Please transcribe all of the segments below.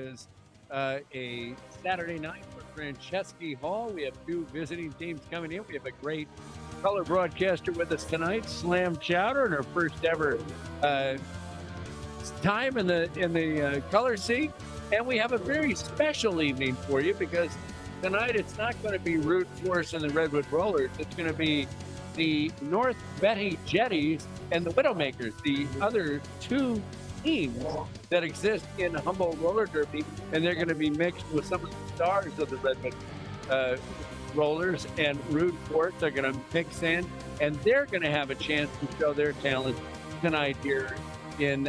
is a Saturday night for Franceschi Hall. We have two visiting teams coming in. We have a great color broadcaster with us tonight, Slam Chowder, in her first ever time in the color seat. And we have a very special evening for you because tonight it's not going to be Root Force and the Redwood Rollers. It's going to be the North Betty Jetties and the Widowmakers, the other two teams that exist in Humboldt Roller Derby, and they're going to be mixed with some of the stars of the Redwood Rollers and Root Force. They're going to mix in, and they're going to have a chance to show their talent tonight here in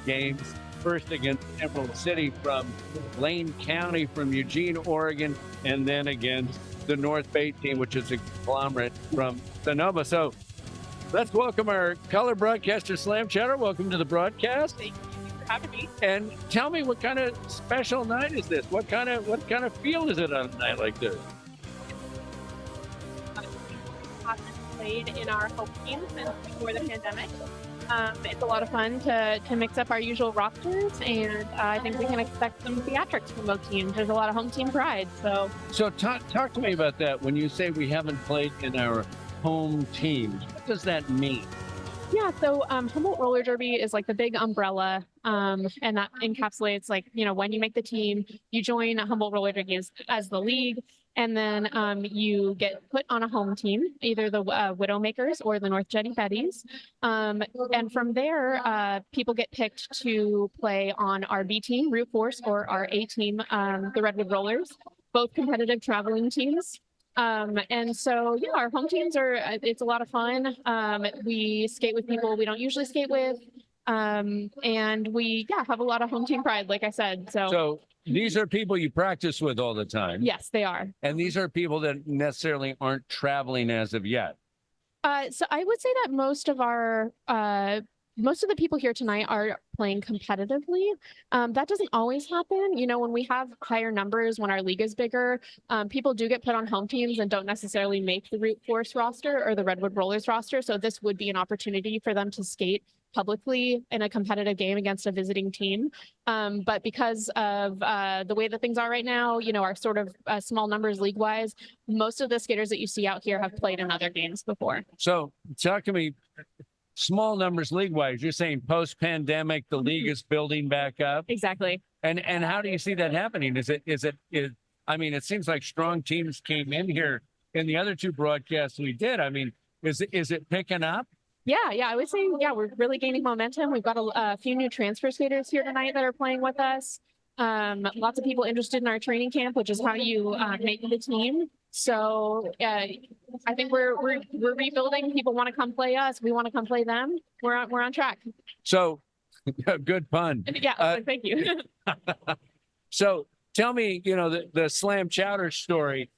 games. First against Emerald City from Lane County, from Eugene, Oregon, and then against the North Bay team, which is a conglomerate from Sonoma. So let's welcome our color broadcaster, Slam Chowder. Welcome to the broadcast. Thank you for having me. And tell me, what kind of special night is this? What kind of feel is it on a night like this? Played in our home team since before the pandemic. It's a lot of fun to mix up our usual rosters, and I think we can expect some theatrics from both teams. There's a lot of home team pride. So talk to me about that. When you say we haven't played in our home teams, what does that mean? Yeah, so Humboldt Roller Derby is like the big umbrella, and that encapsulates, like, when you make the team, you join Humboldt Roller Derby as the league, and then you get put on a home team, either the Widowmakers or the North Jetty Betties. And from there, people get picked to play on our B team, Root Force, or our A team, the Redwood Rollers, both competitive traveling teams. And so, yeah, our home teams it's a lot of fun. We skate with people we don't usually skate with. And we, have a lot of home team pride, like I said. So these are people you practice with all the time. Yes, they are. And these are people that necessarily aren't traveling as of yet. So I would say that most of the people here tonight are playing competitively. That doesn't always happen. When we have higher numbers, when our league is bigger, people do get put on home teams and don't necessarily make the Root Force roster or the Redwood Rollers roster. So this would be an opportunity for them to skate publicly in a competitive game against a visiting team. But because of the way that things are right now, our sort of small numbers league-wise, most of the skaters that you see out here have played in other games before. So talk to me. Small numbers league-wise, you're saying post-pandemic, the league is building back up? Exactly. And how do you see that happening? I mean, it seems like strong teams came in here in the other two broadcasts we did. I mean, is it picking up? Yeah, I would say, we're really gaining momentum. We've got a few new transfer skaters here tonight that are playing with us. Lots of people interested in our training camp, which is how you make the team. So I think we're rebuilding. People want to come play us. We want to come play them. We're on track. So, good pun. Yeah, thank you. So tell me, the Slam Chowder story.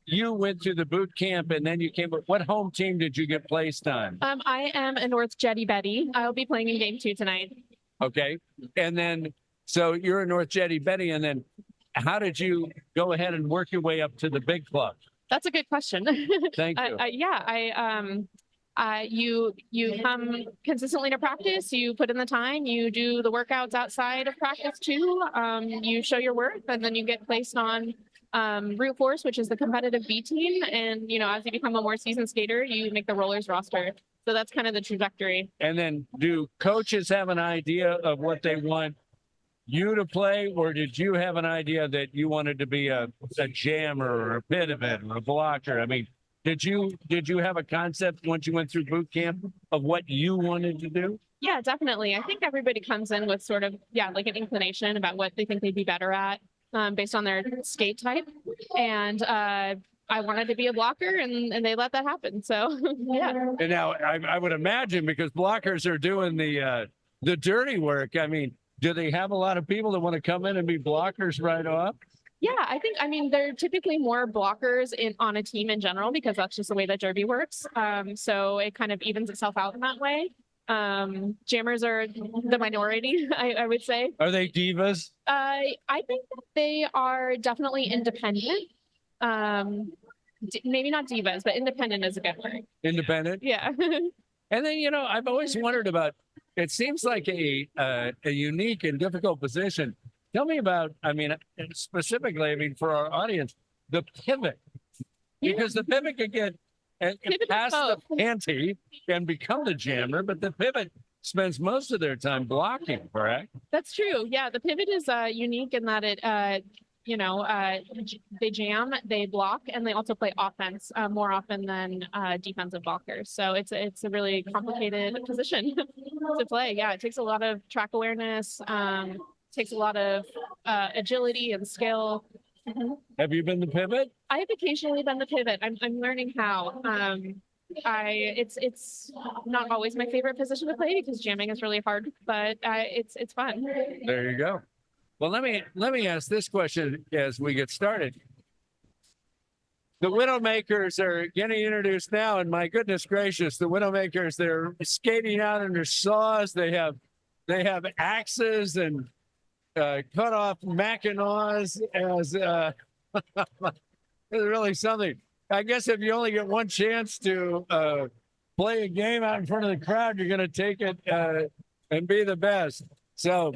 You went to the boot camp and then you came. What home team did you get placed on? I am a North Jetty Betty. I'll be playing in game 2 tonight. Okay, and then so you're a North Jetty Betty, and then how did you go ahead and work your way up to the big club? That's a good question. Thank you. You come consistently to practice, you put in the time, you do the workouts outside of practice too, you show your worth, and then you get placed on Root Force, which is the competitive B team. And, as you become a more seasoned skater, you make the Rollers roster. So that's kind of the trajectory. And then do coaches have an idea of what they want you to play, or did you have an idea that you wanted to be a jammer or a pivot or a blocker? I mean, did you have a concept once you went through boot camp of what you wanted to do? Yeah, definitely. I think everybody comes in with sort of, like an inclination about what they think they'd be better at based on their skate type. And I wanted to be a blocker, and they let that happen. So, yeah. And now I would imagine, because blockers are doing the dirty work. I mean, do they have a lot of people that want to come in and be blockers right off? Yeah, I mean, there are typically more blockers on a team in general, because that's just the way that Derby works. So it kind of evens itself out in that way. Jammers are the minority, I would say. Are they divas? I think that they are definitely independent. Maybe not divas, but independent is a good word. Independent? Yeah. And then, I've always wondered about, it seems like a unique and difficult position Tell me about, I mean, specifically, I mean, for our audience, the pivot, because the pivot could get Pivot is past the both. panty and become the jammer, but the pivot spends most of their time blocking, correct? That's true. Yeah, the pivot is unique in that it, they jam, they block, and they also play offense more often than defensive blockers. So it's a really complicated position to play. Yeah, it takes a lot of track awareness, takes a lot of agility and skill. Have you been the pivot? I have occasionally been the pivot. I'm learning how. It's not always my favorite position to play because jamming is really hard, but it's fun. There you go. Well, let me ask this question as we get started. The Widowmakers are getting introduced now, and my goodness gracious, the Widowmakers, they're skating out in their saws. They have axes and cut off Mackinaws as it's really something. I guess if you only get one chance to play a game out in front of the crowd, you're going to take it and be the best. So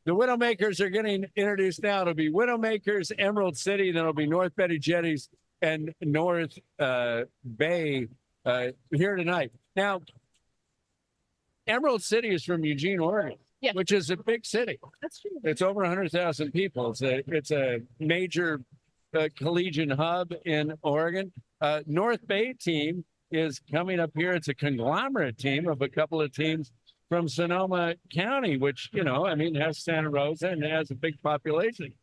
the Widowmakers are getting introduced now. It'll be Widowmakers, Emerald City, then it'll be North Betty Jetties and North Bay here tonight. Now, Emerald City is from Eugene, Oregon, Yeah. which is a big city. That's true. It's over 100,000 people. It's a major collegiate hub in Oregon. North Bay team is coming up here. It's a conglomerate team of a couple of teams from Sonoma County, which, I mean, has Santa Rosa and has a big population.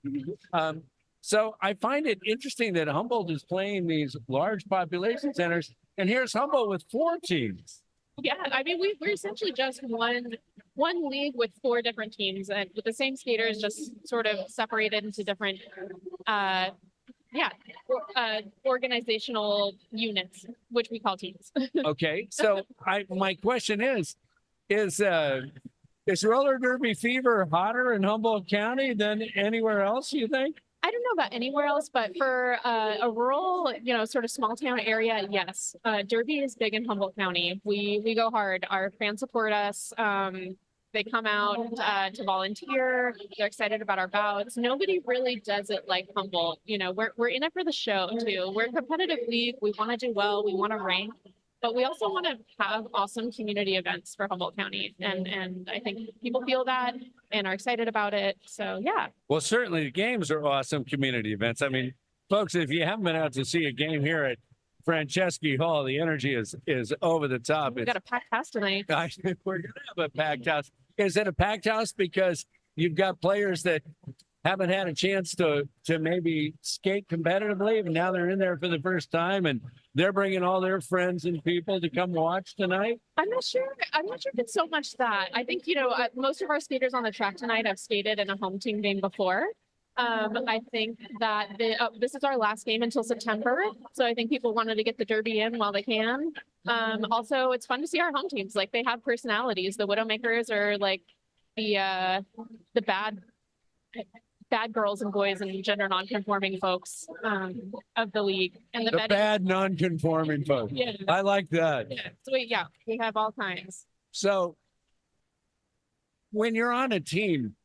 So I find it interesting that Humboldt is playing these large population centers, and here's Humboldt with 4 teams. Yeah, I mean, we're essentially just one league with 4 different teams, and with the same skaters, just sort of separated into different, organizational units, which we call teams. Okay, so my question is roller derby fever hotter in Humboldt County than anywhere else, you think? I don't know about anywhere else, but for a rural, sort of small town area, yes. Derby is big in Humboldt County. We go hard. Our fans support us. They come out to volunteer. They're excited about our bouts. Nobody really does it like Humboldt. We're in it for the show too. We're a competitive league. We want to do well. We want to rank, but we also want to have awesome community events for Humboldt County. And I think people feel that and are excited about it. So yeah. Well, certainly the games are awesome community events. I mean, folks, if you haven't been out to see a game here at Franceschi Hall, the energy is over the top. We've got a packed house tonight. We're going to have a packed house. Is it a packed house because you've got players that haven't had a chance to maybe skate competitively, and now they're in there for the first time, and they're bringing all their friends and people to come watch tonight? I'm not sure if it's so much that. I think, most of our skaters on the track tonight have skated in a home team game before. I think that this is our last game until September. So I think people wanted to get the derby in while they can. Also, it's fun to see our home teams. Like, they have personalities. The Widowmakers are like the bad girls and boys and gender non-conforming folks of the league. And the bad non-conforming folks. Yeah. I like that. Yeah. So we have all kinds. So when you're on a team,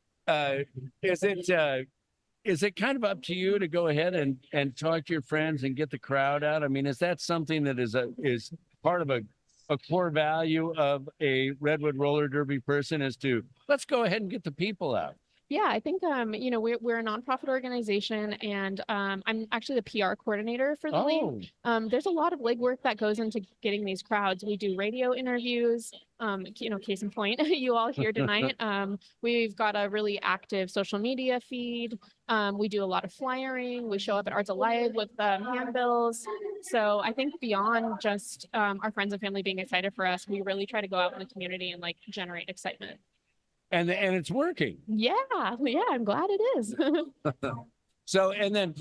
is it kind of up to you to go ahead and talk to your friends and get the crowd out? I mean, is that something that is part of a core value of a Redwood roller derby person, is to let's go ahead and get the people out? Yeah, I think, we're a nonprofit organization, and I'm actually the PR coordinator for the league. There's a lot of legwork that goes into getting these crowds. We do radio interviews, case in point, you all here tonight. We've got a really active social media feed. We do a lot of flyering. We show up at Arts Alive with handbills. So I think beyond just our friends and family being excited for us, we really try to go out in the community and generate excitement. And it's working. Yeah, I'm glad it is. So, and then,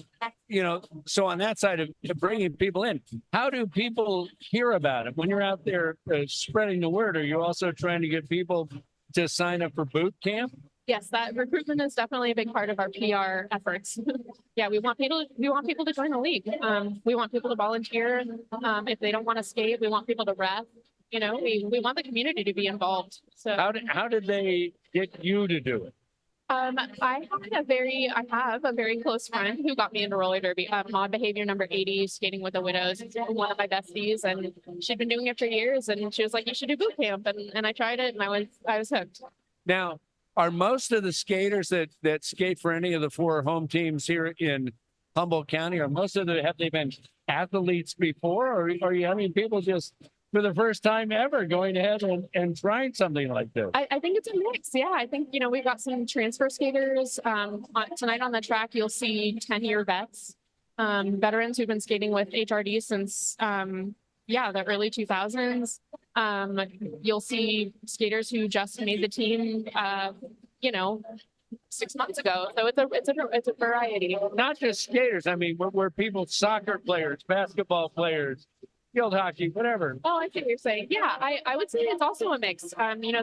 so on that side of bringing people in, how do people hear about it? When you're out there spreading the word, are you also trying to get people to sign up for boot camp? Yes, that recruitment is definitely a big part of our PR efforts. Yeah, we want people to join the league. We want people to volunteer. If they don't want to skate, we want people to ref. We want the community to be involved. So how did they get you to do it? I have a very close friend who got me into roller derby. Mod Behavior number 80, Skating with the Widows. It's one of my besties, and she'd been doing it for years. And she was like, "You should do boot camp," and I tried it, and I was hooked. Now, are most of the skaters that skate for any of the four home teams here in Humboldt County, are most of them, have they been athletes before, or are you having people just for the first time ever going ahead and trying something like this? I think it's a mix. Yeah, I think, we've got some transfer skaters. Tonight on the track, you'll see 10-year vets, veterans who've been skating with HRD since, the early 2000s. You'll see skaters who just made the team, 6 months ago. So it's a variety. Not just skaters. I mean, we're people, soccer players, basketball players, field hockey, whatever. Oh, I see what you're saying. Yeah, I would say it's also a mix.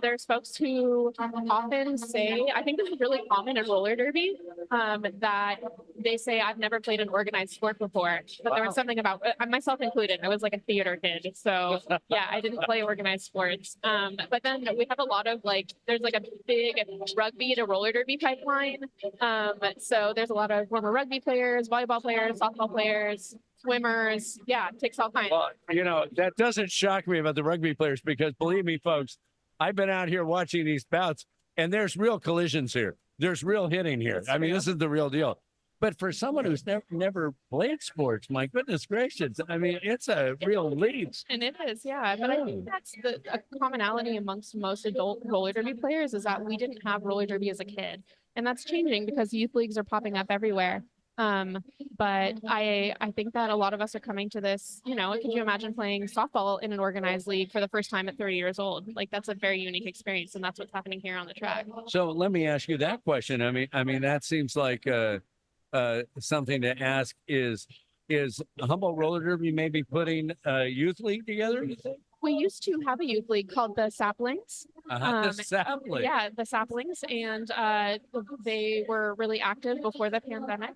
There's folks who often say, I think this is really common in roller derby, that they say, "I've never played an organized sport before," but there was something about, myself included, I was like a theater kid. So yeah, I didn't play organized sports. But then we have a lot of there's like a big rugby to roller derby pipeline. So there's a lot of former rugby players, volleyball players, softball players, swimmers. Yeah, it takes all kinds. Well, that doesn't shock me about the rugby players, because believe me, folks, I've been out here watching these bouts, and there's real collisions here. There's real hitting here. That's I mean, true. this is the real deal. But for someone who's never played sports, my goodness gracious, I mean, it's a real leap. And it is, yeah. But I think that's a commonality amongst most adult roller derby players, is that we didn't have roller derby as a kid. And that's changing because youth leagues are popping up everywhere. But I think that a lot of us are coming to this, could you imagine playing softball in an organized league for the first time at 30 years old? Like, that's a very unique experience, and that's what's happening here on the track. So let me ask you that question. I mean, that seems like something to ask. Is Humboldt Roller Derby maybe putting a youth league together, you think? We used to have a youth league called the Saplings. The Sapling. Yeah, the Saplings, and they were really active before the pandemic,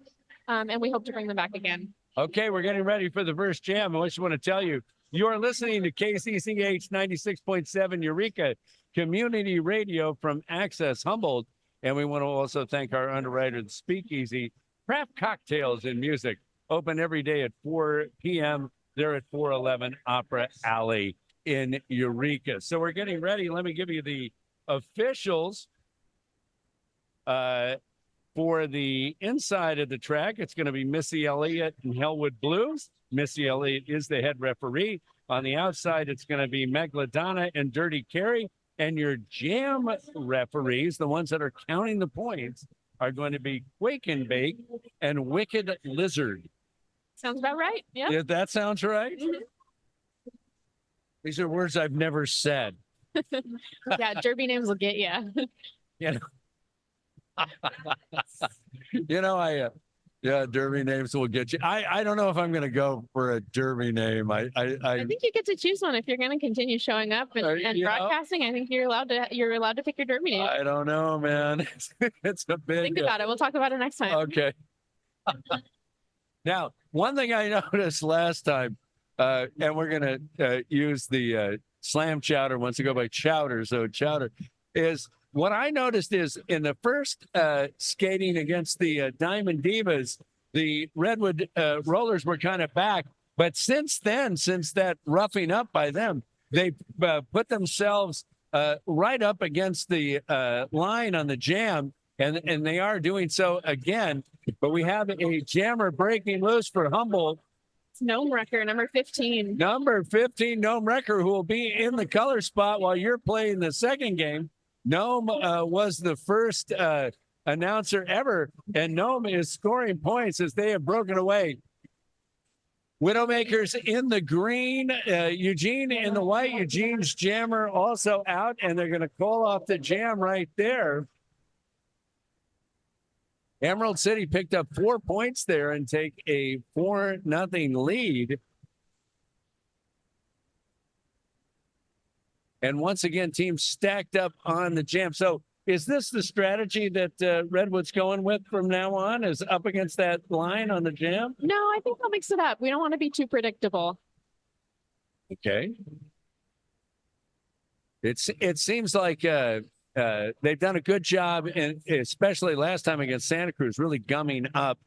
and we hope to bring them back again. Okay, we're getting ready for the first jam. I just want to tell you, you're listening to KCCH 96.7 Eureka Community Radio from Access Humboldt, and we want to also thank our underwriter, the Speakeasy, Craft Cocktails and Music, open every day at 4 p.m. They're at 411 Opera Alley in Eureka. So we're getting ready. Let me give you the officials for the inside of the track. It's going to be Missy Elliott and Hellwood Blues. Missy Elliott is the head referee. On the outside, it's going to be Megalodonna and Dirty Carrie. And your jam referees, the ones that are counting the points, are going to be Quake and Bake and Wicked Lizard. Sounds about right. Yeah. If that sounds right. Mhm. These are words I've never said. Yeah, derby names will get you. Derby names will get you. I don't know if I'm going to go for a derby name. I think you get to choose one if you're going to continue showing up and broadcasting. I think you're allowed to pick your derby name. I don't know, man. It's a big. Think about it. We'll talk about it next time. Okay. Now, one thing I noticed last time, and we're going to use the slam chowder once to go by chowder. So chowder is what I noticed is in the first skating against the Diamond Divas, the Redwood Rollers were kind of back. But since then, since that roughing up by them, they put themselves right up against the line on the jam. And they are doing so again. But we have a jammer breaking loose for Humboldt. It's Gnome Wrecker, number 15. Number 15, Gnome Wrecker, who will be in the color spot while you're playing the second game. Gnome was the first announcer ever, and Gnome is scoring points as they have broken away. Widowmakers in the green, Eugene in the white. Eugene's jammer also out, and they're going to call off the jam right there. Emerald City picked up 4 points there and take a 4-0 lead. And once again, teams stacked up on the jam. So is this the strategy that Redwood's going with from now on, is up against that line on the jam? No, I think they'll mix it up. We don't want to be too predictable. Okay. It seems like they've done a good job, and especially last time against Santa Cruz, really gumming up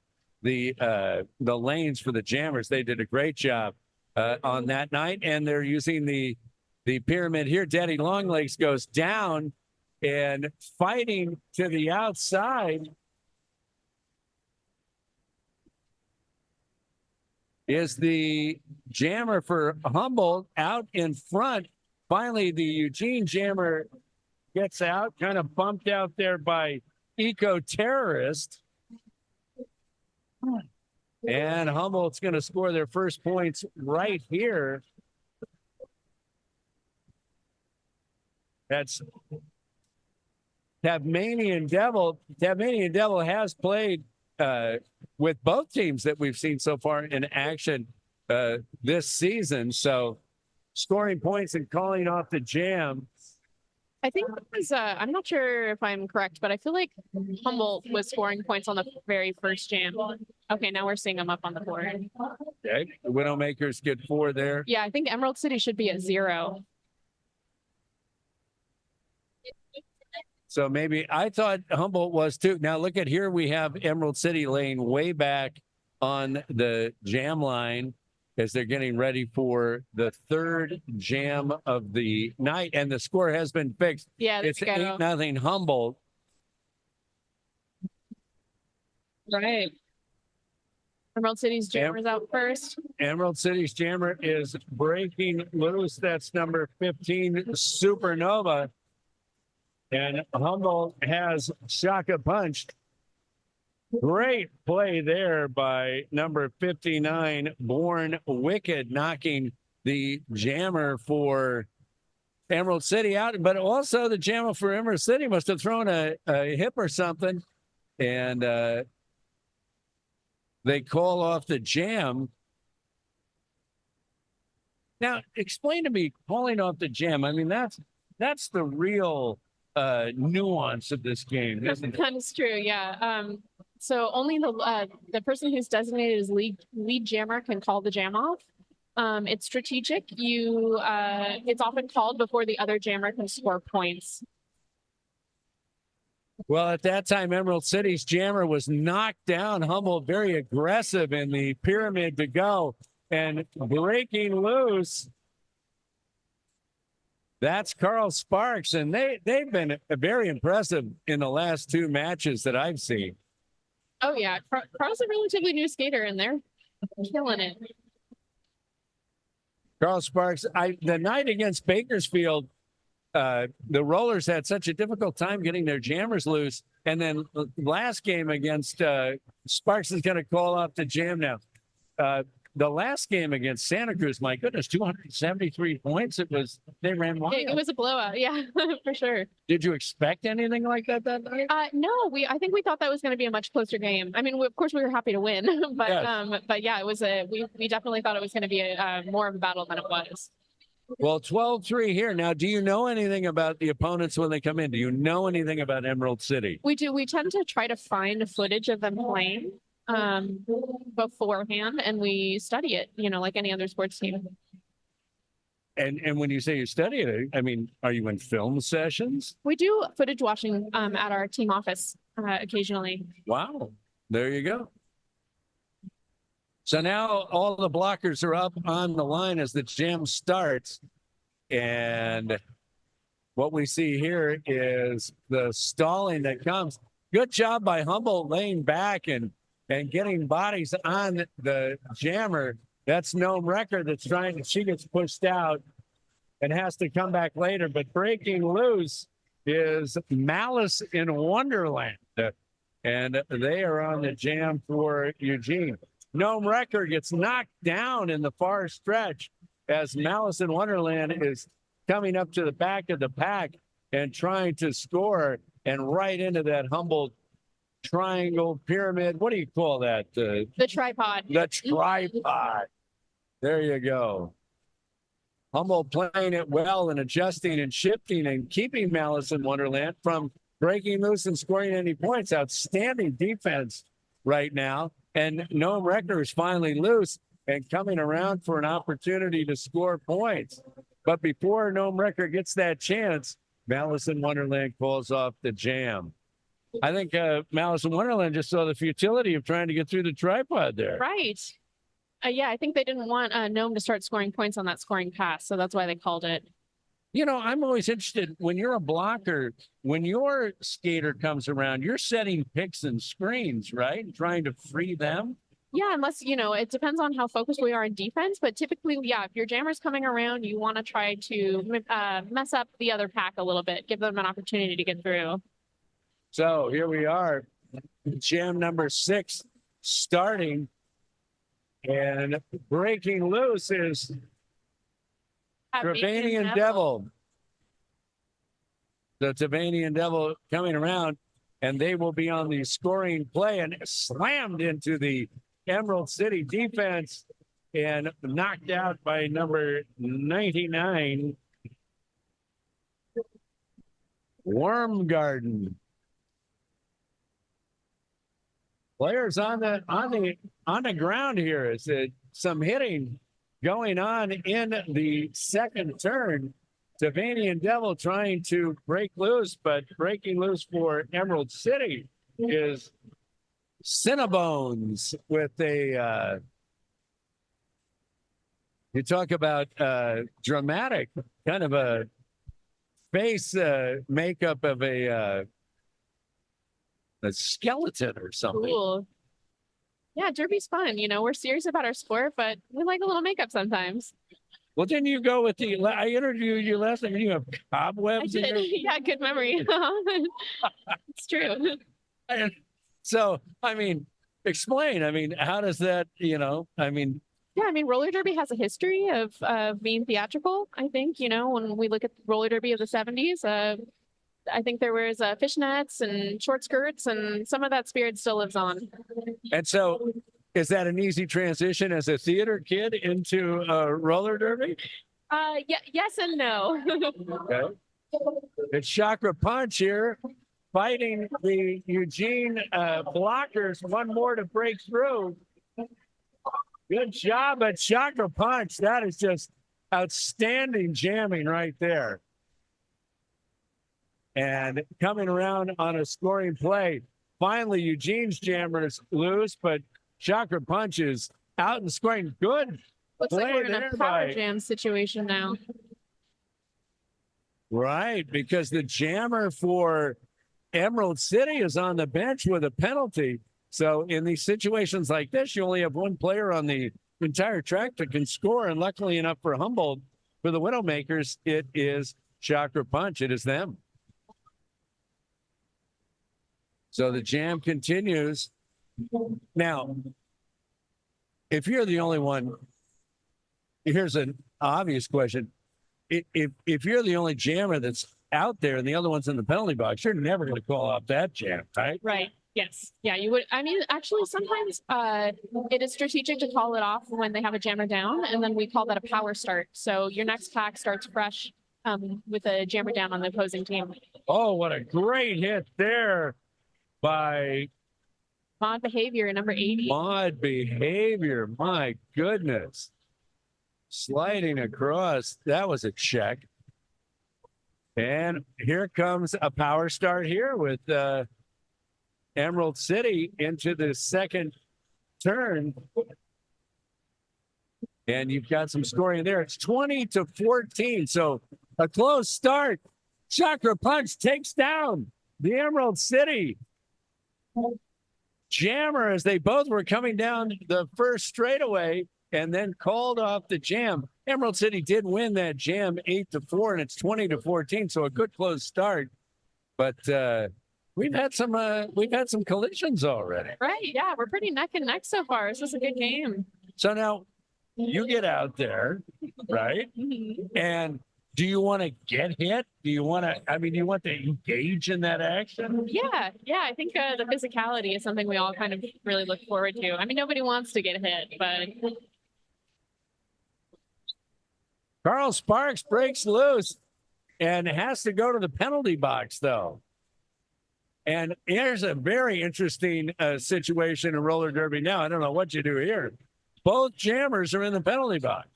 the lanes for the Jammers. They did a great job on that night, and they're using the pyramid here. Daddy Longlegs goes down and fighting to the outside is the Jammer for Humboldt out in front. Finally, the Eugene Jammer gets out, kind of bumped out there by Eco-Terrorist. And Humboldt's going to score their first points right here. That's Tasmanian Devil. Tasmanian Devil has played with both teams that we've seen so far in action this season. So scoring points and calling off the jam. I think it was, I'm not sure if I'm correct, but I feel like Humboldt was scoring points on the very first jam. Okay, now we're seeing them up on the board. Okay, the Widowmakers get 4 there. Yeah, I think Emerald City should be at 0. So maybe I thought Humboldt was too. Now look at here. We have Emerald City laying way back on the jam line as they're getting ready for the third jam of the night. And the score has been fixed. Yeah, it's 8-0 Humboldt. Right. Emerald City's Jammer's out first. Emerald City's Jammer is breaking loose. That's number 15, Supernova. And Humboldt has Shaka punched. Great play there by number 59, Born Wicked, knocking the Jammer for Emerald City out. But also the Jammer for Emerald City must have thrown a hip or something. And they call off the jam. Now, explain to me calling off the jam. I mean, that's the real nuance of this game, isn't it? That is true, yeah. So only the person who's designated as lead jammer can call the jam off. It's strategic. It's often called before the other jammer can score points. Well, at that time, Emerald City's Jammer was knocked down. Humboldt very aggressive in the pyramid to go and breaking loose. That's Carl Sparks, and they've been very impressive in the last 2 matches that I've seen. Oh, yeah. Carl's a relatively new skater, and they're killing it. Carl Sparks, the night against Bakersfield, the Rollers had such a difficult time getting their jammers loose. And then last game against Sparks is going to call off the jam now. The last game against Santa Cruz, my goodness, 273 points. They ran wild. It was a blowout. Yeah, for sure. Did you expect anything like that night? No, I think we thought that was going to be a much closer game. I mean, of course we were happy to win, but yes. But yeah, it was we definitely thought it was going to be more of a battle than it was. Well, 12-3 here. Now, do you know anything about the opponents when they come in? Do you know anything about Emerald City? We do. We tend to try to find footage of them playing beforehand, and we study it, like any other sports team. And when you say you study it, I mean, are you in film sessions? We do footage watching at our team office occasionally. Wow. There you go. So now all the blockers are up on the line as the jam starts. And what we see here is the stalling that comes. Good job by Humboldt laying back and getting bodies on the jammer. That's Gnome Record that's she gets pushed out and has to come back later. But breaking loose is Malice in Wonderland. And they are on the jam for Eugene. Gnome Record gets knocked down in the far stretch as Malice in Wonderland is coming up to the back of the pack and trying to score and right into that Humboldt triangle pyramid. What do you call that? The tripod. The tripod. There you go. Humboldt playing it well and adjusting and shifting and keeping Malice in Wonderland from breaking loose and scoring any points. Outstanding defense right now. And Gnome Record is finally loose and coming around for an opportunity to score points. But before Gnome Record gets that chance, Malice in Wonderland calls off the jam. I think Malice in Wonderland just saw the futility of trying to get through the tripod there. Right. Yeah, I think they didn't want Gnome to start scoring points on that scoring pass, so that's why they called it. You know, I'm always interested when you're a blocker, when your skater comes around, you're setting picks and screens, right? And trying to free them. Yeah, unless, it depends on how focused we are in defense, but typically, yeah, if your jammer's coming around, you want to try to mess up the other pack a little bit, give them an opportunity to get through. So here we are, jam number 6 starting, and breaking loose is Travanian Devil. The Travanian Devil coming around, and they will be on the scoring play and slammed into the Emerald City defense and knocked out by number 99, Worm Garden. Players on the ground here. Is some hitting going on in the second turn. Travanian Devil trying to break loose, but breaking loose for Emerald City is Cinnabons with a you talk about dramatic kind of a face makeup of a skeleton or something. Cool. Yeah, Derby's fun. We're serious about our sport, but we like a little makeup sometimes. Well, didn't you go with I interviewed you last time and you have cobwebs? I did. Yeah, good memory. It's true. And so, explain. How does that, Yeah, roller derby has a history of being theatrical. I think, when we look at roller derby of the 70s, I think there was fishnets and short skirts, and some of that spirit still lives on. And so, is that an easy transition as a theater kid into roller derby? Yeah, yes and no. Okay. It's Chakra Punch here, fighting the Eugene blockers. One more to break through. Good job at Chakra Punch. That is just outstanding jamming right there. And coming around on a scoring play. Finally, Eugene's jammers lose, but Chakra Punch is out and scoring. Good. Looks like we're in a power jam situation now. Right, because the jammer for Emerald City is on the bench with a penalty. So in these situations like this, you only have one player on the entire track that can score. And luckily enough for Humboldt, for the Widowmakers, it is Chakra Punch. It is them. So the jam continues. Now, if you're the only one, here's an obvious question. If you're the only jammer that's out there and the other one's in the penalty box, you're never going to call off that jam, right? Right. Yes. Yeah, you would. Actually, sometimes it is strategic to call it off when they have a jammer down, and then we call that a power start. So your next pack starts fresh with a jammer down on the opposing team. Oh, what a great hit there by Mod Behavior, number 80. Mod Behavior. My goodness. Sliding across. That was a check. And here comes a power start here with Emerald City into the second turn. And you've got some scoring there. It's 20-14. So a close start. Chakra Punch takes down the Emerald City jammer as they both were coming down the first straightaway and then called off the jam. Emerald City did win that jam 8-4, and it's 20-14. So a good close start. But we've had some collisions already. Right. Yeah, we're pretty neck and neck so far. This is a good game. So now you get out there, right? Mm-hmm. And do you want to get hit? Do you want to, do you want to engage in that action? Yeah. I think the physicality is something we all kind of really look forward to. Nobody wants to get hit, but. Carl Sparks breaks loose and has to go to the penalty box, though. And here's a very interesting situation in roller derby now. I don't know what you do here. Both jammers are in the penalty box,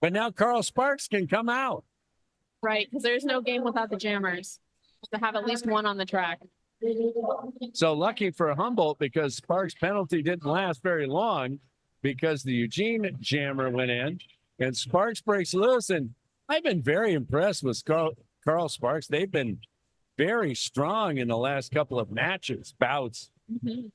but now Carl Sparks can come out. Right, because there's no game without the jammers. To have at least one on the track. So lucky for Humboldt because Sparks' penalty didn't last very long because the Eugene jammer went in and Sparks breaks loose. And I've been very impressed with Carl Sparks. They've been very strong in the last couple of bouts. Mm-hmm.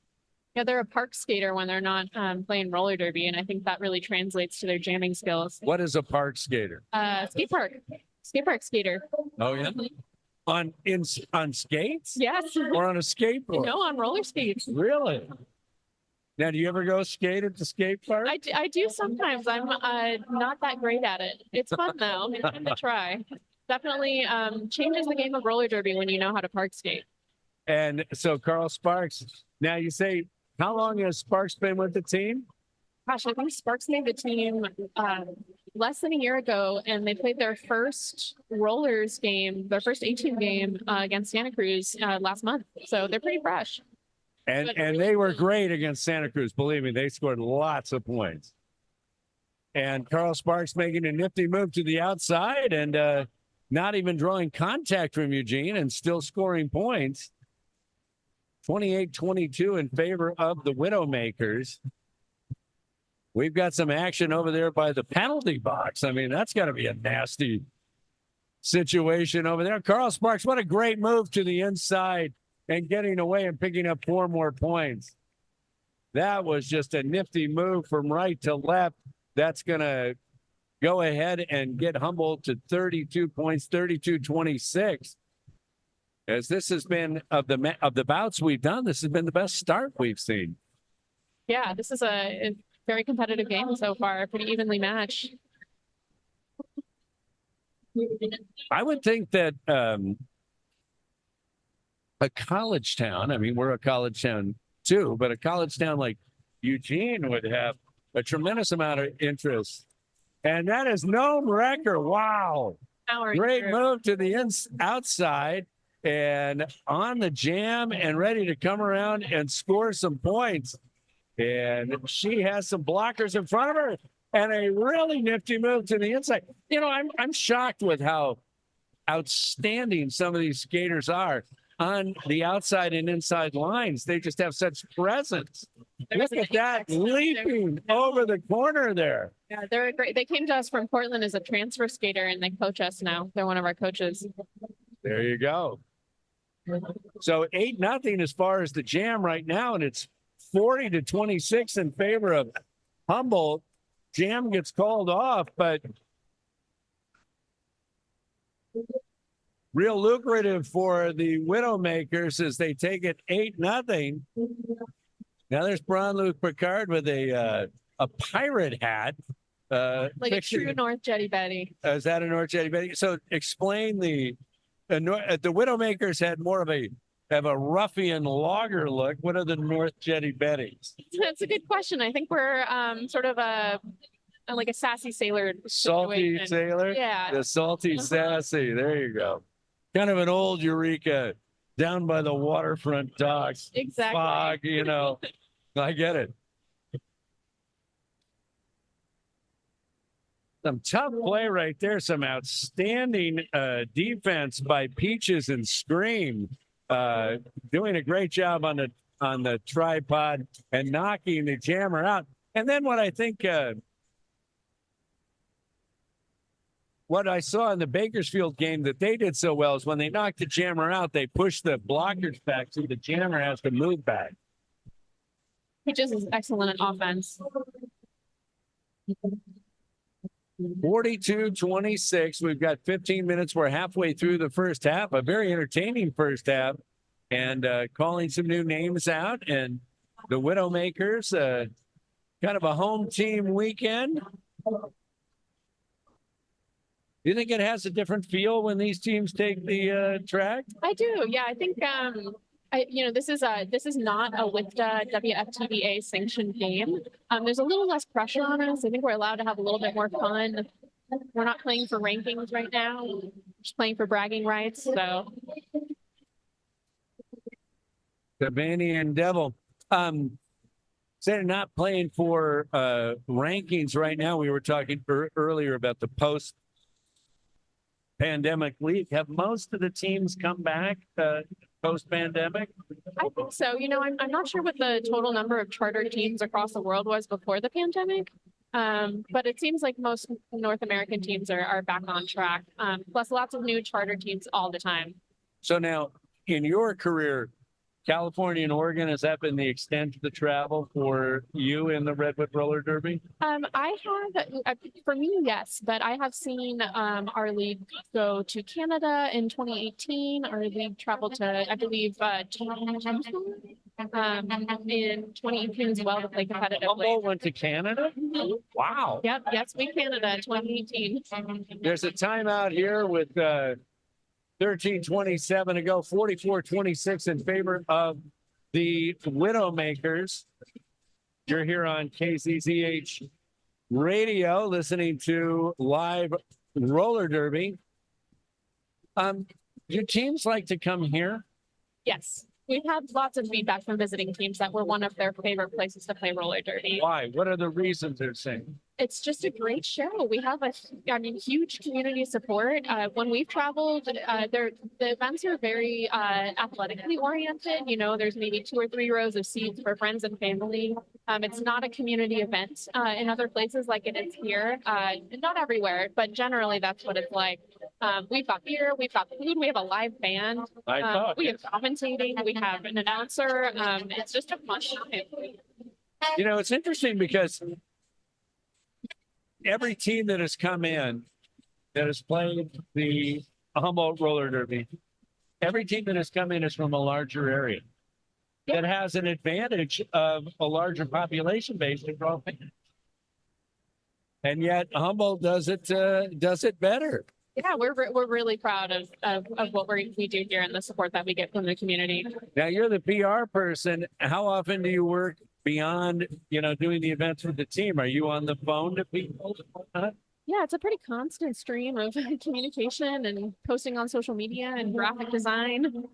Yeah, they're a park skater when they're not playing roller derby, and I think that really translates to their jamming skills. What is a park skater? Skate park skater. Oh yeah, on skates? Yes. Or on a skateboard? No, on roller skates. Really? Now, do you ever go skate at the skate park? I do sometimes. I'm not that great at it. It's fun though. It's fun to try. Definitely changes the game of roller derby when you know how to park skate. And so Carl Sparks, now you say, how long has Sparks been with the team? Gosh, I think Sparks made the team less than a year ago, and they played their first rollers game, their first 18 game against Santa Cruz last month. So they're pretty fresh. And they were great against Santa Cruz. Believe me, they scored lots of points. And Carl Sparks making a nifty move to the outside and not even drawing contact from Eugene and still scoring points. 28-22 in favor of the Widowmakers. We've got some action over there by the penalty box. I mean, that's got to be a nasty situation over there. Carl Sparks, what a great move to the inside and getting away and picking up 4 more points. That was just a nifty move from right to left. That's going to go ahead and get Humboldt to 32 points, 32-26. As this has been of the bouts we've done, this has been the best start we've seen. Yeah, this is a very competitive game so far, pretty evenly matched. I would think that a college town, I mean, we're a college town too, but a college town like Eugene would have a tremendous amount of interest. And that is Gnome Wrecker. Wow. Great move to the outside and on the jam and ready to come around and score some points. And she has some blockers in front of her and a really nifty move to the inside. You know, I'm shocked with how outstanding some of these skaters are on the outside and inside lines. They just have such presence. Look at that leaping over the corner there. Yeah, they're great. They came to us from Portland as a transfer skater and they coach us now. They're one of our coaches. There you go. So 8-0 as far as the jam right now, and it's 40-26 in favor of Humboldt. Jam gets called off, but real lucrative for the Widowmakers as they take it 8-0. Now there's Braun-Luc Picard with a pirate hat. Like a true North Jetty Betty. Is that a North Jetty Betty? So explain the Widowmakers had more of a ruffian logger look. What are the North Jetty Bettys? That's a good question. I think we're sort of like a sassy sailor. Salty situation. sailor? Yeah. The salty sassy. There you go. Kind of an old Eureka down by the waterfront docks. Exactly. Fog, you know. I get it. Some tough play right there. Some outstanding defense by Peaches and Scream. Doing a great job on the tripod and knocking the jammer out. And then what I think what I saw in the Bakersfield game that they did so well is when they knocked the jammer out, they pushed the blockers back so the jammer has to move back. Peaches is excellent at offense. 42-26. We've got 15 minutes. We're halfway through the first half, a very entertaining first half, and calling some new names out. And the Widowmakers, kind of a home team weekend. Do you think it has a different feel when these teams take the track? I do. Yeah, I think this is not a WIFTA WFTDA sanctioned game. There's a little less pressure on us. I think we're allowed to have a little bit more fun. We're not playing for rankings right now. We're just playing for bragging rights. So, Cabanian Devil. They're not playing for rankings right now. We were talking earlier about the pandemic league. Have most of the teams come back post-pandemic? I think so. I'm not sure what the total number of charter teams across the world was before the pandemic. But it seems like most North American teams are back on track. Plus lots of new charter teams all the time. So now, in your career, California and Oregon, has that been the extent of the travel for you in the Redwood Roller Derby? I have, for me, yes, but I have seen our league go to Canada in 2018. Our league traveled to, I believe, in 2018 as well to play competitively. Humboldt went to Canada? Mhm. Wow. Yep, yes, we Canada 2018. There's a timeout here with 13:27 to go, 44-26 in favor of the Widowmakers. You're here on KZZH Radio listening to live roller derby. Do teams like to come here? Yes. We've had lots of feedback from visiting teams that we're one of their favorite places to play roller derby. Why? What are the reasons they're saying? It's just a great show. We have huge community support. When we've traveled, the events are very athletically oriented. There's maybe 2 or 3 rows of seats for friends and family. It's not a community event in other places like it is here. Not everywhere, but generally that's what it's like. We've got beer, we've got food, we have a live band. We have commentating, we have an announcer. It's just a fun time. It's interesting because every team that has come in that has played the Humboldt Roller Derby, every team that has come in is from a larger area that has an advantage of a larger population base to draw fans. And yet Humboldt does it better. Yeah, we're really proud of what we do here and the support that we get from the community. Now you're the PR person. How often do you work beyond, doing the events with the team? Are you on the phone to people and whatnot? Yeah, it's a pretty constant stream of communication and posting on social media and graphic design.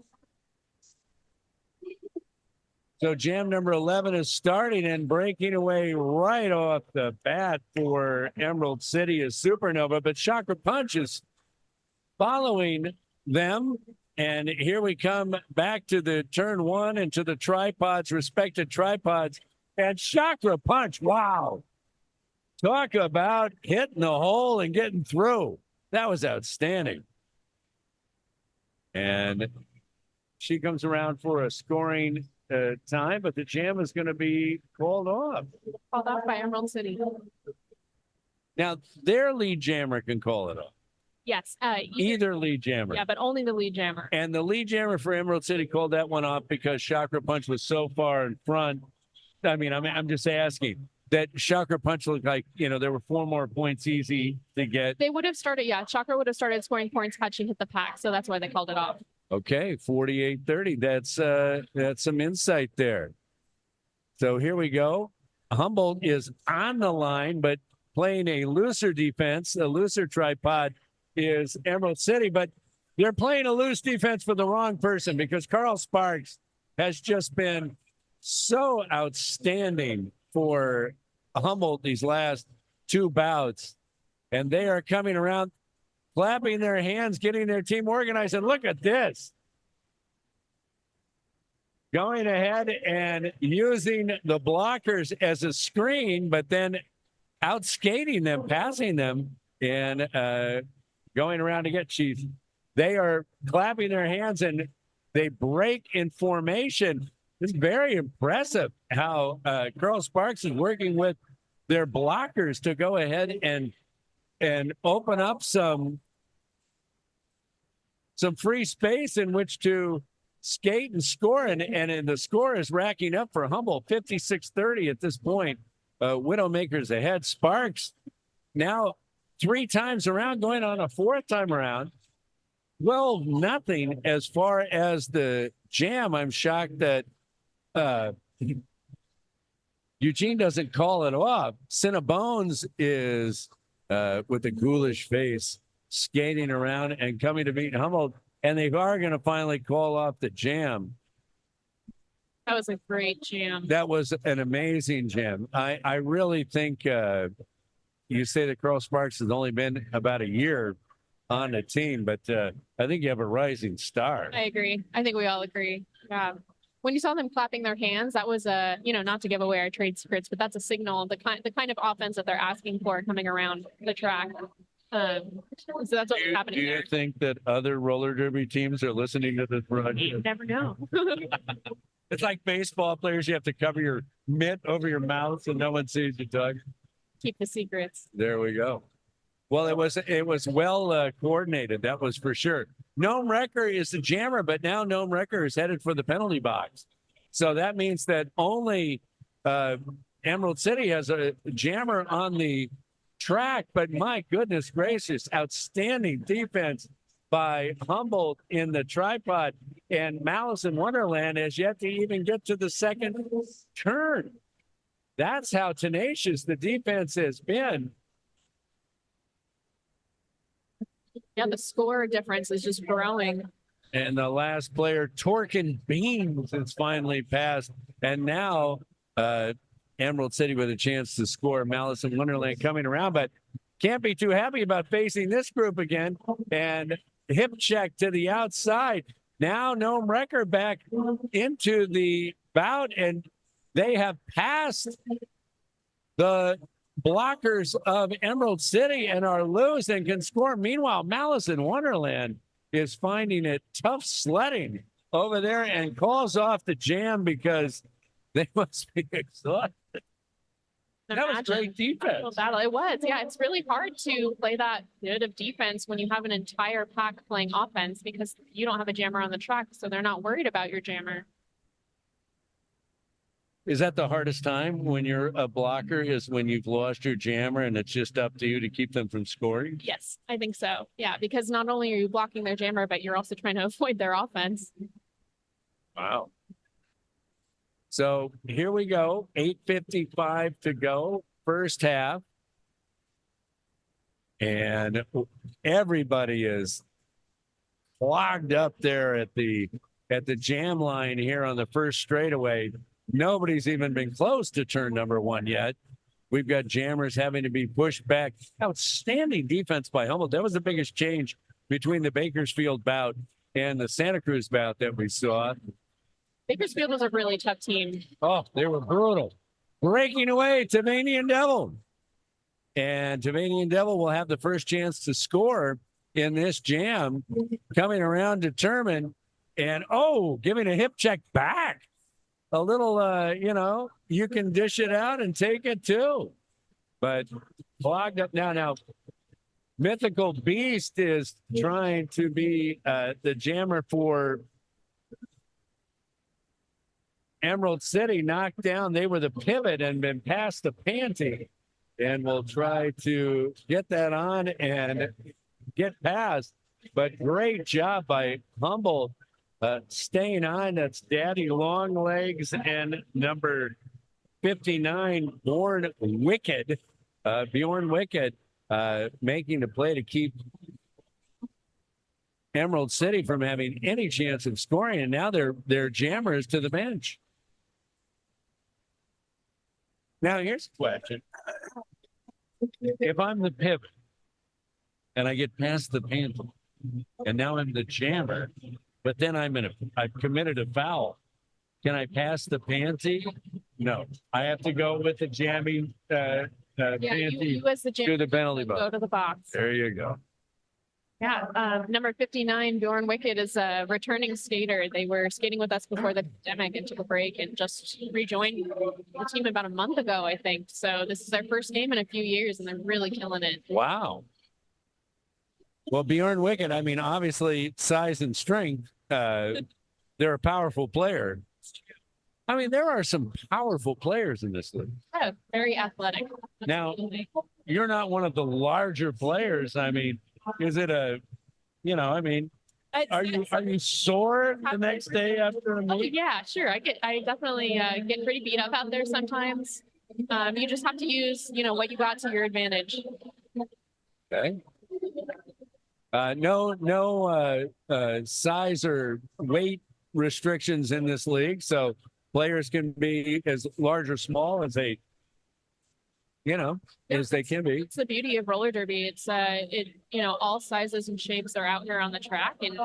So jam number 11 is starting and breaking away right off the bat for Emerald City is Supernova, but Chakra Punch is following them. And here we come back to the turn 1 and to the tripods, respected tripods. And Chakra Punch, wow. Talk about hitting the hole and getting through. That was outstanding. And she comes around for a scoring time, but the jam is going to be called off. Called off by Emerald City. Now, their lead jammer can call it off. Yes. Either lead jammer. Yeah, but only the lead jammer. And the lead jammer for Emerald City called that one off because Chakra Punch was so far in front. I'm just asking that Chakra Punch looked like, there were 4 more points easy to get. They would have started, Chakra would have started scoring points had she hit the pack. So that's why they called it off. Okay, 48-30. That's some insight there. So here we go. Humboldt is on the line, but playing a looser defense. A looser tripod is Emerald City, but they're playing a loose defense for the wrong person because Carl Sparks has just been so outstanding for Humboldt these last 2 bouts. And they are coming around, clapping their hands, getting their team organized. And look at this. Going ahead and using the blockers as a screen, but then out skating them, passing them, and going around to get Chief. They are clapping their hands and they break in formation. It's very impressive how Carl Sparks is working with their blockers to go ahead and open up some free space in which to skate and score. And the score is racking up for Humboldt, 56-30 at this point. Widowmakers ahead. Sparks now 3 times around, going on a 4th time around. 12-0 as far as the jam. I'm shocked that Eugene doesn't call it off. Cinnabons is with a ghoulish face skating around and coming to beat Humboldt, and they are going to finally call off the jam. That was a great jam. That was an amazing jam. I really think you say that Carl Sparks has only been about a year on the team, but I think you have a rising star. I agree. I think we all agree. Yeah. When you saw them clapping their hands, that was a, not to give away our trade secrets, but that's a signal, the kind of offense that they're asking for coming around the track. So that's what's happening Do you there. think that other roller derby teams are listening to this broadcast? You never know. It's like baseball players. You have to cover your mitt over your mouth so no one sees you, Doug. Keep the secrets. There we go. Well, it was well coordinated. That was for sure. Gnome Wrecker is the jammer, but now Gnome Wrecker is headed for the penalty box. So that means that only Emerald City has a jammer on the track. But my goodness gracious, outstanding defense by Humboldt in the tripod, and Malice in Wonderland has yet to even get to the second turn. That's how tenacious the defense has been. Yeah, the score difference is just growing. And the last player, Torkin Beans, has finally passed. And now Emerald City with a chance to score. Malice in Wonderland coming around, but can't be too happy about facing this group again. And hip check to the outside. Now Gnome Wrecker back into the bout, and they have passed the blockers of Emerald City and are loose and can score. Meanwhile, Malice in Wonderland is finding it tough sledding over there and calls off the jam because they must be exhausted. That was great defense. Battle. It was. Yeah, it's really hard to play that good of defense when you have an entire pack playing offense because you don't have a jammer on the track, so they're not worried about your jammer. Is that the hardest time when you're a blocker, is when you've lost your jammer and it's just up to you to keep them from scoring? Yes, I think so. Yeah, because not only are you blocking their jammer, but you're also trying to avoid their offense. Wow. So here we go, 8:55 to go, first half. And everybody is clogged up there at the jam line here on the first straightaway. Nobody's even been close to turn number one yet. We've got jammers having to be pushed back. Outstanding defense by Humboldt. That was the biggest change between the Bakersfield bout and the Santa Cruz bout that we saw. Bakersfield was a really tough team. Oh, they were brutal. Breaking away, Tavanian Devil. And Tavanian Devil will have the first chance to score in this jam. Coming around determined. And, giving a hip check back. A little, you can dish it out and take it too. But clogged up now. Mythical Beast is trying to be the jammer for Emerald City. Knocked down. They were the pivot and been past the panty. And we'll try to get that on and get past. But great job by Humboldt. Staying on, that's Daddy Longlegs and number 59, Bjorn Wicked. Bjorn Wicked making the play to keep Emerald City from having any chance of scoring. And now they're jammers to the bench. Now, here's a question. If I'm the pivot and I get past the panel and now I'm the jammer, but then I've committed a foul. Can I pass the panty? No, I have to go with the jamming panty you as the jammer to the penalty box. Go to the box. There you go. Yeah, number 59, Bjorn Wicked, is a returning skater. They were skating with us before the pandemic and took a break and just rejoined the team about a month ago, I think. So this is their first game in a few years, and they're really killing it. Wow. Well, Bjorn Wicked, I mean, obviously size and strength. They're a powerful player. I mean, there are some powerful players in this league. Yeah, very athletic. Now, you're not one of the larger players. I mean, is it are you sore the next day after a meet? Yeah, sure. I definitely get pretty beat up out there sometimes. You just have to use, what you got to your advantage. Okay. No size or weight restrictions in this league, so players can be as large or small as they as they can be. It's the beauty of roller derby. It's all sizes and shapes are out here on the track and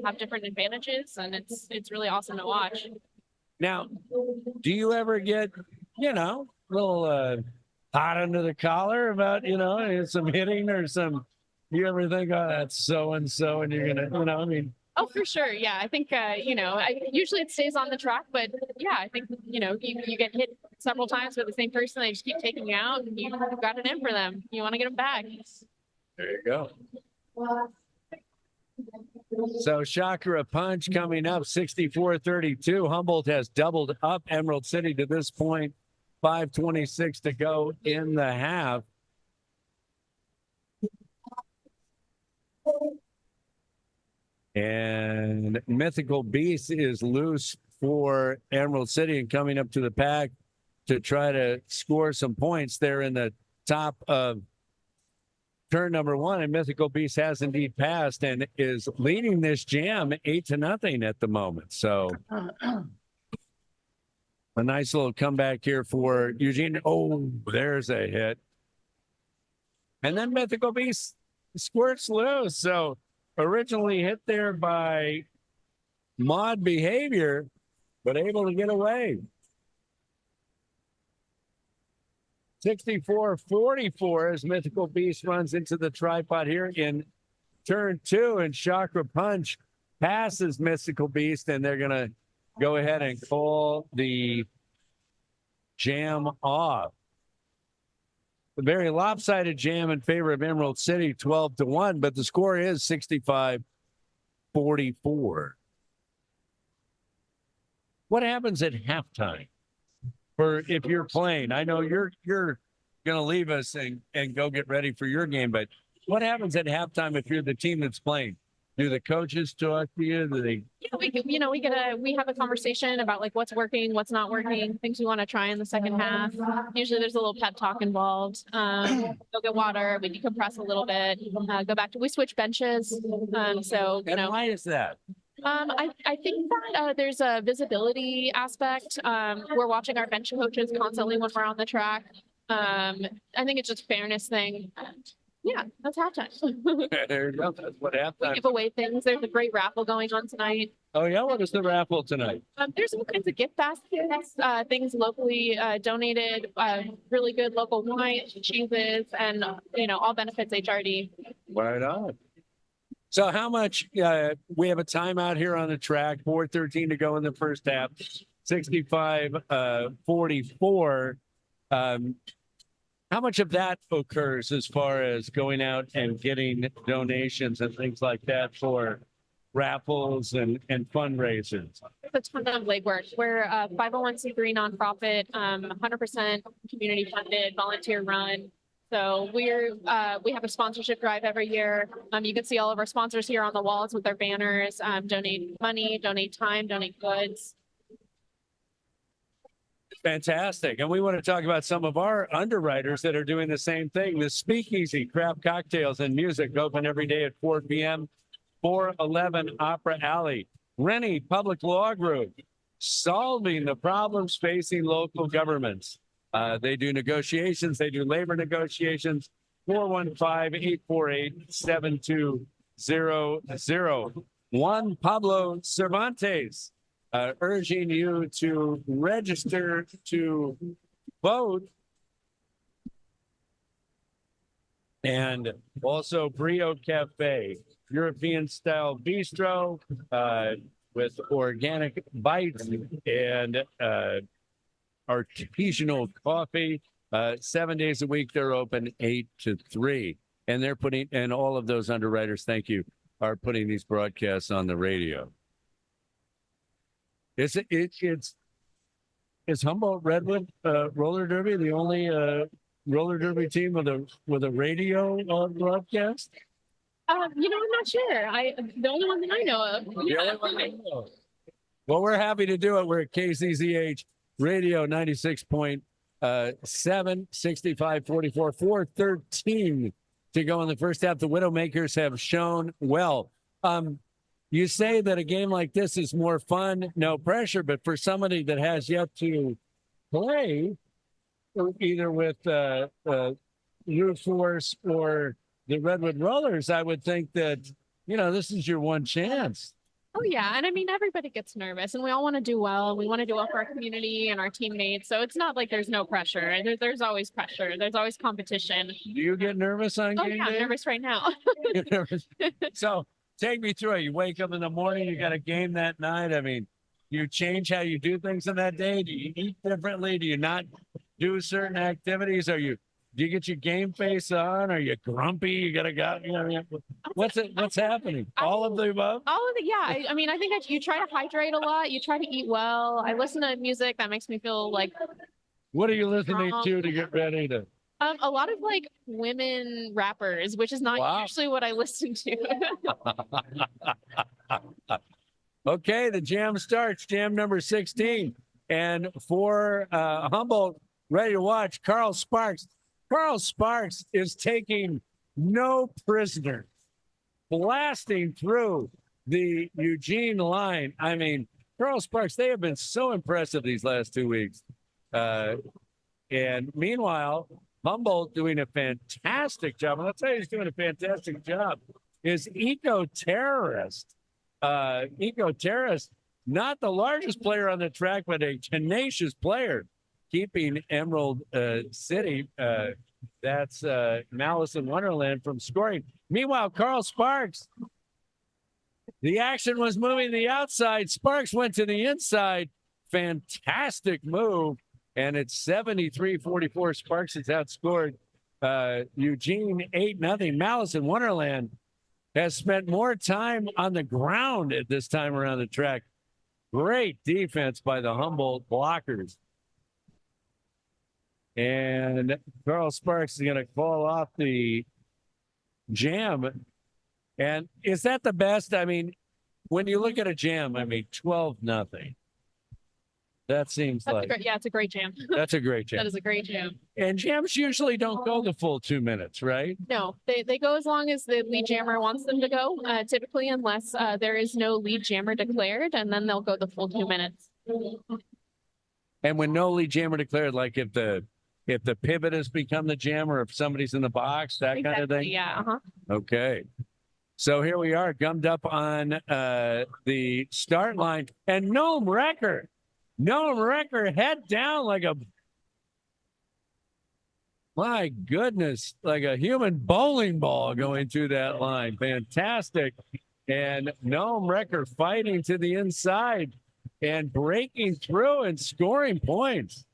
have different advantages, and it's really awesome to watch. Now, do you ever get, a little hot under the collar about, some hitting or some, you ever think, oh, that's so-and-so, and you're going to, Oh, for sure. Yeah. I think, usually it stays on the track, but yeah, I think, you get hit several times with the same person. They just keep taking you out and you've got it in for them. You want to get them back. There you go. So Chakra Punch coming up 64-32. Humboldt has doubled up Emerald City to this point. 5:26 to go in the half. And Mythical Beast is loose for Emerald City and coming up to the pack to try to score some points there in the top of turn number one. And Mythical Beast has indeed passed and is leading this jam 8-0 at the moment. So a nice little comeback here for Eugene. Oh, there's a hit. And then Mythical Beast squirts loose. So originally hit there by Mod Behavior, but able to get away. 64-44 as Mythical Beast runs into the tripod here in turn two, and Chakra Punch passes Mythical Beast, and they're going to go ahead and call the jam off. A very lopsided jam in favor of Emerald City, 12-1, but the score is 65-44. What happens at halftime for if you're playing? I know you're going to leave us and go get ready for your game, but what happens at halftime if you're the team that's playing? Do the coaches talk to you? Do they? Yeah, we have a conversation about like what's working, what's not working, things we want to try in the second half. Usually there's a little pep talk involved. Go get water, we decompress a little bit, we switch benches. Why is that? I think that there's a visibility aspect. We're watching our bench coaches constantly when we're on the track. I think it's just a fairness thing. Yeah, that's halftime. There you go. That's what halftime. We give away things. There's a great raffle going on tonight. Oh yeah, what is the raffle tonight? There's all kinds of gift baskets, things locally donated, really good local wines, cheeses, and all benefits HRD. Right on. So how much? We have a timeout here on the track. 4:13 to go in the first half. 65-44. How much of that occurs as far as going out and getting donations and things like that for raffles and fundraisers? It's a ton of legwork. We're a 501c3 nonprofit, 100% community funded, volunteer run. So we have a sponsorship drive every year. You can see all of our sponsors here on the walls with their banners. Donate money, donate time, donate goods. Fantastic. And we want to talk about some of our underwriters that are doing the same thing. The Speakeasy Craft Cocktails and Music open every day at 4 p.m. 411 Opera Alley. Rennie Public Law Group, solving the problems facing local governments. They do negotiations. They do labor negotiations. 415-848-7200. Juan Pablo Cervantes. Urging you to register to vote. And also Brio Cafe, European style bistro with organic bites and artisanal coffee. 7 days a week, they're open 8 to 3. And they're and all of those underwriters, thank you, are putting these broadcasts on the radio. Is Humboldt Redwood roller derby the only roller derby team with a radio broadcast? I'm not sure. The only one that I know of. Yeah. Well, we're happy to do it. We're at KCZH Radio 96.7, 65-44, 4:13 to go in the first half. The Widowmakers have shown well. You say that a game like this is more fun, no pressure, but for somebody that has yet to play, either with Root Force or the Redwood Rollers, I would think that, this is your one chance. Oh yeah, and I mean everybody gets nervous, and we all want to do well. We want to do well for our community and our teammates. So it's not like there's no pressure. There's always pressure. There's always competition. Do you get nervous on game yeah, day? I'm nervous right now. You're nervous. So take me through it. You wake up in the morning, you got a game that night. I mean, you change how you do things in that day? Do you eat differently? Do you not do certain activities? Do you get your game face on? Are you grumpy? You gotta go. What's happening? All of the above. All of it, yeah. I mean, I think you try to hydrate a lot. You try to eat well. I listen to music that makes me feel like. What are you listening to get ready to? A lot of like women rappers, which is not usually what I listen to. Okay, the jam starts. Jam number 16, and for Humboldt, ready to watch. Carl Sparks. Carl Sparks is taking no prisoners, blasting through the Eugene line. I mean, Carl Sparks, they have been so impressive these last 2 weeks. And meanwhile, Humboldt doing a fantastic job. And I'll tell you who's doing a fantastic job is Eco Terrorist. Eco Terrorist, not the largest player on the track, but a tenacious player, keeping Emerald City, that's Malice in Wonderland, from scoring. Meanwhile, Carl Sparks, the action was moving the outside. Sparks went to the inside. Fantastic move. And it's 73-44. Sparks has outscored Eugene 8-0. Malice in Wonderland has spent more time on the ground at this time around the track. Great defense by the Humboldt blockers. And Carl Sparks is going to call off the jam. And is that the best? I mean, when you look at a jam, 12-0. That seems like. It's a great jam. That's a great jam. That is a great jam. And jams usually don't go the full 2 minutes, right? No, they go as long as the lead jammer wants them to go, typically, unless there is no lead jammer declared, and then they'll go the full 2 minutes. And when no lead jammer declared, like if the pivot has become the jammer, if somebody's in the box, that kind of thing? Yeah, Okay. So here we are, gummed up on the start line. And Noam Recker head down like my goodness, like a human bowling ball going through that line. Fantastic. And Noam Recker fighting to the inside and breaking through and scoring points.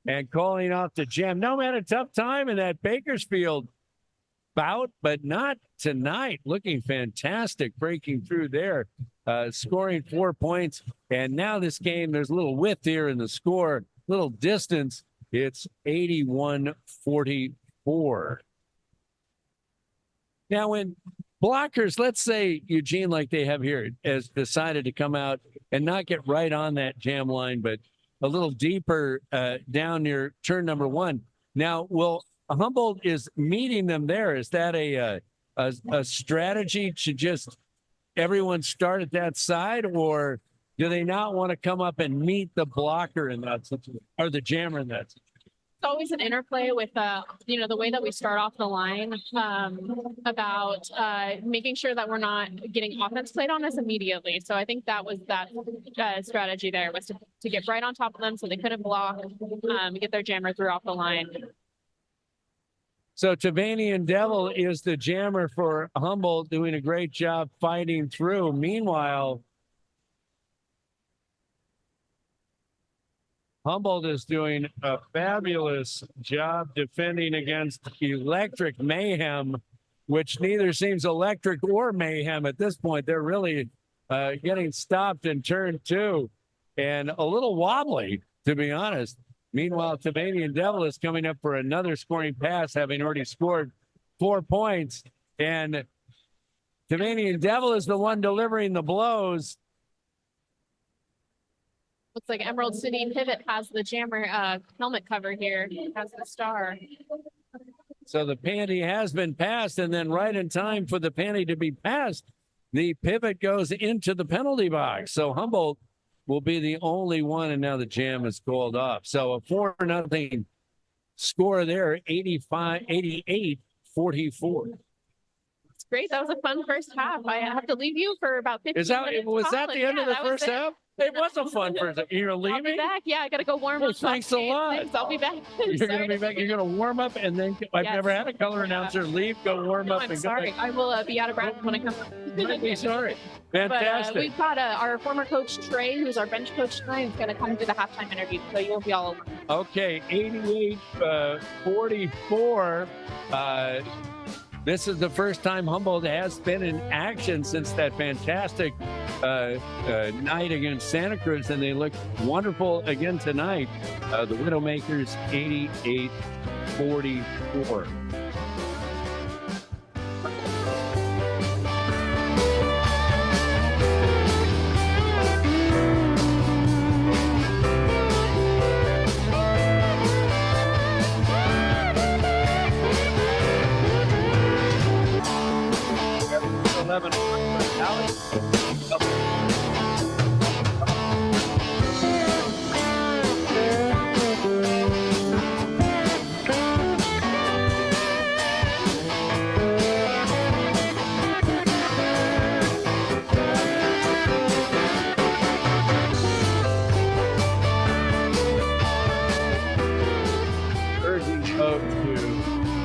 And calling off the jam. Noam had a tough time in that Bakersfield bout, but not tonight. Looking fantastic, breaking through there, scoring 4 points. And now this game, there's a little width here in the score, little distance. It's 81-44. Now, when blockers, let's say Eugene, like they have here, has decided to come out and not get right on that jam line, but a little deeper down near turn number 1. Now, Humboldt is meeting them there. Is that a strategy to just everyone start at that side, or do they not want to come up and meet the blocker in that situation, or the jammer in that situation? It's always an interplay with, the way that we start off the line, about making sure that we're not getting offense played on us immediately. So I think that was that strategy there, was to get right on top of them so they couldn't block, get their jammer through off the line. So Tavanian Devil is the jammer for Humboldt, doing a great job fighting through. Meanwhile, Humboldt is doing a fabulous job defending against Electric Mayhem, which neither seems electric or mayhem at this point. They're really getting stopped in turn 2 and a little wobbly, to be honest. Meanwhile, Tavanian Devil is coming up for another scoring pass, having already scored 4 points. And Tavanian Devil is the one delivering the blows. Looks like Emerald City Pivot has the jammer helmet cover here. It has the star. So the panty has been passed, and then right in time for the panty to be passed, the pivot goes into the penalty box. So Humboldt will be the only one, and now the jam is called off. So a 4-0 score there, 88-44. It's great. That was a fun first half. I have to leave you for about 15 minutes. Was that the end of the that was first it. half? It was a fun first half. You're I'll be leaving? back. Yeah, I got to go warm Well, up. thanks a lot. Thanks. I'll be back. You're going to be back. You're going to warm up, and then I've Yes. never had a color announcer leave, go warm No, up, I'm and sorry. go back. I will be out of breath when I come. You might be sorry. But Fantastic. we've got our former coach Trey, who's our bench coach tonight, is going to come do the halftime interview, so you'll be all over. Okay, 88-44. This is the first time Humboldt has been in action since that fantastic night against Santa Cruz, and they look wonderful again tonight. The Widowmakers 88-44.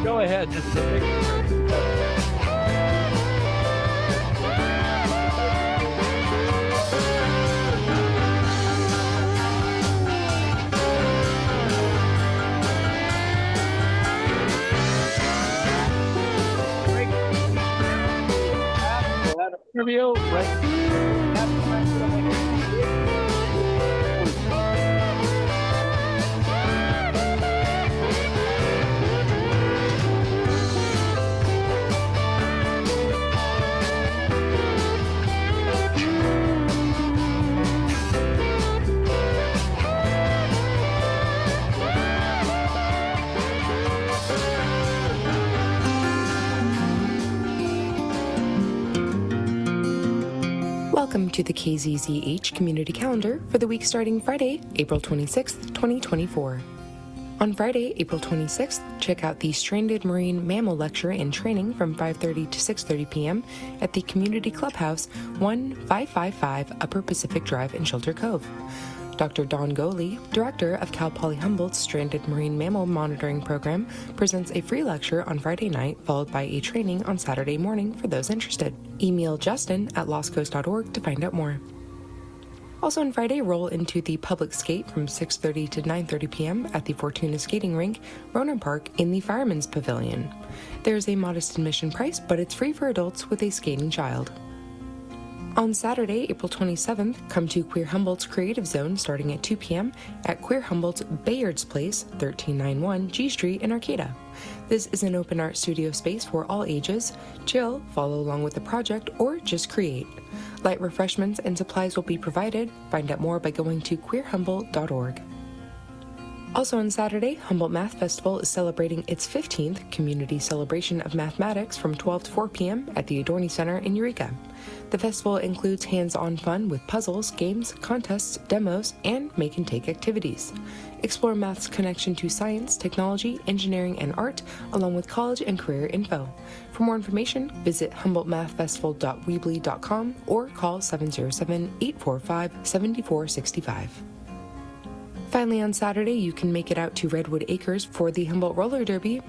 Go ahead. This is a big interview. Welcome to the KZZH Community Calendar for the week starting Friday, April 26th, 2024. On Friday, April 26th, check out the Stranded Marine Mammal Lecture and Training from 5:30 to 6:30 p.m. at the Community Clubhouse, 1555 Upper Pacific Drive in Shelter Cove. Dr. Don Goley, Director of Cal Poly Humboldt's Stranded Marine Mammal Monitoring Program, presents a free lecture on Friday night, followed by a training on Saturday morning for those interested. Email Justin at lostcoast.org to find out more. Also on Friday, roll into the public skate from 6:30 to 9:30 p.m. at the Fortuna Skating Rink, Roner Park, in the Fireman's Pavilion. There's a modest admission price, but it's free for adults with a skating child. On Saturday, April 27th, come to Queer Humboldt's Creative Zone starting at 2 p.m. at Queer Humboldt's Bayard's Place, 1391 G Street in Arcata. This is an open art studio space for all ages. Chill, follow along with the project, or just create. Light refreshments and supplies will be provided. Find out more by going to queerhumboldt.org. Also on Saturday, Humboldt Math Festival is celebrating its 15th Community Celebration of Mathematics from 12 to 4 p.m. at the Adorni Center in Eureka. The festival includes hands-on fun with puzzles, games, contests, demos, and make-and-take activities. Explore math's connection to science, technology, engineering, and art, along with college and career info. For more information, visit humboldtmathfestival.weebly.com or call 707-845-7465. Finally, on Saturday, you can make it out to Redwood Acres for the Humboldt Roller Derby.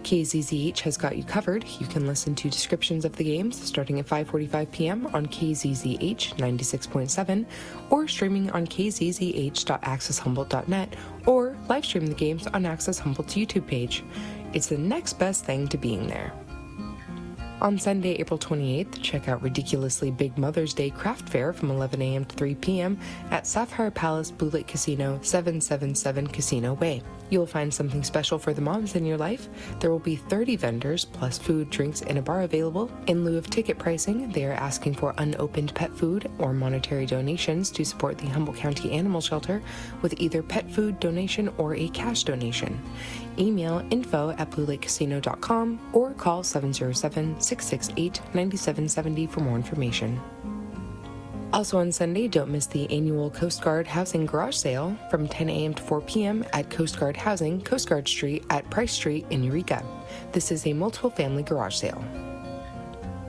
KZZH has got you covered. You can listen to descriptions of the games starting at 5:45 p.m. on KZZH 96.7 or streaming on kzzh.accesshumboldt.net or live stream the games on Access Humboldt's YouTube page. It's the next best thing to being there. On Sunday, April 28th, check out Ridiculously Big Mother's Day Craft Fair from 11 a.m. to 3 p.m. at Sapphire Palace Blue Lake Casino, 777 Casino Way. You'll find something special for the moms in your life. There will be 30 vendors, plus food, drinks, and a bar available. In lieu of ticket pricing, they are asking for unopened pet food or monetary donations to support the Humboldt County Animal Shelter with either pet food donation or a cash donation. Email info@bluelakecasino.com or call 707-668-9770 for more information. Also on Sunday, don't miss the annual Coast Guard Housing Garage Sale from 10 a.m. to 4 p.m. at Coast Guard Housing, Coast Guard Street at Price Street in Eureka. This is a multiple family garage sale.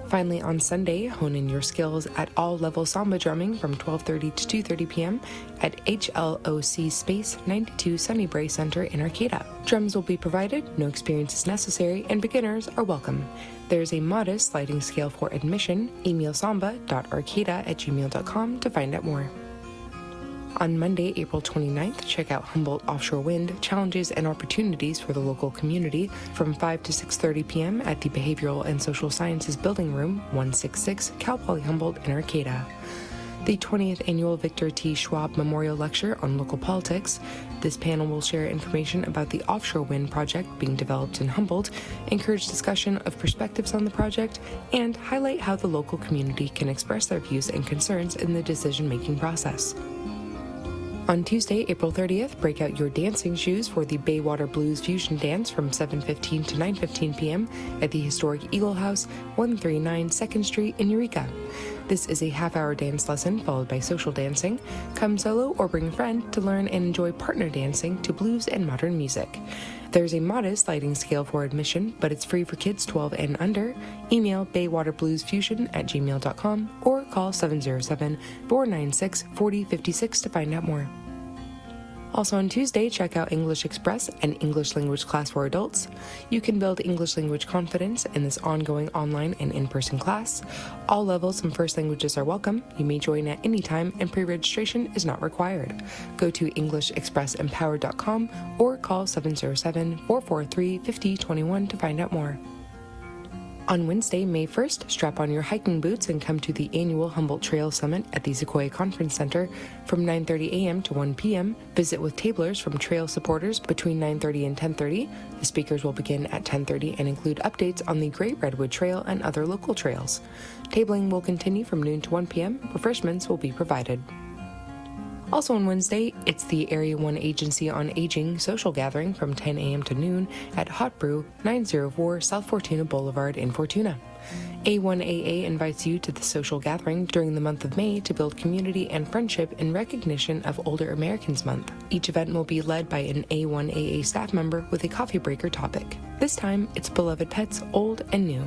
Finally, on Sunday, hone in your skills at all-level samba drumming from 12:30 to 2:30 p.m. at HLOC Space 92 Sunnybrae Center in Arcata. Drums will be provided, no experience is necessary, and beginners are welcome. There's a modest sliding scale for admission. Email samba.arcata@gmail.com to find out more. On Monday, April 29th, check out Humboldt Offshore Wind, Challenges and Opportunities for the Local Community from 5 to 6:30 p.m. at the Behavioral and Social Sciences Building Room, 166 Cal Poly Humboldt in Arcata. The 20th Annual Victor T. Schwab Memorial Lecture on Local Politics. This panel will share information about the offshore wind project being developed in Humboldt, encourage discussion of perspectives on the project, and highlight how the local community can express their views and concerns in the decision-making process. On Tuesday, April 30th, break out your dancing shoes for the Baywater Blues Fusion Dance from 7:15 to 9:15 p.m. at the historic Eagle House, 139 2nd Street in Eureka. This is a half-hour dance lesson followed by social dancing. Come solo or bring a friend to learn and enjoy partner dancing to blues and modern music. There's a modest sliding scale for admission, but it's free for kids 12 and under. Email baywaterbluesfusion@gmail.com or call 707-496-4056 to find out more. Also on Tuesday, check out English Express, an English language class for adults. You can build English language confidence in this ongoing online and in-person class. All levels and first languages are welcome. You may join at any time and pre-registration is not required. Go to EnglishExpressEmpowered.com or call 707-443-5021 to find out more. On Wednesday, May 1st, strap on your hiking boots and come to the annual Humboldt Trail Summit at the Sequoia Conference Center from 9:30 a.m. to 1 p.m. Visit with tablers from trail supporters between 9:30 and 10:30. The speakers will begin at 10:30 and include updates on the Great Redwood Trail and other local trails. Tabling will continue from noon to 1 p.m. Refreshments will be provided. Also on Wednesday, it's the Area 1 Agency on Aging social gathering from 10 a.m. to noon at Hot Brew, 904 South Fortuna Boulevard in Fortuna. A1AA invites you to the social gathering during the month of May to build community and friendship in recognition of Older Americans Month. Each event will be led by an A1AA staff member with a coffee breaker topic. This time, it's beloved pets, old and new.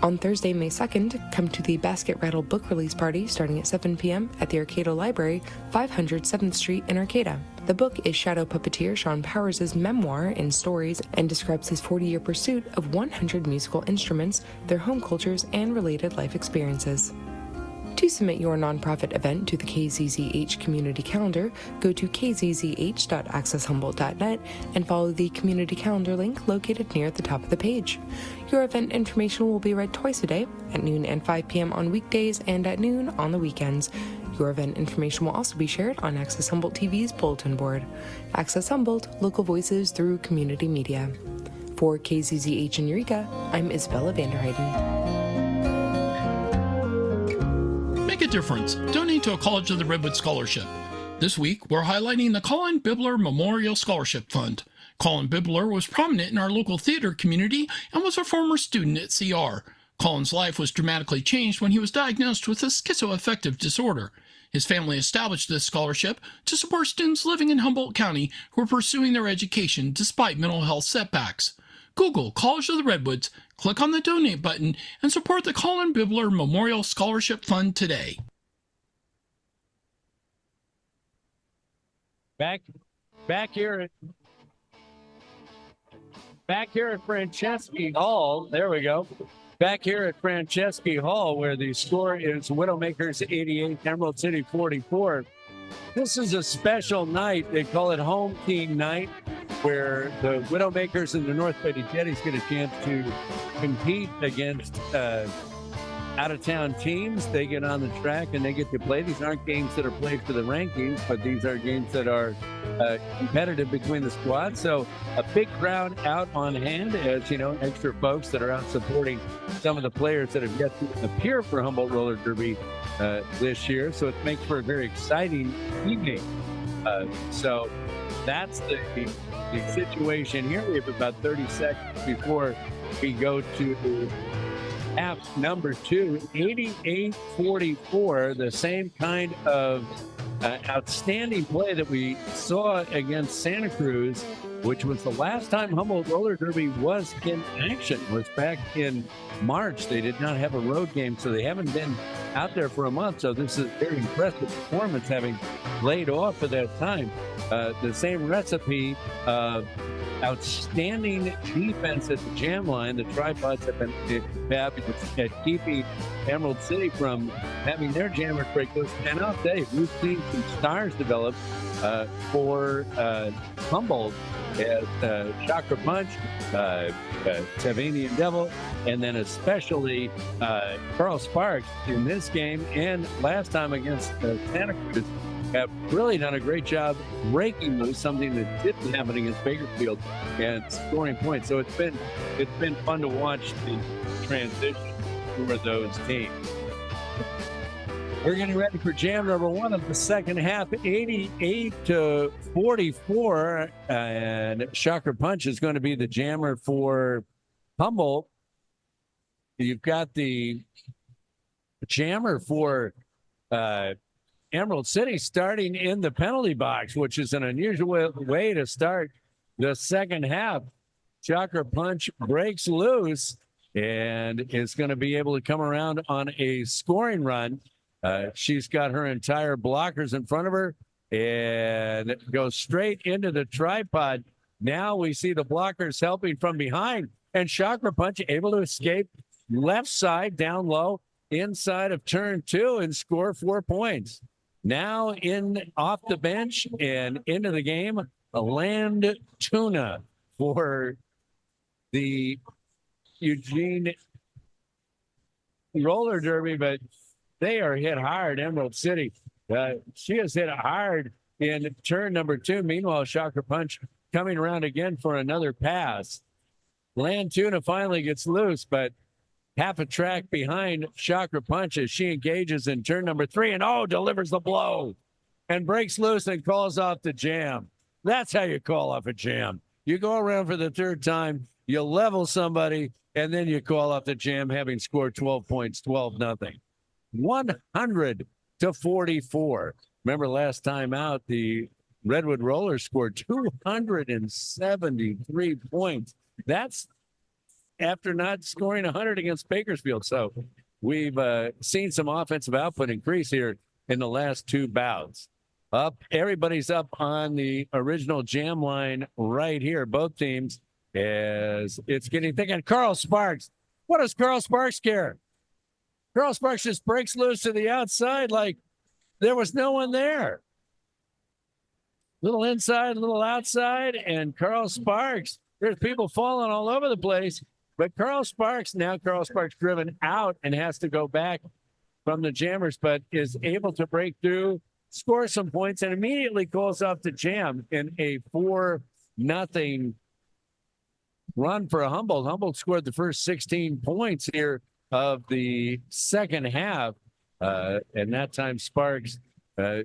On Thursday, May 2nd, come to the Basket Rattle book release party starting at 7 p.m. at the Arcata Library, 500 7th Street in Arcata. The book is shadow puppeteer Sean Powers' memoir in stories and describes his 40-year pursuit of 100 musical instruments, their home cultures, and related life experiences. To submit your nonprofit event to the KZZH community calendar, go to kzzh.accesshumboldt.net and follow the community calendar link located near the top of the page. Your event information will be read twice a day, at noon and 5 p.m. on weekdays and at noon on the weekends. Your event information will also be shared on Access Humboldt TV's bulletin board. Access Humboldt, local voices through community media. For KZZH in Eureka, I'm Isabella Vanderheiden. Make a difference. Donate to a College of the Redwood Scholarship. This week, we're highlighting the Colin Bibler Memorial Scholarship Fund. Colin Bibler was prominent in our local theater community and was a former student at CR. Colin's life was dramatically changed when he was diagnosed with a schizoaffective disorder. His family established this scholarship to support students living in Humboldt County who are pursuing their education despite mental health setbacks. Google College of the Redwoods, click on the donate button, and support the Colin Bibler Memorial Scholarship Fund today. Back here at Franceschi Hall, there we go. Back here at Franceschi Hall, where the score is Widowmakers 88, Emerald City 44. This is a special night. They call it Home Team Night, where the Widowmakers and the North Betty Jetties get a chance to compete against out-of-town teams. They get on the track and they get to play. These aren't games that are played for the rankings, but these are games that are competitive between the squads. So a big crowd out on hand, as you know, extra folks that are out supporting some of the players that have yet to appear for Humboldt Roller Derby this year. So it makes for a very exciting evening. So that's the situation here. We have about 30 seconds before we go to half number 2, 88-44, the same kind of outstanding play that we saw against Santa Cruz, which was the last time Humboldt Roller Derby was in action, was back in March. They did not have a road game, so they haven't been out there for a month. So this is a very impressive performance, having laid off at that time. The same recipe of outstanding defense at the jam line. The tripods have been fabulous at keeping Emerald City from having their jammers break loose. And I'll tell you, we've seen some stars develop for Humboldt as Chakra Punch, Savanian Devil, and then especially Carl Sparks in this game and last time against Santa Cruz have really done a great job breaking loose, something that didn't happen against Bakersfield, and scoring points. So it's been fun to watch the transition for those teams. We're getting ready for jam number 1 of the second half, 88-44, and Chakra Punch is going to be the jammer for Humboldt. You've got the jammer for Emerald City starting in the penalty box, which is an unusual way to start the second half. Chakra Punch breaks loose and is going to be able to come around on a scoring run. She's got her entire blockers in front of her and goes straight into the tripod. Now we see the blockers helping from behind, and Chakra Punch able to escape left side down low inside of turn 2 and score 4 points. Now in off the bench and into the game, a land tuna for the Eugene Roller Derby, but they are hit hard, Emerald City. She is hit hard in turn number 2. Meanwhile, Chakra Punch coming around again for another pass. Land tuna finally gets loose, but half a track behind Chakra Punch as she engages in turn number 3 and delivers the blow and breaks loose and calls off the jam. That's how you call off a jam. You go around for the third time, you level somebody, and then you call off the jam, having scored 12 points, 12-0. 100-44. Remember last time out, the Redwood Rollers scored 273 points. That's after not scoring 100 against Bakersfield. So we've seen some offensive output increase here in the last 2 bouts. Everybody's up on the original jam line right here, both teams, as it's getting thick. And Carl Sparks, what does Carl Sparks care? Carl Sparks just breaks loose to the outside like there was no one there. Little inside, little outside, and Carl Sparks, there's people falling all over the place. But Carl Sparks driven out and has to go back from the jammers, but is able to break through, score some points, and immediately calls off the jam in a 4-0 run for Humboldt. Humboldt scored the first 16 points here of the second half. And that time Sparks,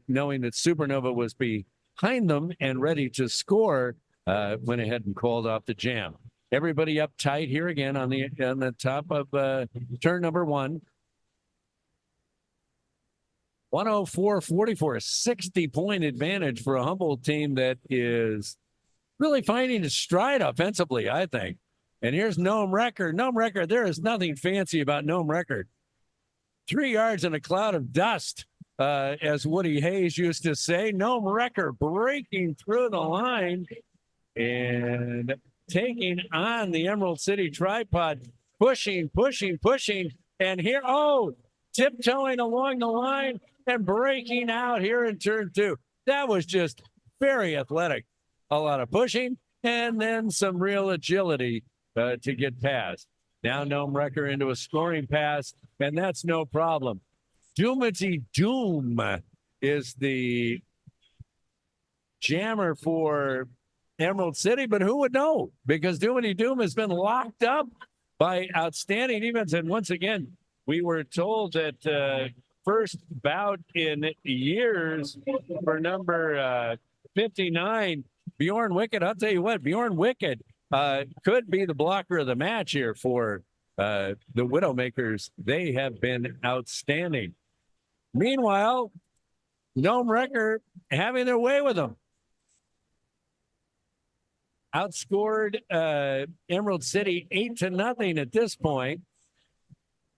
knowing that Supernova was behind them and ready to score, went ahead and called off the jam. Everybody up tight here again on the top of turn number 1. 104-44, a 60-point advantage for a Humboldt team that is really finding its stride offensively, I think. And here's Noam Record. Noam Record, there is nothing fancy about Noam Record. 3 yards in a cloud of dust, as Woody Hayes used to say. Noam Record breaking through the line and taking on the Emerald City tripod, pushing, and here, tiptoeing along the line and breaking out here in turn 2. That was just very athletic. A lot of pushing and then some real agility to get past. Now Noam Recker into a scoring pass, and that's no problem. Doomity Doom is the jammer for Emerald City, but who would know? Because Doomity Doom has been locked up by outstanding defense. And once again, we were told that first bout in years for number 59, Bjorn Wicked. I'll tell you what, Bjorn Wicked could be the blocker of the match here for The Widowmakers, they have been outstanding. Meanwhile, Gnome Wrecker having their way with them. Outscored Emerald City 8-0 at this point.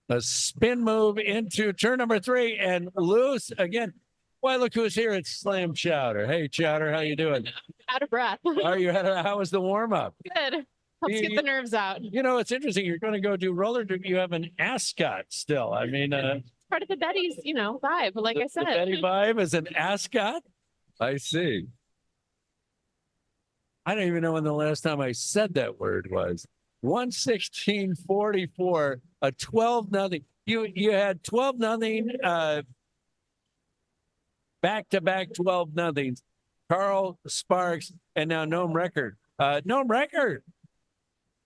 A spin move into turn number 3 and loose again. Why, look who's here. It's Slam Chowder. Hey, Chowder, how you doing? Out of breath. How was the warm-up? Good. Helps get the nerves out. You know, it's interesting. You're going to go do roller derby. You have an ascot still. I mean, Part of the Betty's, vibe. Like I said, the Betty vibe is an ascot. I see. I don't even know when the last time I said that word was. 116-44, a 12-0. You had 12-0, back-to-back 12-0s. Carl Sparks and now Gnome Wrecker. Gnome Wrecker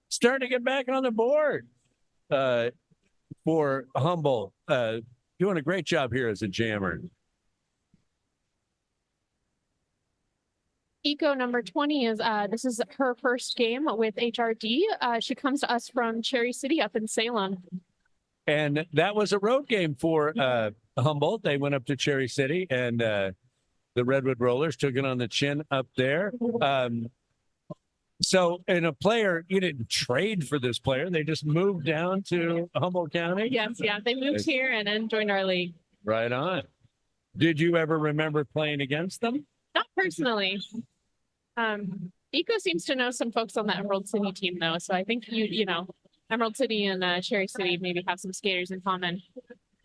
starting to get back on the board for Humboldt. Doing a great job here as a jammer. Eco number 20 is this is her first game with HRD. She comes to us from Cherry City up in Salem. And that was a road game for Humboldt. They went up to Cherry City, and the Redwood Rollers took it on the chin up there. So, and a player, you didn't trade for this player. They just moved down to Humboldt County. Yes, yeah. They moved here and then joined our league. Right on. Did you ever remember playing against them? Not personally. Eco seems to know some folks on the Emerald City team, though. So I think Emerald City and Cherry City maybe have some skaters in common.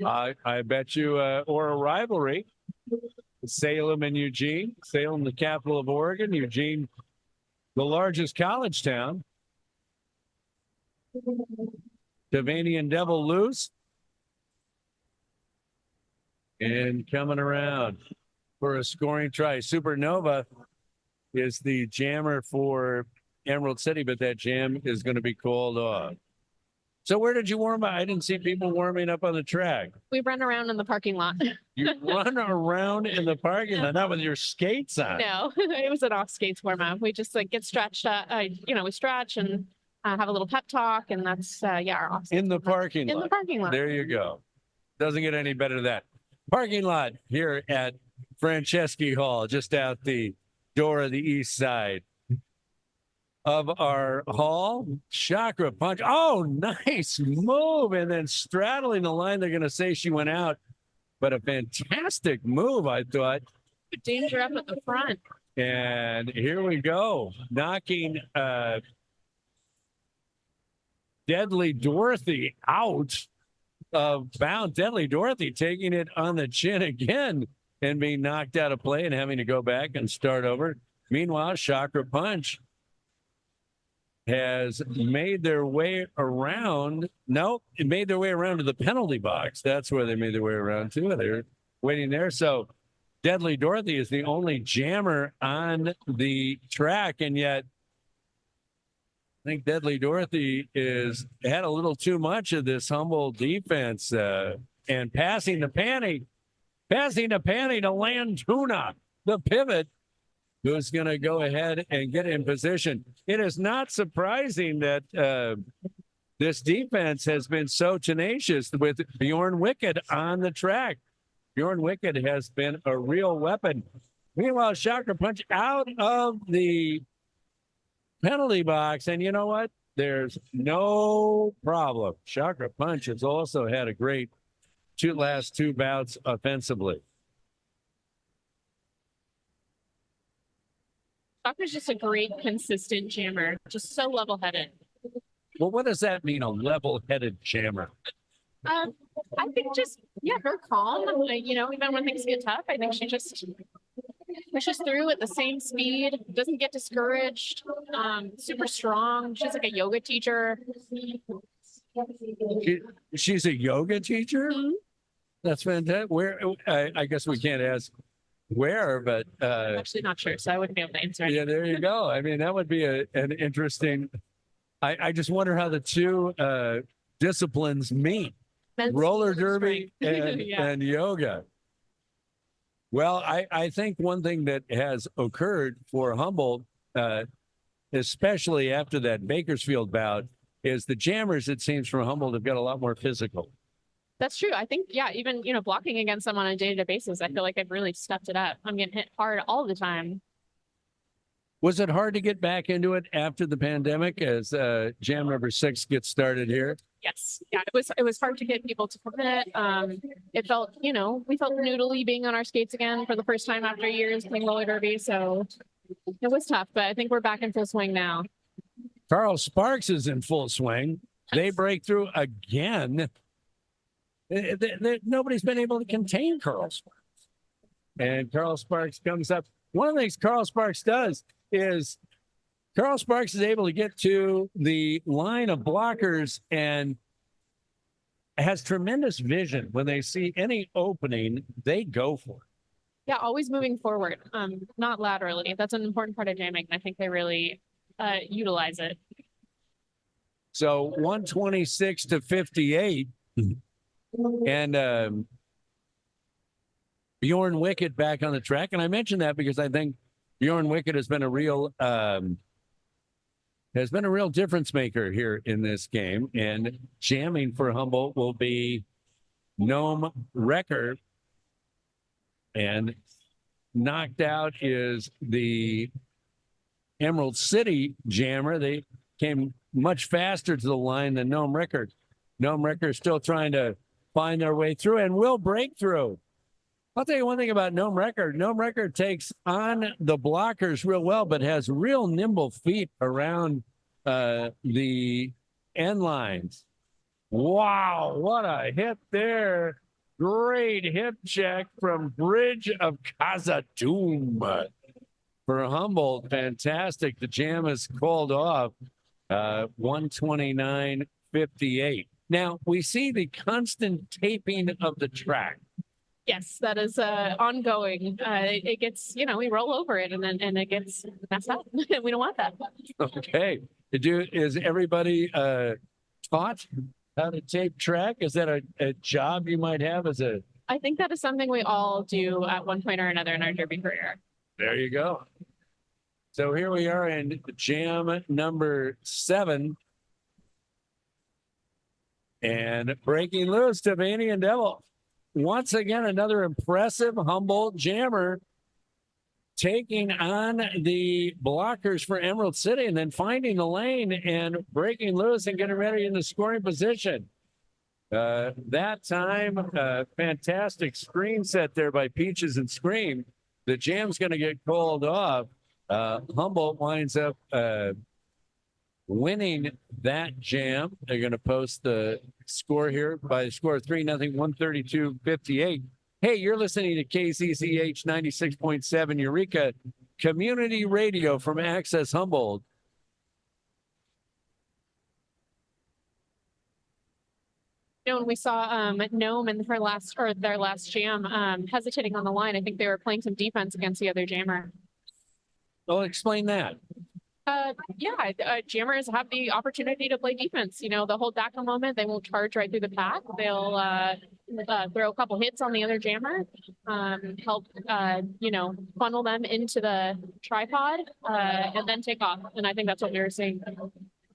I bet you, or a rivalry. Salem and Eugene. Salem, the capital of Oregon. Eugene, the largest college town. Devanian Devil loose. And coming around for a scoring try. Supernova is the jammer for Emerald City, but that jam is going to be called off. So where did you warm up? I didn't see people warming up on the track. We run around in the parking lot. You run around in the parking lot, not with your skates on. No, it was an off skates warm up. We just get stretched. We stretch and have a little pep talk, and that's our off. In the parking lot. In the parking lot. There you go. Doesn't get any better than that. Parking lot here at Franceschi Hall, just out the door of the east side of our hall. Chakra punch. Oh, nice move. And then straddling the line, they're going to say she went out. But a fantastic move, I thought. Danger up at the front. And here we go. Knocking Deadly Dorothy out of bound. Deadly Dorothy taking it on the chin again and being knocked out of play and having to go back and start over. Meanwhile, Chakra Punch has made their way around. No, it made their way around to the penalty box. That's where they made their way around to. They're waiting there. So Deadly Dorothy is the only jammer on the track, and yet I think Deadly Dorothy had a little too much of this Humboldt defense and passing the panty to Lantuna, the pivot, who's going to go ahead and get in position. It is not surprising that this defense has been so tenacious with Bjorn Wicked on the track. Bjorn Wicked has been a real weapon. Meanwhile, Chakra Punch out of the penalty box, and you know what? There's no problem. Chakra Punch has also had a great last two bouts offensively. Chakra's just a great, consistent jammer. Just so level-headed. Well, what does that mean, a level-headed jammer? I think just, very calm. Even when things get tough, I think she just pushes through at the same speed, doesn't get discouraged, super strong. She's like a yoga teacher. She's a yoga teacher? Mm-hmm. That's fantastic. Where? I guess we can't ask where, but I'm actually not sure, so I wouldn't be able to answer. Yeah, there you go. I mean, that would be an interesting. I just wonder how the two disciplines meet: roller derby and yoga. Well, I think one thing that has occurred for Humboldt, especially after that Bakersfield bout, is the jammers, it seems, from Humboldt have got a lot more physical. That's true. I think, yeah, even, blocking against them on a day-to-day basis, I feel like they've really stepped it up. I'm getting hit hard all the time. Was it hard to get back into it after the pandemic as jam number 6 gets started here? Yes. Yeah, it was hard to get people to commit. It felt, we felt noodly being on our skates again for the first time after years playing roller derby. So it was tough, but I think we're back in full swing now. Carl Sparks is in full swing. They break through again. Nobody's been able to contain Carl Sparks. And Carl Sparks comes up. One of the things Carl Sparks does is Carl Sparks is able to get to the line of blockers and has tremendous vision. When they see any opening, they go for it. Yeah, always moving forward, not laterally. That's an important part of jamming. I think they really utilize it. So 126 to 58. And Bjorn Wickett back on the track. And I mention that because I think Bjorn Wickett has been a real difference maker here in this game. And jamming for Humboldt will be Gnome Wrecker. And knocked out is the Emerald City jammer. They came much faster to the line than Gnome Wrecker. Gnome Wrecker is still trying to find their way through and will break through. I'll tell you one thing about Gnome Wrecker. Gnome Wrecker takes on the blockers real well, but has real nimble feet around the end lines. Wow, what a hit there. Great hip check from Bridge of Khazad-dûm for Humboldt. Fantastic. The jam is called off 129.58. Now, we see the constant taping of the track. Yes, that is ongoing. It gets, we roll over it and it gets messed up. We don't want that. Okay. Is everybody taught how to tape track? Is that a job you might have as a... I think that is something we all do at one point or another in our derby career. There you go. So here we are in jam number 7. And breaking loose, Tavanian Devil. Once again, another impressive Humboldt jammer taking on the blockers for Emerald City and then finding the lane and breaking loose and getting ready in the scoring position. That time, fantastic screen set there by Peaches and Scream. The jam's going to get called off. Humboldt winds up winning that jam. They're going to post the score here by a score of 3-0, 132-58. Hey, you're listening to KZZH 96.7 Eureka Community Radio from Access Humboldt. When we saw Gnome in their last jam hesitating on the line, I think they were playing some defense against the other jammer. Well, explain that. Jammers have the opportunity to play defense. They'll hold back a moment. They won't charge right through the pack. They'll throw a couple hits on the other jammer, help, funnel them into the tripod, and then take off. And I think that's what we were seeing.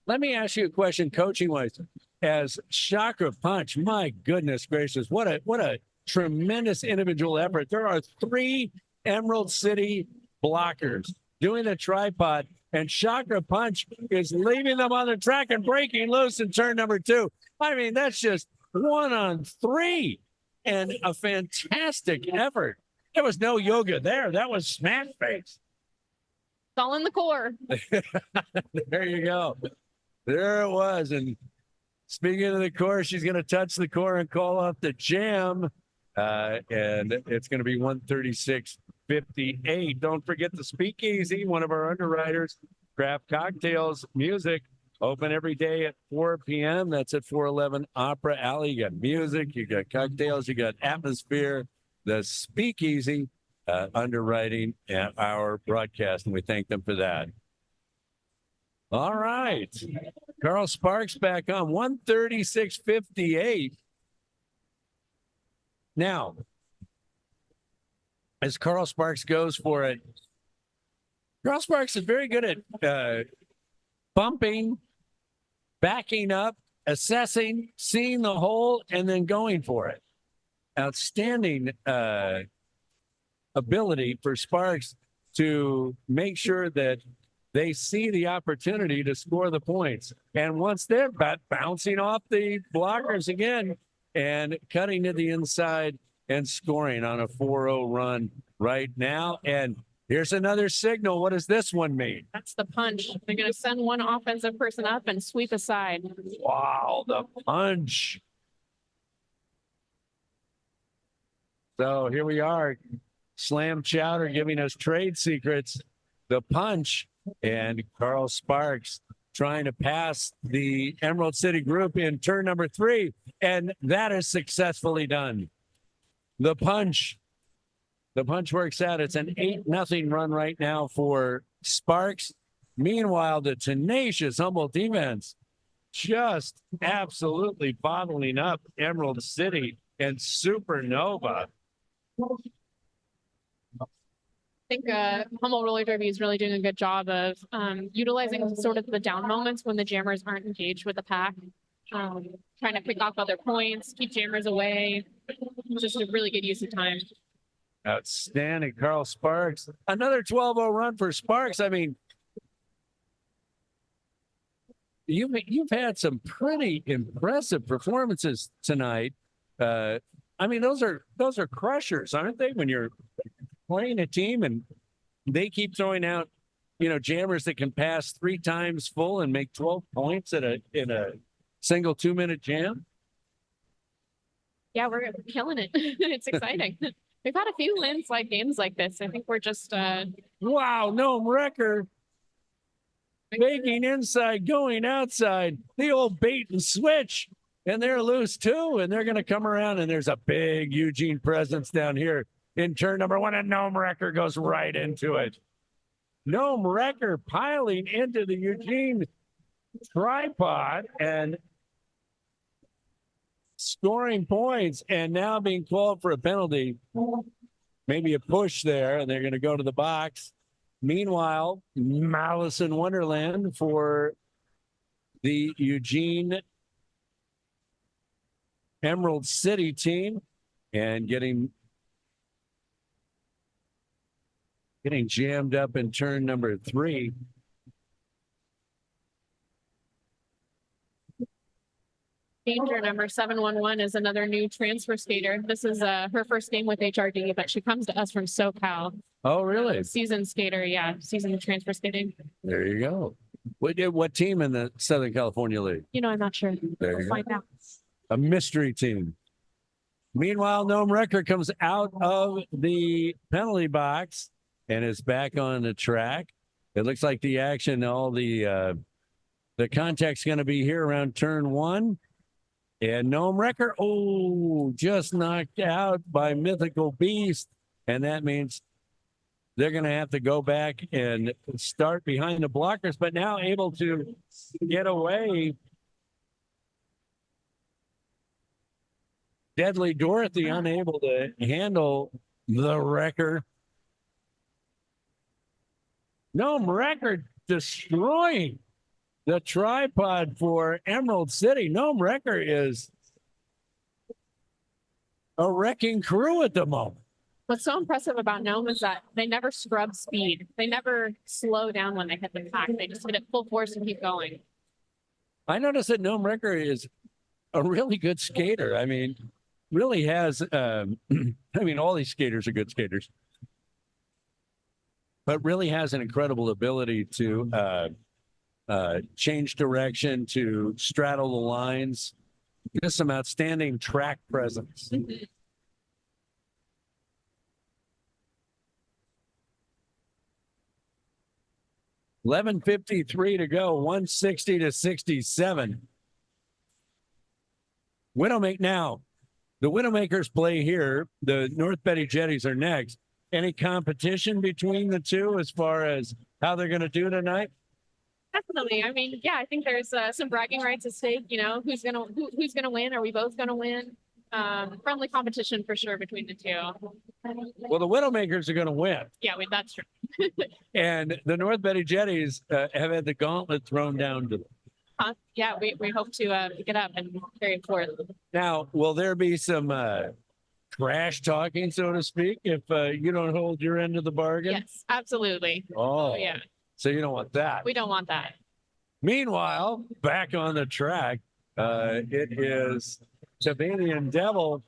Let me ask you a question, coaching-wise. As Chakra Punch, my goodness gracious, what a tremendous individual effort. There are 3 Emerald City blockers doing a tripod, and Chakra Punch is leaving them on the track and breaking loose in turn number 2. I mean, that's just 1 on 3 and a fantastic effort. There was no yoga there. That was smash face. It's all in the core. There you go. There it was. And speaking of the core, she's going to touch the core and call off the jam. And it's going to be 136.58. Don't forget the Speakeasy, one of our underwriters. Craft Cocktails Music, open every day at 4 p.m. That's at 411 Opera Alley. You got music, you got cocktails, you got atmosphere. The Speakeasy underwriting our broadcast, and we thank them for that. All right. Carl Sparks back on 136.58. Now, as Carl Sparks goes for it, Carl Sparks is very good at bumping backing up, assessing, seeing the hole, and then going for it. Outstanding ability for Sparks to make sure that they see the opportunity to score the points. And once they're bouncing off the blockers again and cutting to the inside and scoring on a 4-0 run right now. And here's another signal. What does this one mean? That's the punch. They're going to send one offensive person up and sweep aside. Wow, the punch. So here we are. Slam Chowder giving us trade secrets. The punch. And Carl Sparks trying to pass the Emerald City group in turn number 3. And that is successfully done. The punch. The punch works out. It's an 8-0 run right now for Sparks. Meanwhile, the tenacious Humboldt defense just absolutely bottling up Emerald City and Supernova. I think Humboldt Roller Derby is really doing a good job of utilizing sort of the down moments when the jammers aren't engaged with the pack, trying to pick off other points, keep jammers away. Just a really good use of time. Outstanding, Carl Sparks. Another 12-0 run for Sparks. I mean, you've had some pretty impressive performances tonight. I mean, those are crushers, aren't they? When you're playing a team and they keep throwing out, jammers that can pass 3 times full and make 12 points in a single 2-minute jam. Yeah, we're killing it. It's exciting. We've had a few wins like games like this. I think we're just Wow, Noam Wrecker faking inside, going outside, the old bait and switch, and they're loose too, and they're going to come around, and there's a big Eugene presence down here in turn number 1, and Noam Wrecker goes right into it. Noam Wrecker piling into the Eugene tripod and scoring points, and now being called for a penalty. Maybe a push there, and they're going to go to the box. Meanwhile, Malice in Wonderland for the Eugene Emerald City team, and getting jammed up in turn number 3. danger number 711 is another new transfer skater. This is her first game with HRD, but she comes to us from SoCal. Oh, really? Seasoned skater, yeah. Seasoned transfer skating. There you go. What team in the Southern California League? I'm not sure. There We'll you find go. out. A mystery team. Meanwhile, Noam Wrecker comes out of the penalty box and is back on the track. It looks like the action, all the contact's going to be here around turn 1. And Noam Wrecker, just knocked out by Mythical Beast. And that means they're going to have to go back and start behind the blockers, but now able to get away. Deadly Dorothy unable to handle the Wrecker. Noam Wrecker destroying the tripod for Emerald City. Noam Wrecker is a wrecking crew at the moment. What's so impressive about Gnome is that they never scrub speed. They never slow down when they hit the pack. They just hit it full force and keep going. I noticed that Noam Wrecker is a really good skater. I mean, really has, all these skaters are good skaters, but really has an incredible ability to change direction, to straddle the lines. Just some outstanding track presence. 11:53 to go, 160 to 67. Widowmaker now. The Widowmakers play here. The North Betty Jetties are next. Any competition between the two as far as how they're going to do tonight? Definitely. I mean, yeah, I think there's some bragging rights at stake. Who's gonna win? Are we both gonna win? Friendly competition for sure between the two. Well, the Widowmakers are going to win. Yeah, that's true. And the North Betty Jetties have had the gauntlet thrown down to them. Yeah, we hope to pick it up and carry it forth. Now, will there be some trash talking, so to speak, if you don't hold your end of the bargain? Yes, absolutely. Oh, Yeah, so you don't want that. we don't want that. Meanwhile, back on the track, it is Tabanian Devil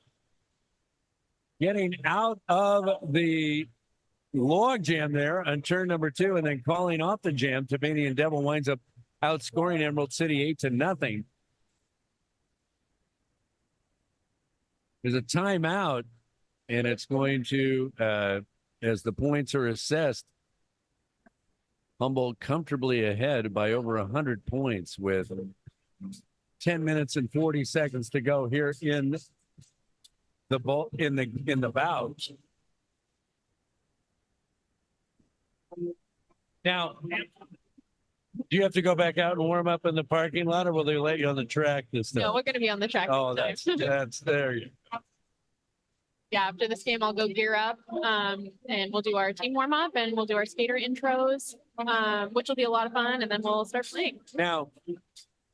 getting out of the log jam there on turn number 2 and then calling off the jam. Tabanian Devil winds up outscoring Emerald City 8-0. There's a timeout, and it's going to, as the points are assessed, Humboldt comfortably ahead by over 100 points with 10 minutes and 40 seconds to go here in the bout. Now, do you have to go back out and warm up in the parking lot, or will they let you on the track this time? No, we're going to be on the track. Oh, this time. that's there. Yeah, after this game, I'll go gear up, and we'll do our team warm up, and we'll do our skater intros, which will be a lot of fun, and then we'll start playing. Now,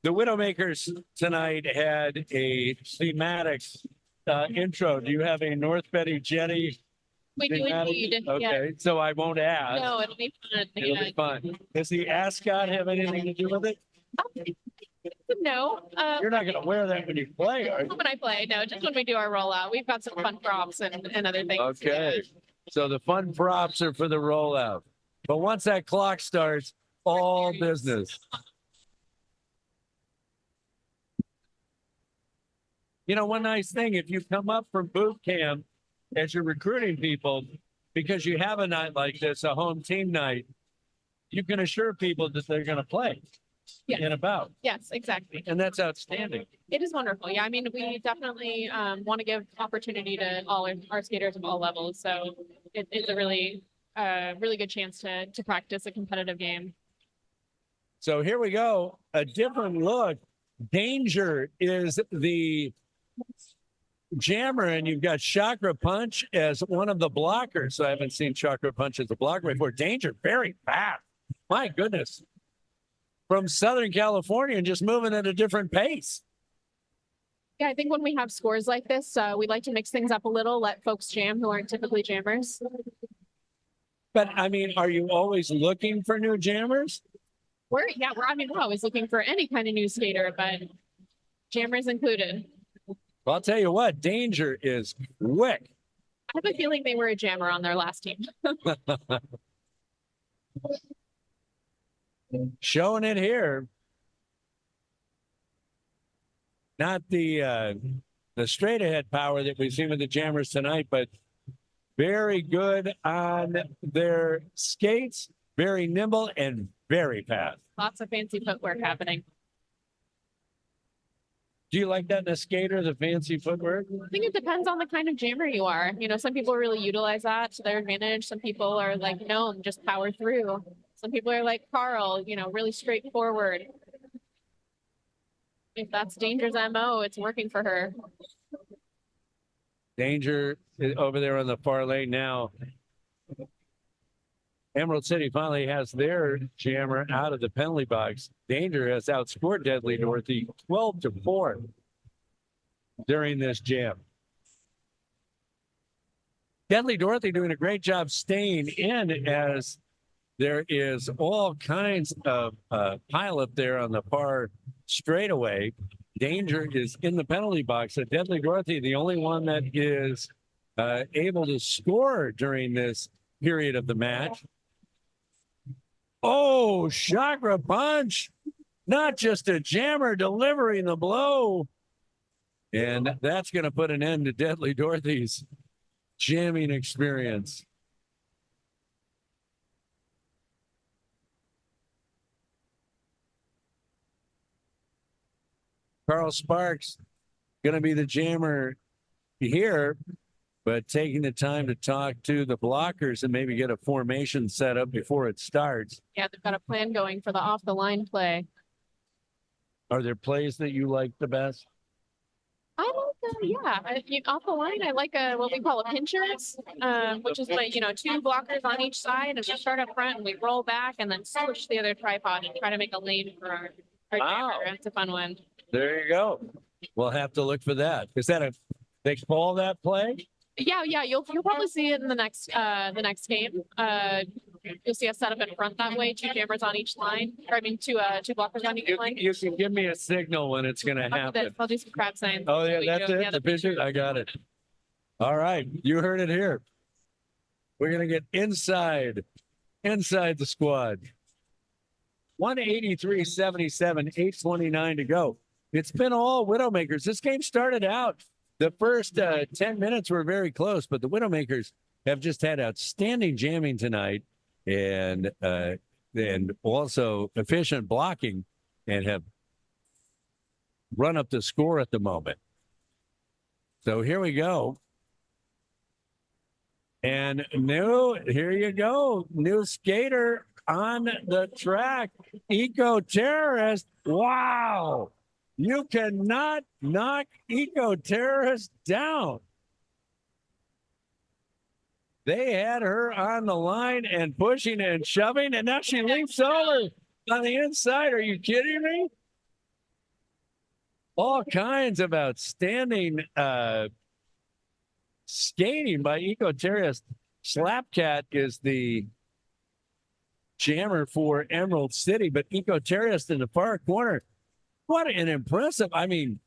the Widowmakers tonight had a thematic intro. Do you have a North Betty Jetty? We do indeed. Okay, Yeah. so I won't ask. No, it'll be fun. It'll be fun. Does the ascot have anything to do with it? No. You're not going to wear that when you play, are you? When I play, no, just when we do our rollout. We've got some fun props and other things. Okay. So the fun props are for the rollout. But once that clock starts, all business. You know, one nice thing, if you come up from boot camp as you're recruiting people, because you have a night like this, a home team night, you can assure people that they're going to play in about. Yes, exactly. And that's outstanding. It is wonderful. Yeah, I mean, we definitely want to give opportunity to all our skaters of all levels. So it's a really good chance to practice a competitive game. So here we go. A different look. Danger is the jammer, and you've got Chakra Punch as one of the blockers. So I haven't seen Chakra Punch as a blocker before. Danger, very fast. My goodness. From Southern California and just moving at a different pace. Yeah, I think when we have scores like this, we like to mix things up a little, let folks jam who aren't typically jammers. But I mean, are you always looking for new jammers? We're always looking for any kind of new skater, but jammers included. Well, I'll tell you what, Danger is quick. I have a feeling they were a jammer on their last team. Showing it here. Not the straight ahead power that we've seen with the jammers tonight, but very good on their skates, very nimble and very fast. Lots of fancy footwork happening. Do you like that in a skater, the fancy footwork? I think it depends on the kind of jammer you are. You know, some people really utilize that to their advantage. Some people are like, no, just power through. Some people are like Carl, you know, really straightforward. If that's Danger's MO, it's working for her. Danger is over there on the far lane now. Emerald City finally has their jammer out of the penalty box. Danger has outscored Deadly Dorothy 12-4 during this jam. Deadly Dorothy doing a great job staying in as there is all kinds of pileup there on the far straightaway. Danger is in the penalty box. So Deadly Dorothy, the only one that is able to score during this period of the match. Oh, Chakra Punch. Not just a jammer delivering the blow. And that's going to put an end to Deadly Dorothy's jamming experience. Carl Sparks going to be the jammer here, but taking the time to talk to the blockers and maybe get a formation set up before it starts. Yeah, they've got a plan going for the off the line play. Are there plays that you like the best? I like, off the line, I like what we call a pinchers, which is like, two blockers on each side, and we start up front and we roll back and then switch the other tripod and try to make a lane for our Wow. jammer. It's a fun one. There you go. We'll have to look for that. Is that they call that play? Yeah, you'll probably see it in the next game. You'll see us set up in front that way, two jammers on each line, or I mean two blockers on each line. You can give me a signal when it's going to happen. I'll do some crab signs. Oh yeah, We that's do. it. Yeah, The picture. I got it. All right, you heard it here. We're going to get inside the squad. 183-77, 8:29 to go. It's been all Widowmakers. This game started out. The first 10 minutes were very close, but the Widowmakers have just had outstanding jamming tonight and also efficient blocking and have run up the score at the moment. So here we go. And here you go. New skater on the track. Eco-terrorist. Wow. You cannot knock eco-terrorist down. They had her on the line and pushing and shoving, and now she leaps over on the inside. Are you kidding me? All kinds of outstanding skating by Eco-terrorist. Slapcat is the jammer for Emerald City, but Eco-terrorist in the far corner. What an impressive, I mean,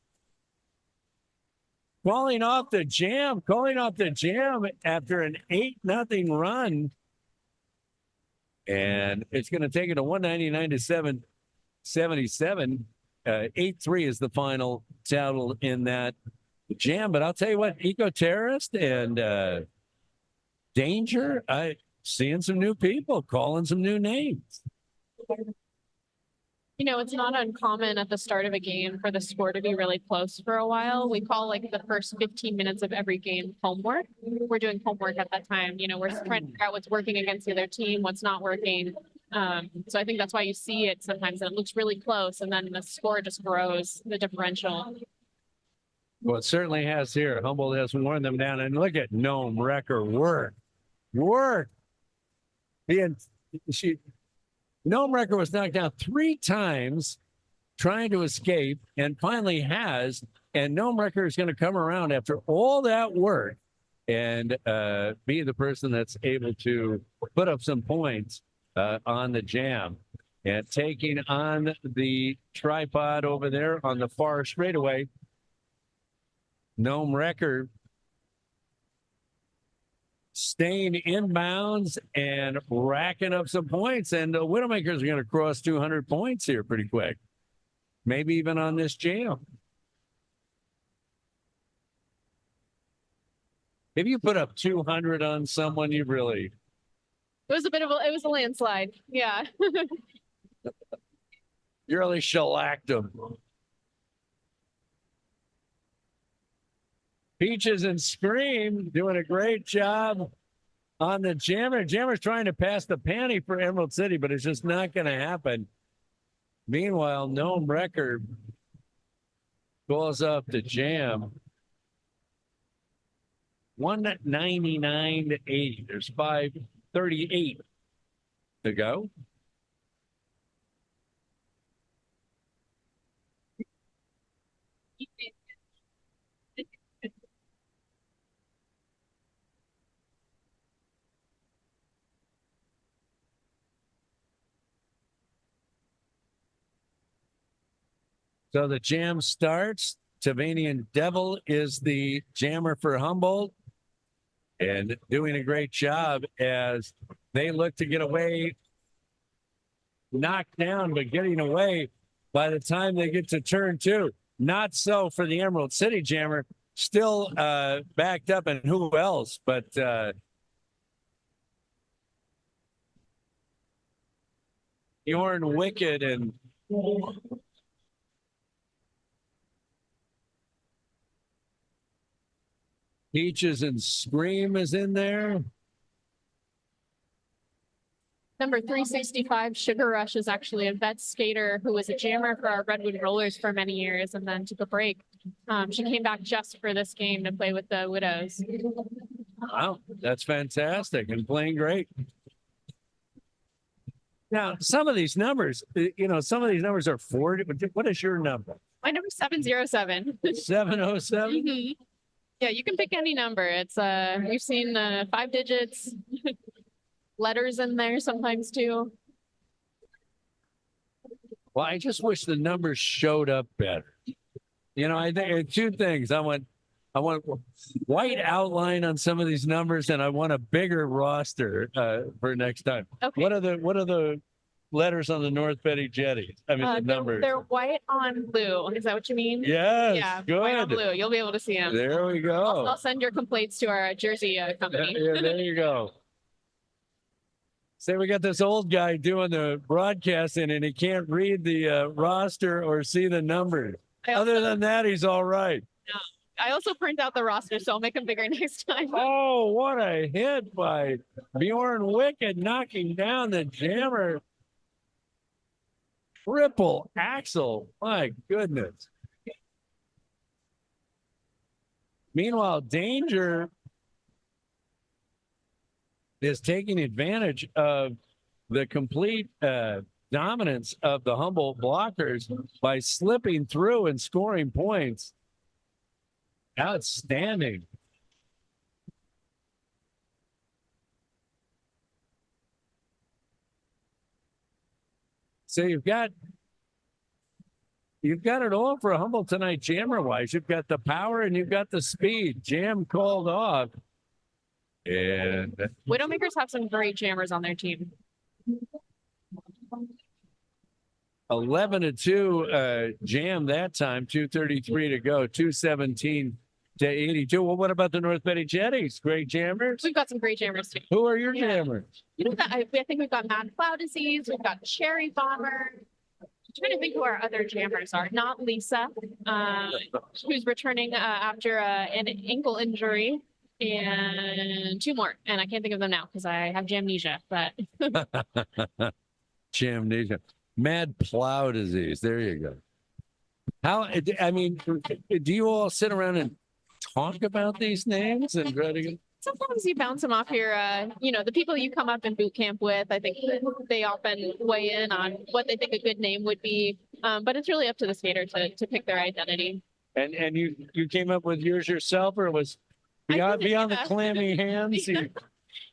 calling off the jam after an 8-0 run. And it's going to take it to 199 to 777. 8-3 is the final total in that jam. But I'll tell you what, Eco-terrorist and Danger, I seeing some new people, calling some new names. You know, it's not uncommon at the start of a game for the score to be really close for a while. We call like the first 15 minutes of every game homework. We're doing homework at that time. You know, we're trying to figure out what's working against the other team, what's not working. So I think that's why you see it sometimes and it looks really close and then the score just grows, the differential. Well, it certainly has here. Humboldt has worn them down. And look at Gnome Wrecker work. Gnome Wrecker was knocked down 3 times trying to escape and finally has. And Gnome Wrecker is going to come around after all that work and be the person that's able to put up some points on the jam. And taking on the tripod over there on the far straightaway, Gnome Wrecker staying inbounds and racking up some points. And the Widowmakers are going to cross 200 points here pretty quick. Maybe even on this jam. If you put up 200 on someone, you really... It was a landslide. Yeah. You really shellacked them. Peaches and Scream doing a great job on the jammer. Jammer's trying to pass the panty for Emerald City, but it's just not going to happen. Meanwhile, Gnome Wrecker goes up the jam. 199 to 80. There's 5:38 to go. So the jam starts. Tavanian Devil is the jammer for Humboldt and doing a great job as they look to get away, knocked down, but getting away by the time they get to turn 2. Not so for the Emerald City jammer, still backed up, and who else but Bjorn Wicked and Peaches and Scream is in there. Number 365, Sugar Rush, is actually a vet skater who was a jammer for our Redwood Rollers for many years and then took a break. She came back just for this game to play with the Widows. Wow, that's fantastic and playing great. Now, some of these numbers, some of these numbers are 40. What is your number? My number's 707. 707? Mhm. Yeah, you can pick any number. It's we've seen 5 digits, letters in there sometimes too. Well, I just wish the numbers showed up better. I think two things. I want white outline on some of these numbers, and I want a bigger roster for next time. Okay. What are the letters on the North Betty Jetty? I mean, the numbers. They're white on blue. Is that what you mean? Yes, Yeah, good. white on blue. You'll be able to see them. There we go. I'll send your complaints to our jersey company. Yeah, there you go. Say we got this old guy doing the broadcasting, and he can't read the roster or see the numbers. Other than that, he's all right. I also print out the roster, so I'll make them bigger next time. Oh, what a hit by Bjorn Wicked, knocking down the jammer. Triple axle. My goodness. Meanwhile, Danger is taking advantage of the complete dominance of the Humboldt blockers by slipping through and scoring points. Outstanding. So you've got it all for Humboldt tonight, jammer-wise. You've got the power and you've got the speed. Jam called off. And Widowmakers have some great jammers on their team. 11-2 jam that time, 2:33 to go, 2:17 to 82. Well, what about the North Betty Jetties? Great jammers? We've got some great jammers too. Who are your Yeah. jammers? I think we've got Mad Cloud Disease. We've got Cherry Bomber. I'm trying to think who our other jammers are. Not Lisa, who's returning after an ankle injury, and 2 more. And I can't think of them now because I have jamnesia. But Jamnesia. Mad plow disease. There you go. Do you all sit around and talk about these names and try to get... sometimes you bounce them off your, the people you come up in boot camp with. I think that they often weigh in on what they think a good name would be. But it's really up to the skater to pick their identity. And you came up with yours yourself, or was beyond the clammy hands?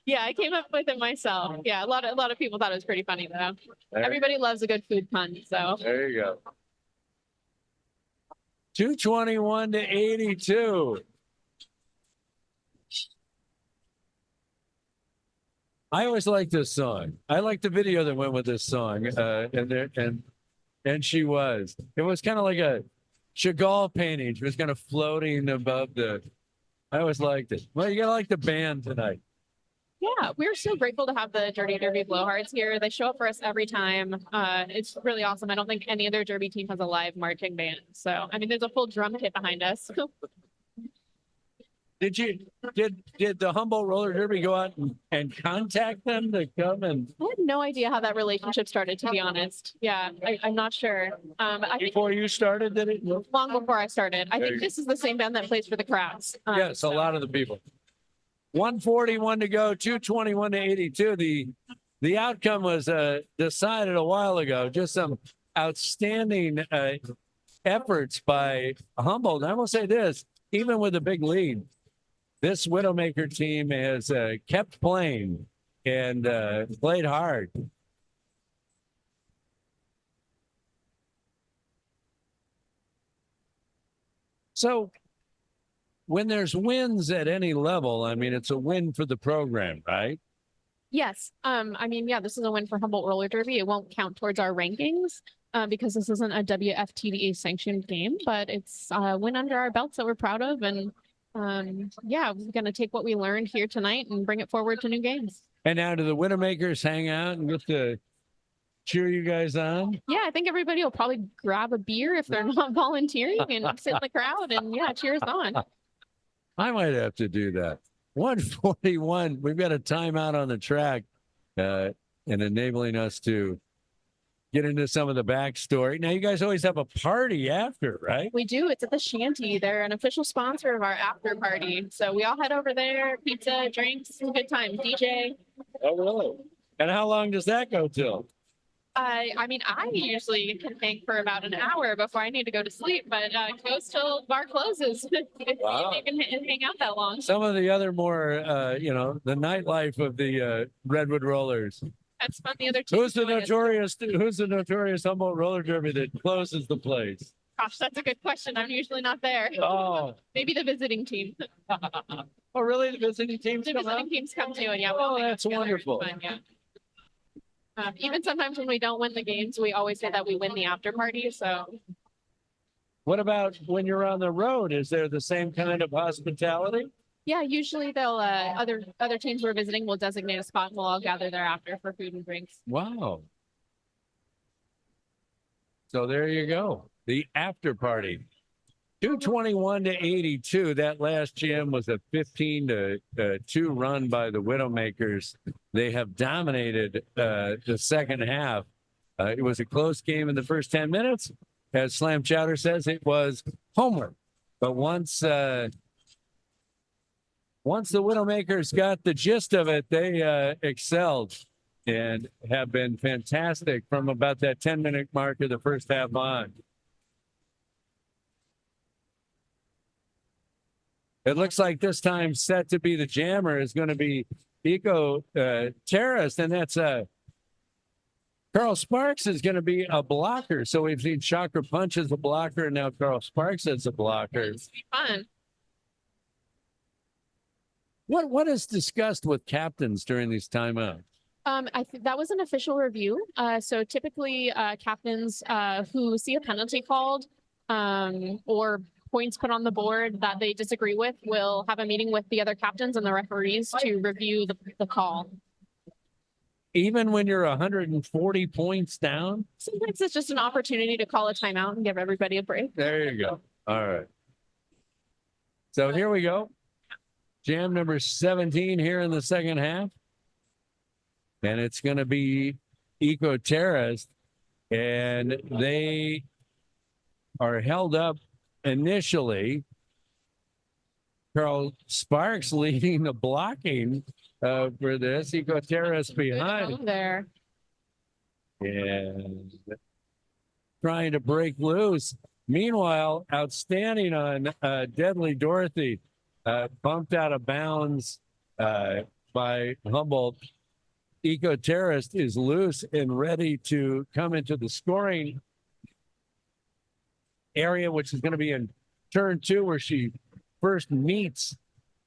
Yeah, I came up with it myself. Yeah, a lot of people thought it was pretty funny though. Everybody loves a good food pun, so. There you go. 221 to 82. I always liked this song. I liked the video that went with this song, and she was. It was kind of like a Chagall painting. She was kind of floating above the. I always liked it. Well, you gotta like the band tonight. Yeah, we're so grateful to have the Dirty Derby Blowhards here. They show up for us every time. It's really awesome. I don't think any other Derby team has a live marching band. So, I mean, there's a full drum kit behind us. Did the Humboldt Roller Derby go out and contact them to come and? I had no idea how that relationship started, to be honest. Yeah, I'm not sure. I think Before you started, did it? long before I started. I There think you this is the same band that plays for the Crowds. Yes, a lot of the people. 141 to go, 221 to 82. The outcome was decided a while ago. Just some outstanding efforts by Humboldt. And I will say this, even with a big lead, this Widowmaker team has kept playing and played hard. So when there's wins at any level, I mean, it's a win for the program, right? Yes. This is a win for Humboldt Roller Derby. It won't count towards our rankings because this isn't a WFTDA sanctioned game, but it's a win under our belts that we're proud of. And we're going to take what we learned here tonight and bring it forward to new games. And now do the Widowmakers hang out and get to cheer you guys on? Yeah, I think everybody will probably grab a beer if they're not volunteering and sit in the crowd and cheer us on. I might have to do that. 141. We've got a timeout on the track and enabling us to get into some of the backstory. Now, you guys always have a party after, right? We do. It's at the Shanty. They're an official sponsor of our after party. So we all head over there, pizza, drinks, good time, DJ. Oh, really? And how long does that go till? I mean, I usually can hang for about an hour before I need to go to sleep, but goes till bar closes if Wow. you can hang out that long. Some of the other more, the nightlife of the Redwood Rollers. That's fun. The other team. Who's the notorious Humboldt roller derby that closes the place? Gosh, that's a good question. I'm usually not there. Oh, Maybe the visiting team. oh, really? The visiting teams The come out? visiting teams come too, and yeah. Oh, we'll hang out that's together. It's wonderful. fun, yeah. Even sometimes when we don't win the games, we always say that we win the after party. So What about when you're on the road? Is there the same kind of hospitality? yeah, usually they'll other teams we're visiting will designate a spot and we'll all gather there after for food and drinks. Wow. So there you go. The after party. 221 to 82. That last jam was a 15 to 2 run by the Widowmakers. They have dominated the second half. It was a close game in the first 10 minutes. As Slam Chowder says, it was homework. But once the Widowmakers got the gist of it, they excelled and have been fantastic from about that 10-minute mark of the first half on. It looks like this time set to be the jammer is going to be Eco Terrace, and that's Carl Sparks is going to be a blocker. So we've seen Chakra Punch as a blocker, and now Carl Sparks as a blocker. It's be fun. What is discussed with captains during these timeouts? I think that was an official review. So typically, captains who see a penalty called or points put on the board that they disagree with will have a meeting with the other captains and the referees to review the call. Even when you're 140 points down? Sometimes it's just an opportunity to call a timeout and give everybody a break. There you go. All right. So here we go. Jam number 17 here in the second half. And it's going to be Eco Terrace. And they are held up initially. Carl Sparks leading the blocking for this. Eco Terrace behind. There. And trying to break loose. Meanwhile, outstanding on Deadly Dorothy. Bumped out of bounds by Humboldt. Eco Terrace is loose and ready to come into the scoring area, which is going to be in turn 2, where she first meets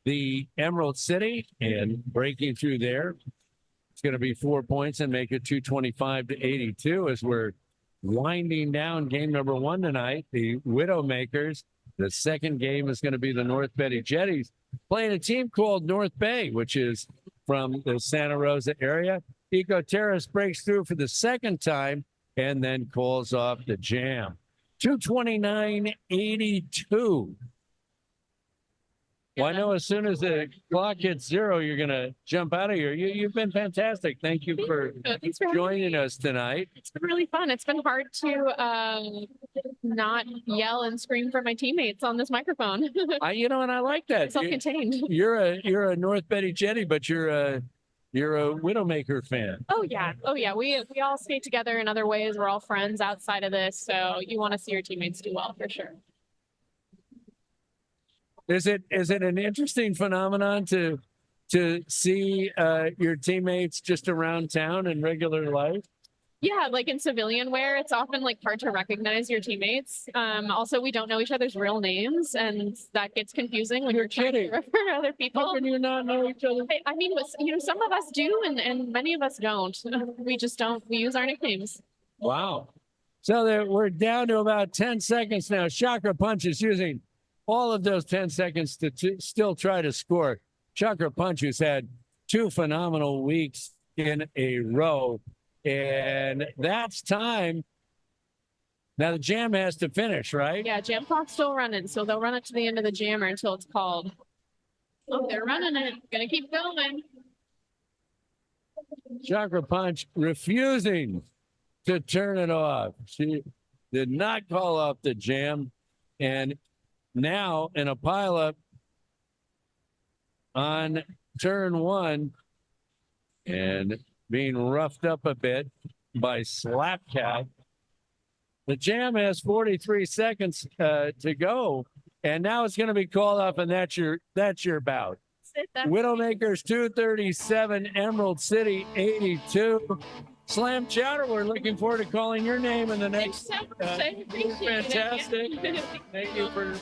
the Emerald City, and breaking through there. It's going to be 4 points and make it 225 to 82 as we're winding down game number 1 tonight. The Widowmakers. The second game is going to be the North Betty Jetties playing a team called North Bay, which is from the Santa Rosa area. Eco Terrace breaks through for the second time and then calls off the jam. 229-82. Well, I know as soon as the clock hits 0, you're going to jump out of here. You've been fantastic. Thank you for joining us tonight. It's been really fun. It's been hard to not yell and scream for my teammates on this microphone. And I like that. Self-contained. You're a North Betty Jetty, but you're a Widowmaker fan. Oh yeah. We all skate together in other ways. We're all friends outside of this, so you want to see your teammates do well for sure. Is it an interesting phenomenon to see your teammates just around town in regular life? Yeah, like in civilian wear, it's often like hard to recognize your teammates. Also, we don't know each other's real names, and that gets confusing when you're trying to refer to other people. How can you not know each other? I mean, some of us do, and many of us don't. We just don't. We use our nicknames. Wow. So we're down to about 10 seconds now. Chakra Punch is using all of those 10 seconds to still try to score. Chakra Punch, who's had 2 phenomenal weeks in a row. And that's time. Now the jam has to finish, right? Yeah, jam clock's still running, so they'll run it to the end of the jammer until it's called. Oh, they're running it. Gonna keep going. Chakra Punch refusing to turn it off. She did not call off the jam. And now in a pileup on turn 1 and being roughed up a bit by Slapcat. The jam has 43 seconds to go, and now it's going to be called off, and that's your bout. Widowmakers 237, Emerald City 82. Slam Chowder, we're looking forward to calling your name in the next. Fantastic. Thank you for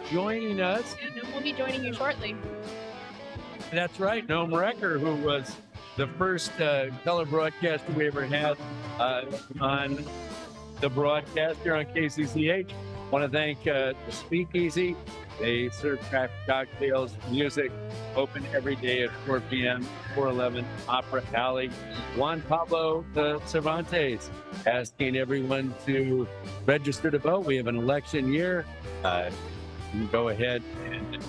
joining us. And we'll be joining you shortly. That's right, Noam Recker, who was the first color broadcaster we ever had on the broadcast here on KCCH. Want to thank the Speakeasy. They serve craft cocktails, music, open every day at 4 p.m., 411 Opera Alley. Juan Pablo Cervantes asking everyone to register to vote. We have an election year. You can go ahead and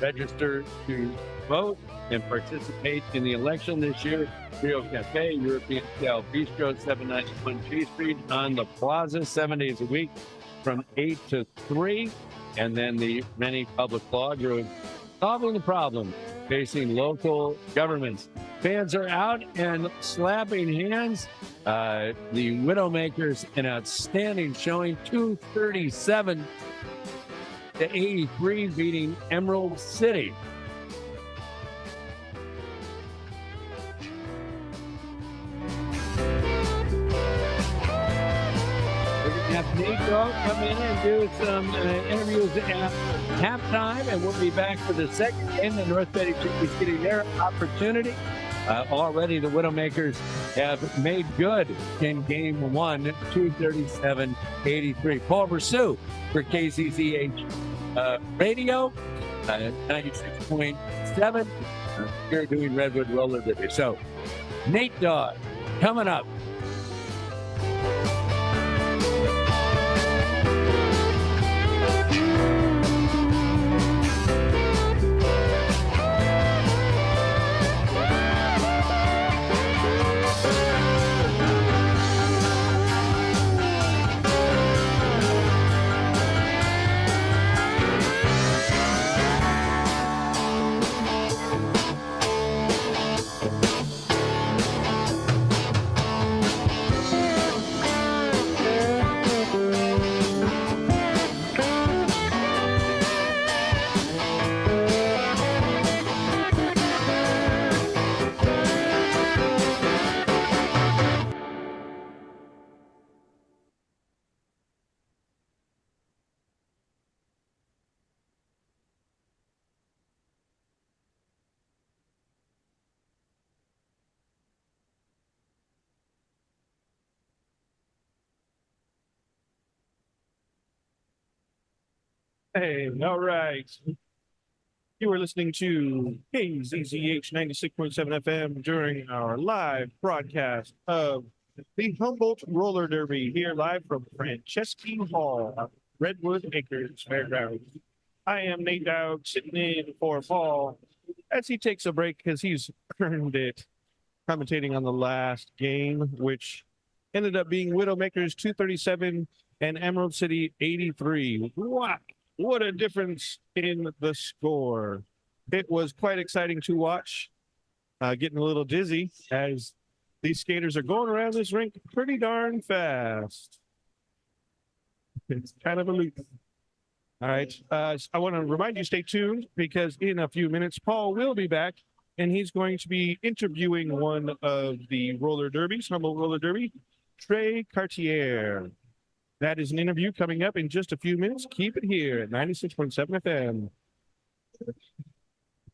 register to vote and participate in the election this year. Rio Cafe, European Style Bistro, 791 G Street on the Plaza, 7 days a week from 8 to 3. And then the many public law groups solving the problem facing local governments. Fans are out and slapping hands. The Widowmakers, an outstanding showing, 237 to 83, beating Emerald City. Have Nate Dogg come in and do some interviews at halftime, and we'll be back for the second game. The North Betty Chickies getting their opportunity. Already the Widowmakers have made good in game one, 237-83. Paul Versu for KCCH Radio, 96.7. We're doing Redwood Roller Derby. So, Nate Dogg coming up. Hey, all right. You are listening to KZZH 96.7 FM during our live broadcast of the Humboldt Roller Derby here live from Franceschi Hall, Redwood Acres Fairgrounds. I am Nate Dowd sitting in for Paul as he takes a break because he's earned it commentating on the last game, which ended up being Widowmakers 237 and Emerald City 83. Wow. What a difference in the score. It was quite exciting to watch. Getting a little dizzy as these skaters are going around this rink pretty darn fast. It's kind of a loop. All right. I want to remind you, stay tuned, because in a few minutes, Paul will be back, and he's going to be interviewing one of the roller derbies, Humboldt Roller Derby, Trey Cartier. That is an interview coming up in just a few minutes. Keep it here at 96.7 FM.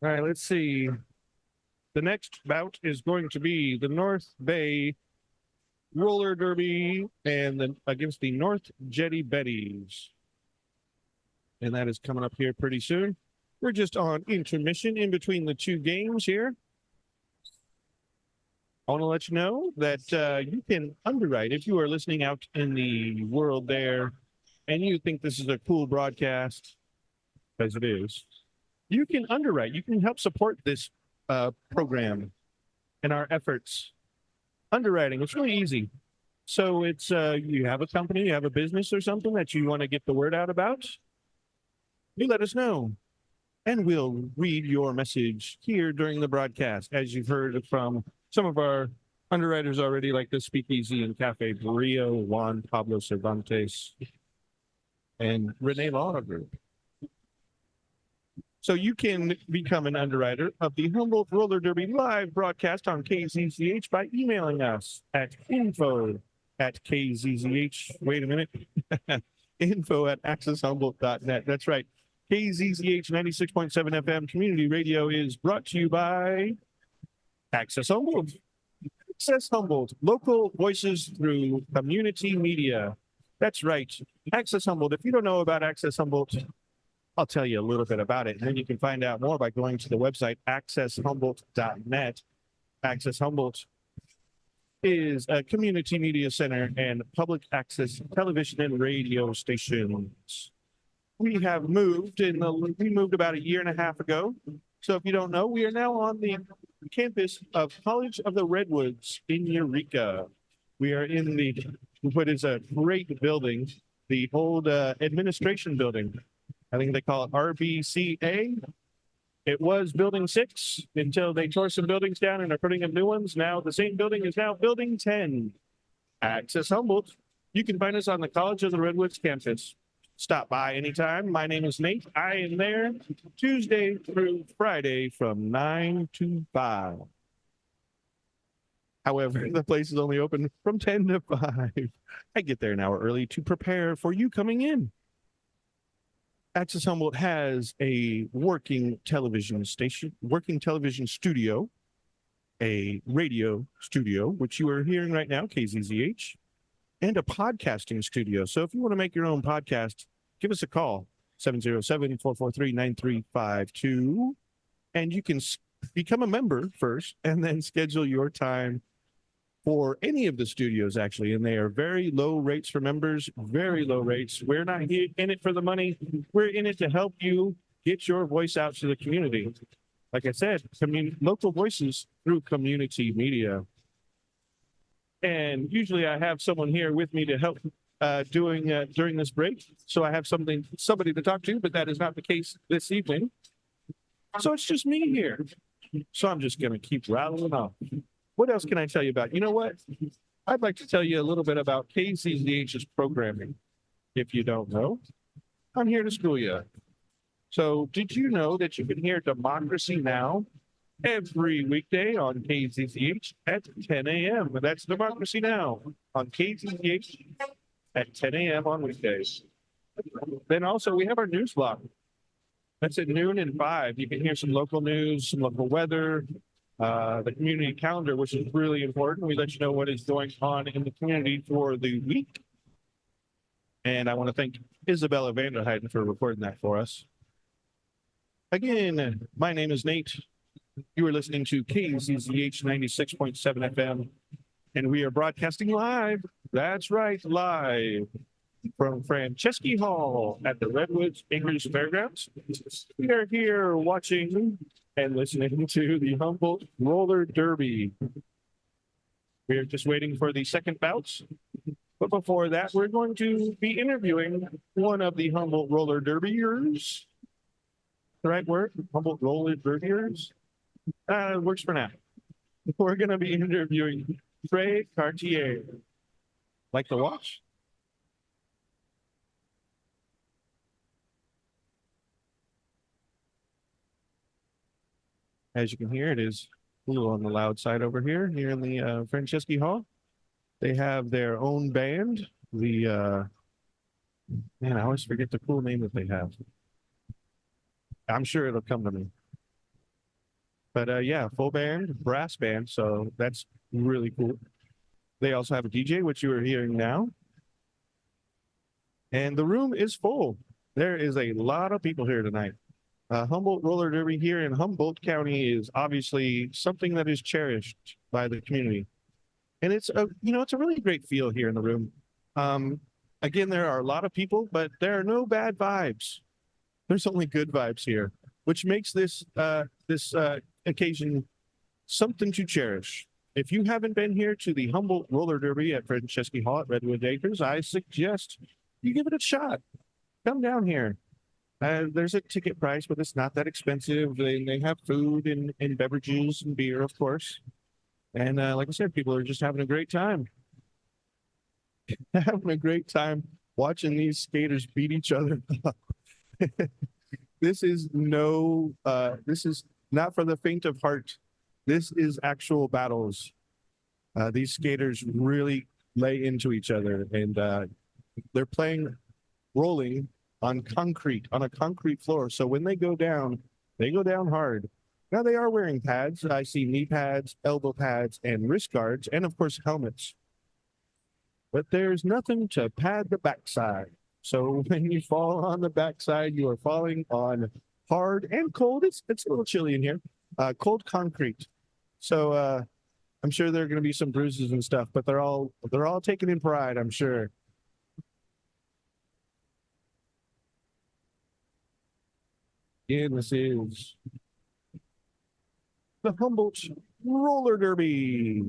All right, let's see. The next bout is going to be the North Bay Roller Derby and against the North Jetty Betties. And that is coming up here pretty soon. We're just on intermission in between the two games here. I want to let you know that you can underwrite if you are listening out in the world there and you think this is a cool broadcast, because it is. You can underwrite. You can help support this program and our efforts. Underwriting, it's really easy. So it's you have a company, you have a business or something that you want to get the word out about, you let us know. and we'll read your message here during the broadcast. As you've heard from some of our underwriters already, like the Speakeasy and Cafe Barrio, Juan Pablo Cervantes, and Renee Law Group. So you can become an underwriter of the Humboldt Roller Derby live broadcast on KZZH by emailing us at info@kzzh. Wait a minute. info@accesshumboldt.net. That's right. KZZH 96.7 FM Community Radio is brought to you by Access Humboldt. Access Humboldt, local voices through community media. That's right. Access Humboldt. If you don't know about Access Humboldt, I'll tell you a little bit about it. And then you can find out more by going to the website accesshumboldt.net. Access Humboldt is a community media center and public access television and radio stations. We have moved we moved about a year and a half ago. So if you don't know, we are now on the campus of College of the Redwoods in Eureka. We are in what is a great building, the old administration building. I think they call it RBCA. It was Building 6 until they tore some buildings down and are putting up new ones. Now the same building is now Building 10. Access Humboldt. You can find us on the College of the Redwoods campus. Stop by anytime. My name is Nate. I am there Tuesday through Friday from 9 to 5. However, the place is only open from 10 to 5. I get there an hour early to prepare for you coming in. Access Humboldt has a working television studio, a radio studio, which you are hearing right now, KZZH, and a podcasting studio. So if you want to make your own podcast, give us a call, 707-443-9352, and you can become a member first and then schedule your time for any of the studios, actually. And they are very low rates for members, very low rates. We're not in it for the money. We're in it to help you get your voice out to the community. Like I said, local voices through community media. And usually I have someone here with me to help during this break. So I have somebody to talk to, but that is not the case this evening. So it's just me here. So I'm just going to keep rattling off. What else can I tell you about? You know what? I'd like to tell you a little bit about KZZH's programming. If you don't know, I'm here to school you. So did you know that you can hear Democracy Now! Every weekday on KZZH at 10 a.m. That's Democracy Now! On KZZH at 10 a.m. on weekdays. Then also we have our news block. That's at noon and 5. You can hear some local news, some local weather, the community calendar, which is really important. We let you know what is going on in the community for the week. And I want to thank Isabella Vanderheiden for recording that for us. Again, my name is Nate. You are listening to KZZH 96.7 FM, and we are broadcasting live. That's right, live from Franceschi Hall at the Redwoods Acres Fairgrounds. We are here watching and listening to the Humboldt Roller Derby. We are just waiting for the second bouts. But before that, we're going to be interviewing one of the Humboldt Roller Derbyers. The right word? Humboldt Roller Derbyers? Works for now. We're going to be interviewing Trey Cartier. Like the watch? As you can hear, it is a little on the loud side over here in the Franceschi Hall. They have their own band. I always forget the cool name that they have. I'm sure it'll come to me. But yeah, full band, brass band, so that's really cool. They also have a DJ, which you are hearing now. And the room is full. There is a lot of people here tonight. Humboldt Roller Derby here in Humboldt County is obviously something that is cherished by the community. And it's a really great feel here in the room. Again, there are a lot of people, but there are no bad vibes. There's only good vibes here, which makes this occasion something to cherish. If you haven't been here to the Humboldt Roller Derby at Franceschi Hall at Redwood Acres, I suggest you give it a shot. Come down here. There's a ticket price, but it's not that expensive. They have food and beverages and beer, of course. And like I said, people are just having a great time. Having a great time watching these skaters beat each other up. This is not for the faint of heart. This is actual battles. These skaters really lay into each other, and they're rolling on a concrete floor. So when they go down hard. Now they are wearing pads. I see knee pads, elbow pads, and wrist guards, and of course helmets. But there's nothing to pad the backside. So when you fall on the backside, you are falling on hard and cold. It's a little chilly in here. Cold concrete. So I'm sure there are going to be some bruises and stuff, but they're all taken in pride, I'm sure. Again, this is the Humboldt Roller Derby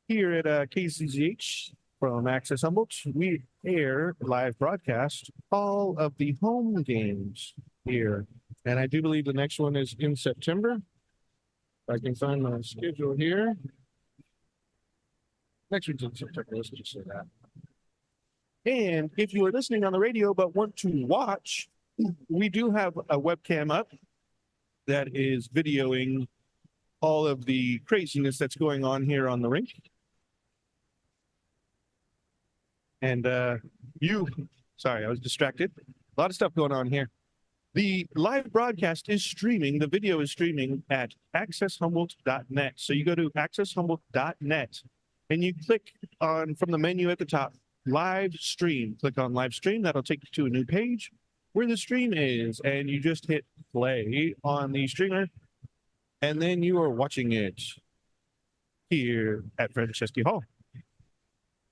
here at KCZH from Access Humboldt. We air live broadcast all of the home games here, and I do believe the next one is in September. If I can find my schedule here. Next one's in September. Let's just say that. And if you are listening on the radio but want to watch, we do have a webcam up that is videoing all of the craziness that's going on here on the rink. And sorry, I was distracted. A lot of stuff going on here. The live broadcast is streaming. The video is streaming at accesshumboldt.net. So you go to accesshumboldt.net and you click on, from the menu at the top, live stream. Click on live stream. That'll take you to a new page where the stream is, and you just hit play on the streamer, and then you are watching it here at Franceschi Hall.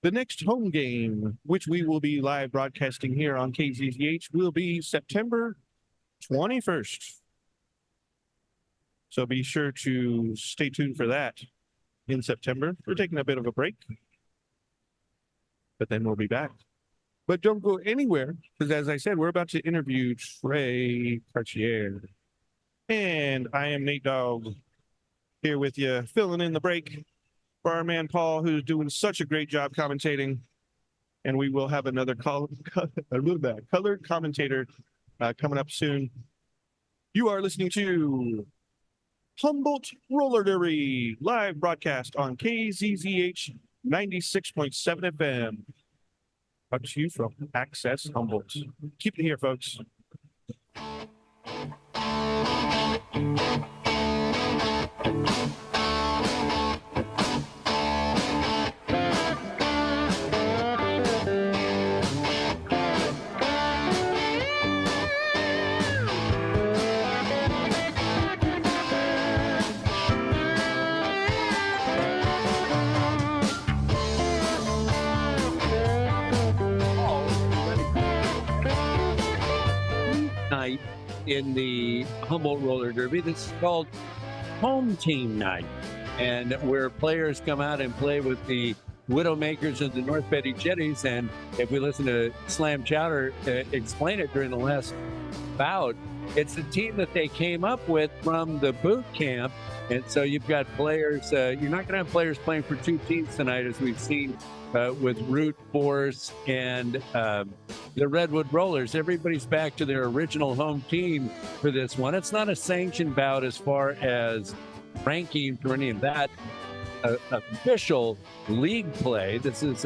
The next home game, which we will be live broadcasting here on KZZH, will be September 21st. So be sure to stay tuned for that in September. We're taking a bit of a break, but then we'll be back. But don't go anywhere, because as I said, we're about to interview Trey Cartier. And I am Nate Dogg here with you, filling in the break for our man Paul, who's doing such a great job commentating. And we will have another colored commentator coming up soon. You are listening to Humboldt Roller Derby, live broadcast on KZZH 96.7 FM. Brought to you from Access Humboldt. Keep it here, folks. Night in the Humboldt Roller Derby. This is called Home Team Night, and where players come out and play with the Widowmakers of the North Betty Jetties. And if we listen to Slam Chowder explain it during the last bout, it's the team that they came up with from the boot camp. And so you've got players, you're not going to have players playing for two teams tonight, as we've seen with Root Force and the Redwood Rollers. Everybody's back to their original home team for this one. It's not a sanctioned bout as far as rankings or any of that official league play. This is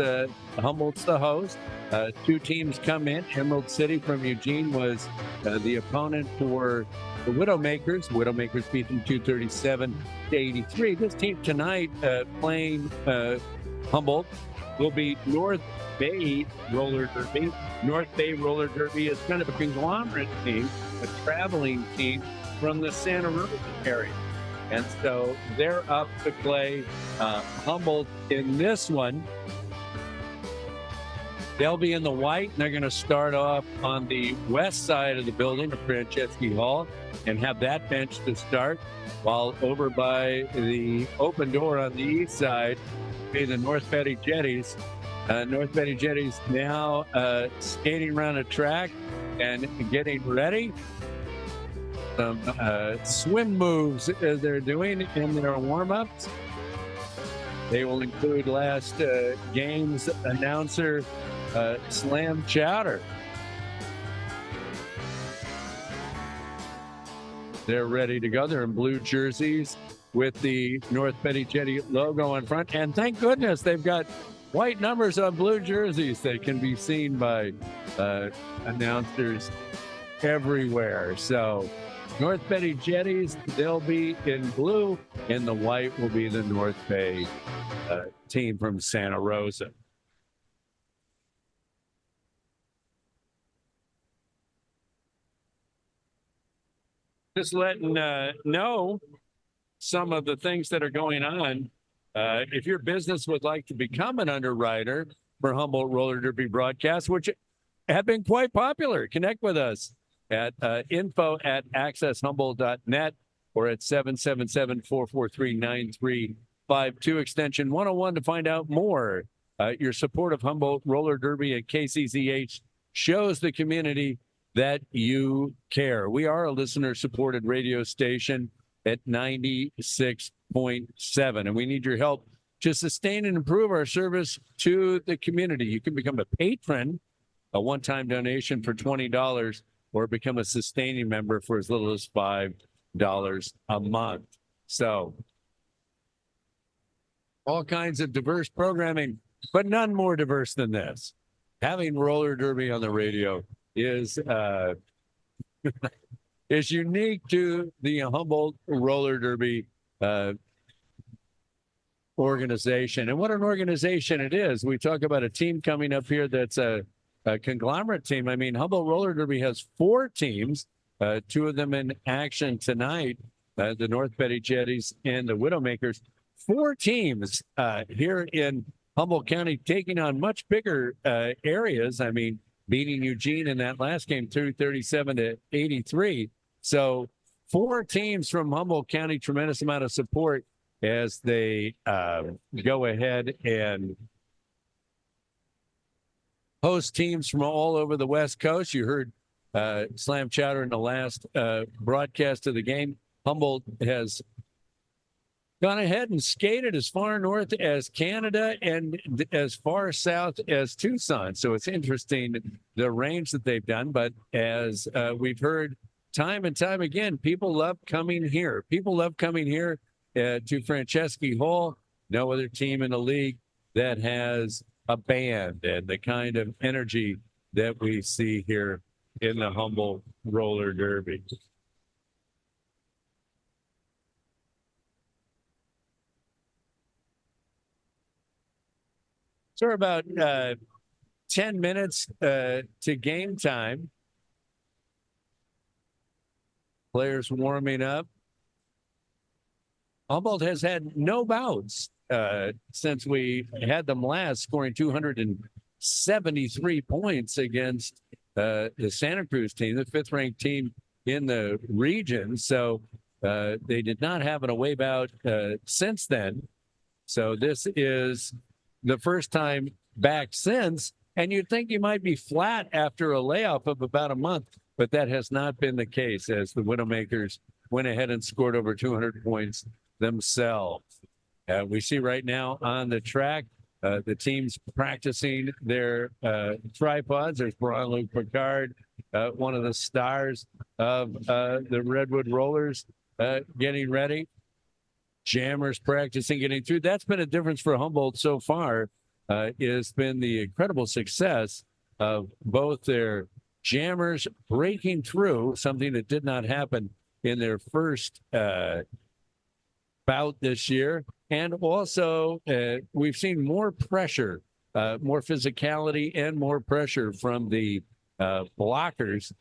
Humboldt's the host. Two teams come in. Emerald City from Eugene was the opponent for the Widowmakers. Widowmakers beat them 237-83. This team tonight playing Humboldt will be North Bay Roller Derby. North Bay Roller Derby is kind of a conglomerate team, a traveling team from the Santa Rosa area. And so they're up to play Humboldt in this one. They'll be in the white, and they're going to start off on the west side of the building of Franceschi Hall and have that bench to start, while over by the open door on the east side be the North Betty Jetties. North Betty Jetties now skating around a track and getting ready. Some swim moves they're doing in their warm-ups. They will include last game's announcer, Slam Chowder. They're ready to go. They're in blue jerseys with the North Betty Jetty logo on front. And thank goodness they've got white numbers on blue jerseys that can be seen by announcers everywhere. So North Betty Jetties, they'll be in blue, and the white will be the North Bay team from Santa Rosa. Just letting know some of the things that are going on. If your business would like to become an underwriter for Humboldt Roller Derby broadcasts, which have been quite popular, connect with us at info@accesshumboldt.net or at 777-443-9352, extension 101 to find out more. Your support of Humboldt Roller Derby at KCZH shows the community that you care. We are a listener-supported radio station at 96.7, and we need your help to sustain and improve our service to the community. You can become a patron, a one-time donation for $20, or become a sustaining member for as little as $5 a month. So, all kinds of diverse programming, but none more diverse than this. Having roller derby on the radio is is unique to the Humboldt Roller Derby organization. And what an organization it is. We talk about a team coming up here that's a conglomerate team. I mean, Humboldt Roller Derby has 4 teams, 2 of them in action tonight, the North Betty Jetties and the Widowmakers. 4 teams here in Humboldt County taking on much bigger areas. I mean, beating Eugene in that last game, 237-83. So 4 teams from Humboldt County, tremendous amount of support as they go ahead and host teams from all over the West Coast. You heard Slam Chowder in the last broadcast of the game. Humboldt has gone ahead and skated as far north as Canada and as far south as Tucson. So it's interesting the range that they've done. But as we've heard time and time again, people love coming here. People love coming here to Franceschi Hall. No other team in the league that has a band and the kind of energy that we see here in the Humboldt Roller Derby. So we're about 10 minutes to game time. Players warming up. Humboldt has had no bouts since we had them last, scoring 273 points against the Santa Cruz team, the 5th-ranked team in the region. So they did not have an away bout since then. So this is the first time back since, and you'd think you might be flat after a layoff of about a month, but that has not been the case as the Widowmakers went ahead and scored over 200 points themselves. We see right now on the track, the teams practicing their tripods. There's Brian-Luc Picard, one of the stars of the Redwood Rollers, getting ready. Jammers practicing, getting through. That's been a difference for Humboldt so far. It's been the incredible success of both their jammers breaking through, something that did not happen in their first bout this year. And also, we've seen more pressure, more physicality, and more pressure from the blockers,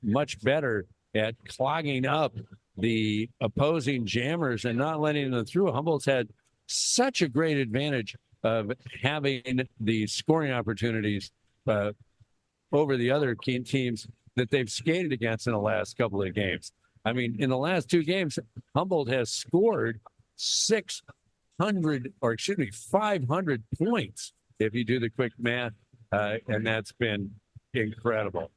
much better at clogging up the opposing jammers and not letting them through. Humboldt's had such a great advantage of having the scoring opportunities over the other key teams that they've skated against in the last couple of games. I mean, in the last 2 games, Humboldt has scored 500 points if you do the quick math, and that's been incredible.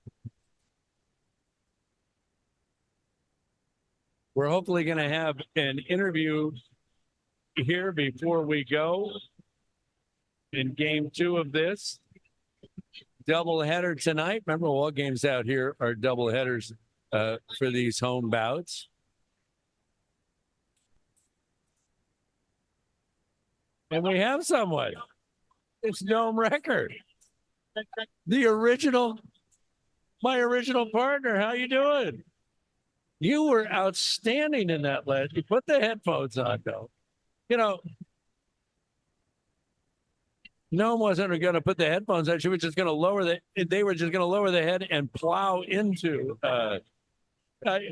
We're hopefully going to have an interview here before we go in game 2 of this doubleheader tonight. Remember, all games out here are doubleheaders for these home bouts. And we have someone. It's Dome Record. The original, my original partner. How you doing? You were outstanding in that last. You put the headphones on, though. You know, Gnome wasn't going to put the headphones on. She was just going to lower the. They were just going to lower the head and plow into.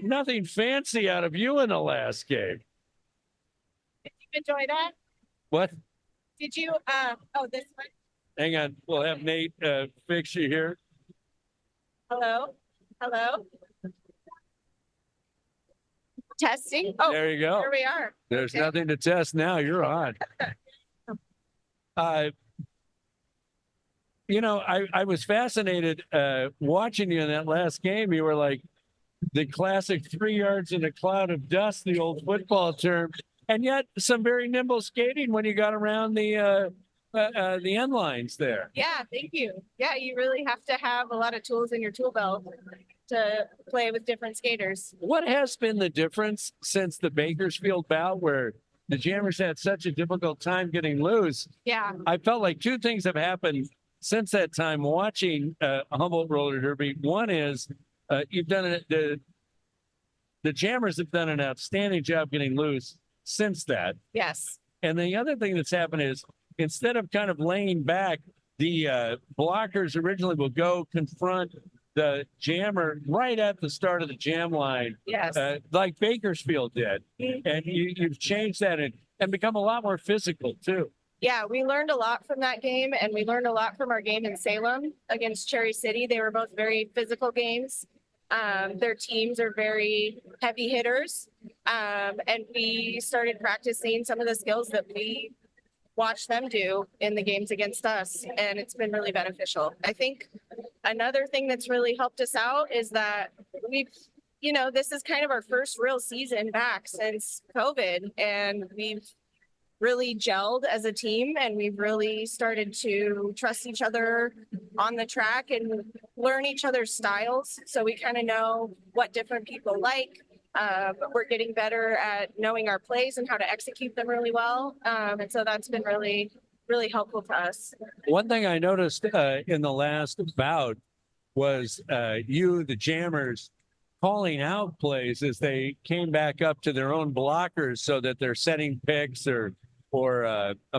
Nothing fancy out of you in the last game. Did you enjoy that? What? Did you? Oh, this one. Hang on. We'll have Nate fix you here. Hello. Hello. Testing. Oh, There you go. here we are. There's Okay. nothing to test now. You're on. You know, I was fascinated watching you in that last game. You were like the classic 3 yards in a cloud of dust, the old football term, and yet some very nimble skating when you got around the end lines there. Yeah, thank you. Yeah, you really have to have a lot of tools in your tool belt to play with different skaters. What has been the difference since the Bakersfield bout where the Jammers had such a difficult time getting loose? Yeah. I felt like 2 things have happened since that time watching Humboldt Roller Derby. One is you've done it. The Jammers have done an outstanding job getting loose since that. Yes. And the other thing that's happened is instead of kind of laying back, the blockers originally will go confront the jammer right at the start of the jam line, Yes. like Bakersfield did. Mm-hmm. And you've changed that and become a lot more physical too. Yeah, we learned a lot from that game, and we learned a lot from our game in Salem against Cherry City. They were both very physical games. Their teams are very heavy hitters, and we started practicing some of the skills that we watched them do in the games against us, and it's been really beneficial. I think another thing that's really helped us out is that we've, you know, this is kind of our first real season back since COVID, and we've really gelled as a team, and we've really started to trust each other on the track and learn each other's styles. So we kind of know what different people like. We're getting better at knowing our plays and how to execute them really well. And so that's been really, really helpful to us. One thing I noticed in the last bout was the Jammers, calling out plays as they came back up to their own blockers so that they're setting picks or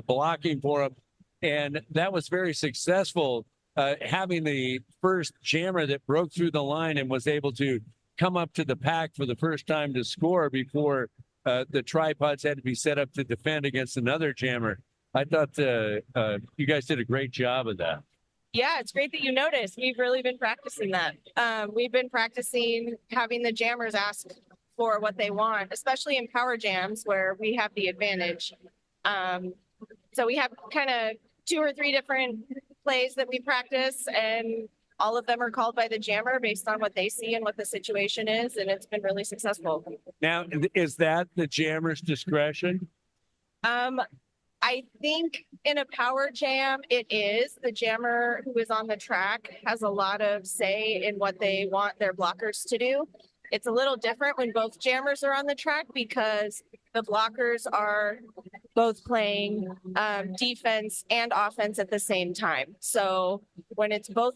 blocking for them. And that was very successful, having the first jammer that broke through the line and was able to come up to the pack for the first time to score before the tripods had to be set up to defend against another jammer. I thought you guys did a great job of that. Yeah, it's great that you noticed. We've really been practicing that. We've been practicing having the jammers ask for what they want, especially in power jams where we have the advantage. So we have kind of 2 or 3 different plays that we practice, and all of them are called by the jammer based on what they see and what the situation is, and it's been really successful. Now, is that the jammer's discretion? I think in a power jam, it is. The jammer who is on the track has a lot of say in what they want their blockers to do. It's a little different when both jammers are on the track because the blockers are both playing defense and offense at the same time. So when it's both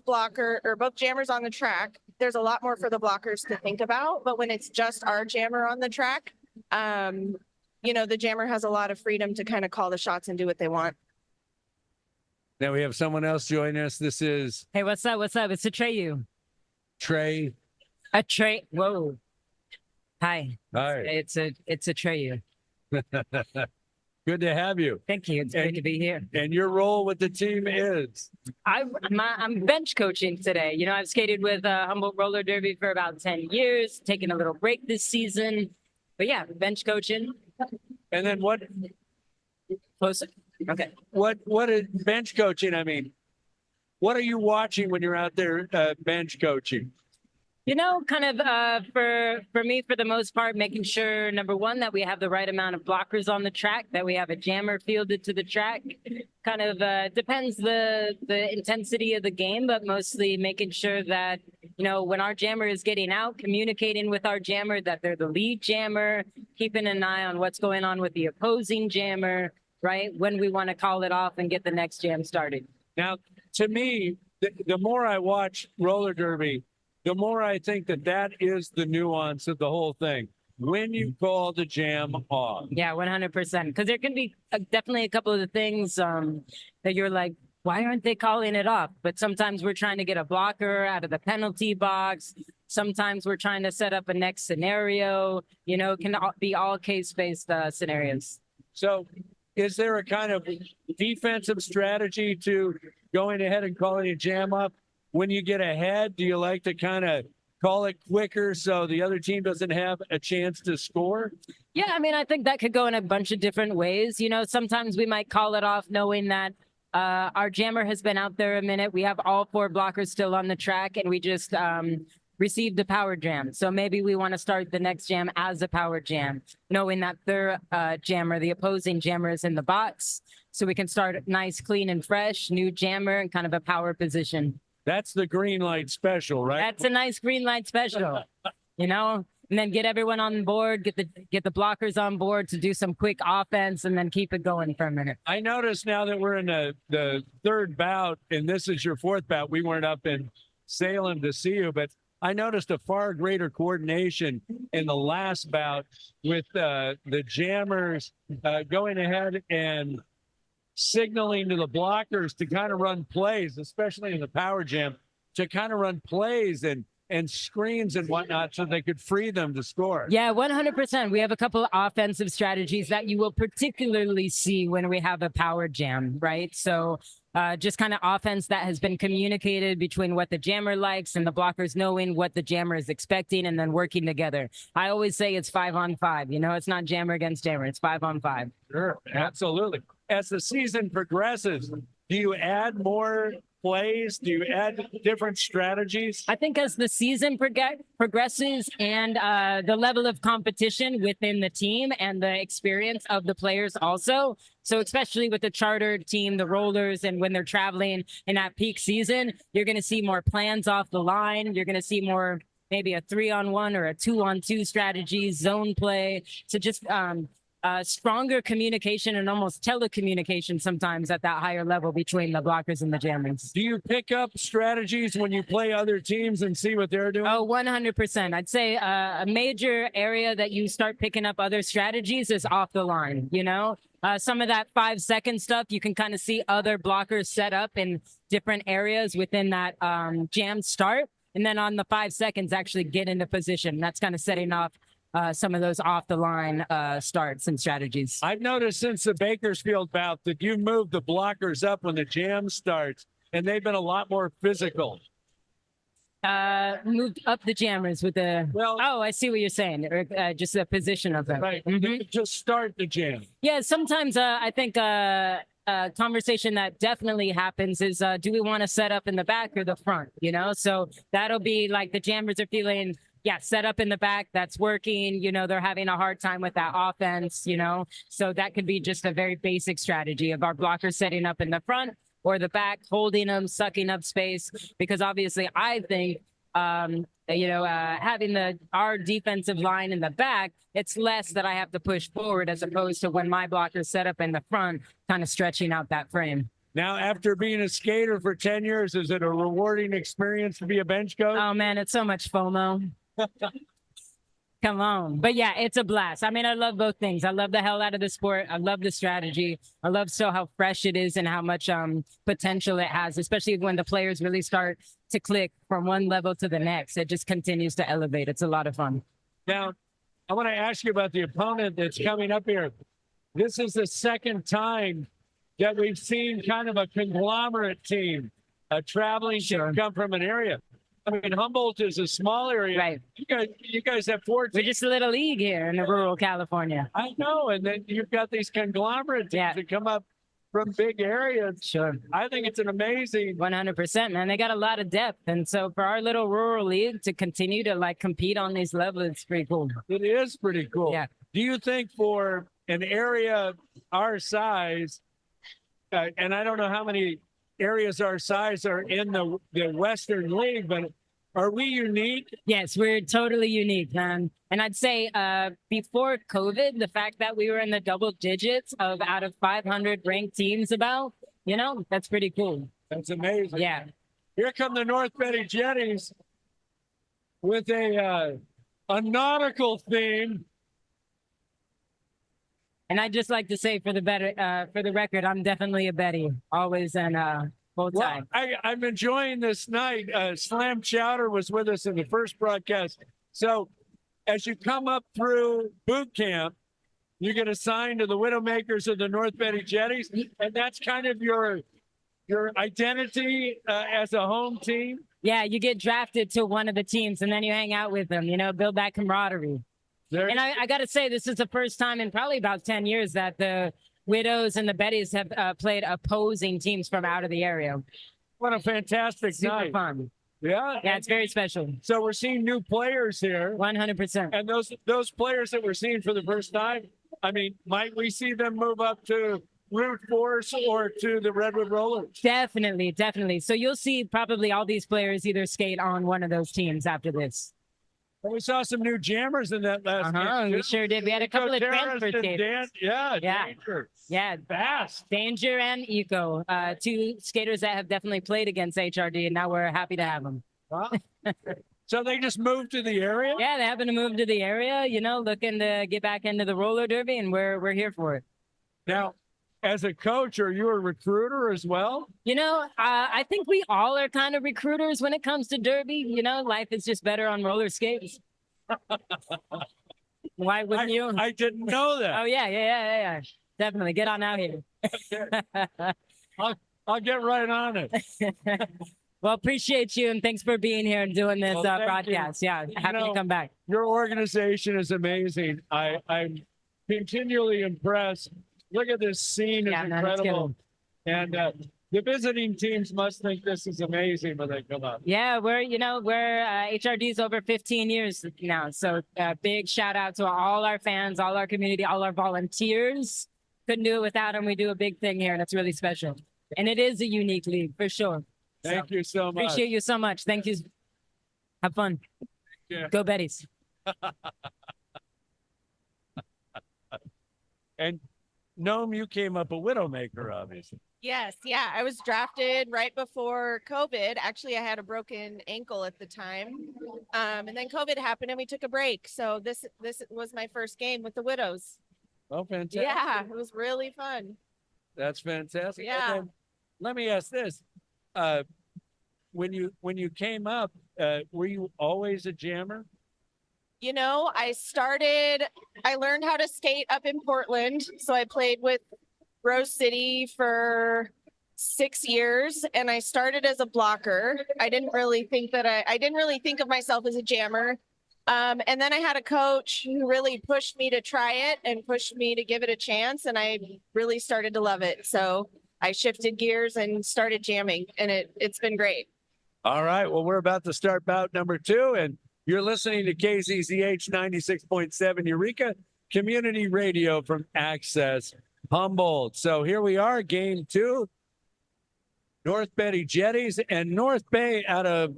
jammers on the track, there's a lot more for the blockers to think about. But when it's just our jammer on the track, you know, the jammer has a lot of freedom to kind of call the shots and do what they want. Now we have someone else joining us. This is Hey, what's up? What's up? It's Atreyu. Trey. Whoa. Hi. Hi. It's Atreyu. Good to have you. Thank you. It's great to be here. And your role with the team is? I'm bench coaching today. You know, I've skated with Humboldt Roller Derby for about 10 years, taking a little break this season. But yeah, bench coaching. And then what? Closer. Okay. What is bench coaching? I mean, what are you watching when you're out there bench coaching? You know, kind of for me, for the most part, making sure number one that we have the right amount of blockers on the track, that we have a jammer fielded to the track. Kind of depends the intensity of the game, but mostly making sure that when our jammer is getting out, communicating with our jammer that they're the lead jammer, keeping an eye on what's going on with the opposing jammer, right? When we want to call it off and get the next jam started. Now, to me, the more I watch roller derby, the more I think that is the nuance of the whole thing. When you call the jam off. Yeah, 100%. Because there can be definitely a couple of the things that you're like, why aren't they calling it off? But sometimes we're trying to get a blocker out of the penalty box. Sometimes we're trying to set up a next scenario. It can be all case-based scenarios. So is there a kind of defensive strategy to going ahead and calling a jam up? When you get ahead, do you like to kind of call it quicker so the other team doesn't have a chance to score? Yeah, I mean, I think that could go in a bunch of different ways. Sometimes we might call it off knowing that our jammer has been out there a minute. We have all 4 blockers still on the track, and we just received a power jam. So maybe we want to start the next jam as a power jam, knowing that their jammer, the opposing jammer, is in the box. So we can start nice, clean, and fresh, new jammer, and kind of a power position. That's the green light special, right? That's a nice green light special, and then get everyone on board, get the blockers on board to do some quick offense, and then keep it going for a minute. I noticed now that we're in the third bout, and this is your 4th bout. We weren't up in Salem to see you, but I noticed a far greater coordination in the last bout with the jammers going ahead and signaling to the blockers to kind of run plays, especially in the power jam, to kind of run plays and screens and whatnot so they could free them to score. Yeah, 100%. We have a couple of offensive strategies that you will particularly see when we have a power jam, right? So just kind of offense that has been communicated between what the jammer likes and the blockers knowing what the jammer is expecting and then working together. I always say it's 5-on-5. It's not jammer against jammer. It's 5-on-5. Sure, absolutely. As the season progresses, do you add more plays? Do you add different strategies? I think as the season progresses and the level of competition within the team and the experience of the players also, so especially with the chartered team, the rollers, and when they're traveling in that peak season, you're going to see more plans off the line. You're going to see more maybe a 3-on-1 or a 2-on-2 strategy, zone play, to just stronger communication and almost telecommunication sometimes at that higher level between the blockers and the jammers. Do you pick up strategies when you play other teams and see what they're doing? Oh, 100%. I'd say a major area that you start picking up other strategies is off the line. Some of that 5-second stuff, you can kind of see other blockers set up in different areas within that jam start. And then on the 5 seconds, actually get into position. That's kind of setting off some of those off the line starts and strategies. I've noticed since the Bakersfield bout that you move the blockers up when the jam starts, and they've been a lot more physical. Moved up the jammers with the. Well, I see what you're saying. Or just the position of them. Right. Mm-hmm. Just start the jam. Yeah, sometimes I think a conversation that definitely happens is, do we want to set up in the back or the front? So that'll be like the jammers are feeling. Yeah, set up in the back, that's working. They're having a hard time with that offense, So that could be just a very basic strategy of our blockers setting up in the front or the back, holding them, sucking up space. Because obviously I think, having our defensive line in the back, it's less that I have to push forward as opposed to when my blockers set up in the front, kind of stretching out that frame. Now, after being a skater for 10 years, is it a rewarding experience to be a bench coach? Oh, man, it's so much FOMO. Come on. But yeah, it's a blast. I mean, I love both things. I love the hell out of the sport. I love the strategy. I love how fresh it is and how much potential it has, especially when the players really start to click from one level to the next. It just continues to elevate. It's a lot of fun. Now, I want to ask you about the opponent that's coming up here. This is the second time that we've seen kind of a conglomerate team, a traveling team come from an area. I mean, Humboldt is a small area. Right. You guys have 4 teams. We're just a little league here in rural California. I know. And then you've got these conglomerate teams that come up from big areas. Sure. I think it's an amazing. 100%, man. They got a lot of depth. And so for our little rural league to continue to like compete on these levels, it's pretty cool. It is pretty cool. Yeah. Do you think for an area our size, and I don't know how many areas our size are in the Western League, but are we unique? Yes, we're totally unique, man. And I'd say before COVID, the fact that we were in the double digits of out of 500 ranked teams about, you know, that's pretty cool. That's amazing. Yeah. Here come the North Betty Jetties with a nautical theme. And I'd just like to say for the record, I'm definitely a Betty, always and full Well, time. I'm enjoying this night. Slam Chowder was with us in the first broadcast. So as you come up through boot camp, you get assigned to the Widowmakers of the North Betty Jetties, and that's kind of your identity as a home team. Yeah, you get drafted to one of the teams and then you hang out with them, you know, build that camaraderie. There, And I got to say, this is the first time in probably about 10 years that the Widows and the Bettys have played opposing teams from out of the area. what a fantastic Super night. fun. Yeah. Yeah, it's very special. So we're seeing new players here. 100%. And those players that we're seeing for the first time, I mean, might we see them move up to Root Force or to the Redwood Rollers? Definitely, definitely. So you'll see probably all these players either skate on one of those teams after this. And we saw some new jammers in that last game. We too. sure did. We had a couple of Eco transfer Terrorist and skaters. Yeah. Yeah. Danger. Yeah, Fast. Danger and Eco, two skaters that have definitely played against HRD, and now we're happy to have them. Wow. So they just moved to the area? Yeah, they happen to move to the area, you know, looking to get back into the roller derby, and we're here for it. Now, as a coach, are you a recruiter as well? You know, I think we all are kind of recruiters when it comes to derby. You know, life is just better on roller skates. Why wouldn't you? I didn't know that. Oh yeah. Definitely get on out here. I'll get right on it. Well, appreciate you and thanks for being here and doing this Well, thank broadcast. you. Yeah, happy know, to come back. Your organization is amazing. I'm continually impressed. Look at this scene; Yeah, it's man, it's incredible. And the visiting teams must think this is amazing when they come up. Yeah, we're HRD's over 15 years now. So big shout out to all our fans, all our community, all our volunteers. Couldn't do it without them. We do a big thing here and it's really special. And it is a unique league for sure. Thank you so much. Appreciate you so much. Thank you. Have fun. Yeah. Go Betties. And Noam, you came up a Widowmaker, obviously. Yes, yeah. I was drafted right before COVID. Actually, I had a broken ankle at the time. And then COVID happened and we took a break. So this was my first game with the Widows. Oh, fantastic. Yeah, it was really fun. That's fantastic. Yeah. And then, let me ask this. When you came up, were you always a jammer? You know, I learned how to skate up in Portland. So I played with Rose City for 6 years and I started as a blocker. I didn't really think of myself as a jammer. And then I had a coach who really pushed me to try it and pushed me to give it a chance. And I really started to love it. So I shifted gears and started jamming and it's been great. All right. Well, we're about to start bout number 2, and you're listening to KZZH 96.7 Eureka Community Radio from Access Humboldt. So here we are, game 2. North Betty Jetties and North Bay out of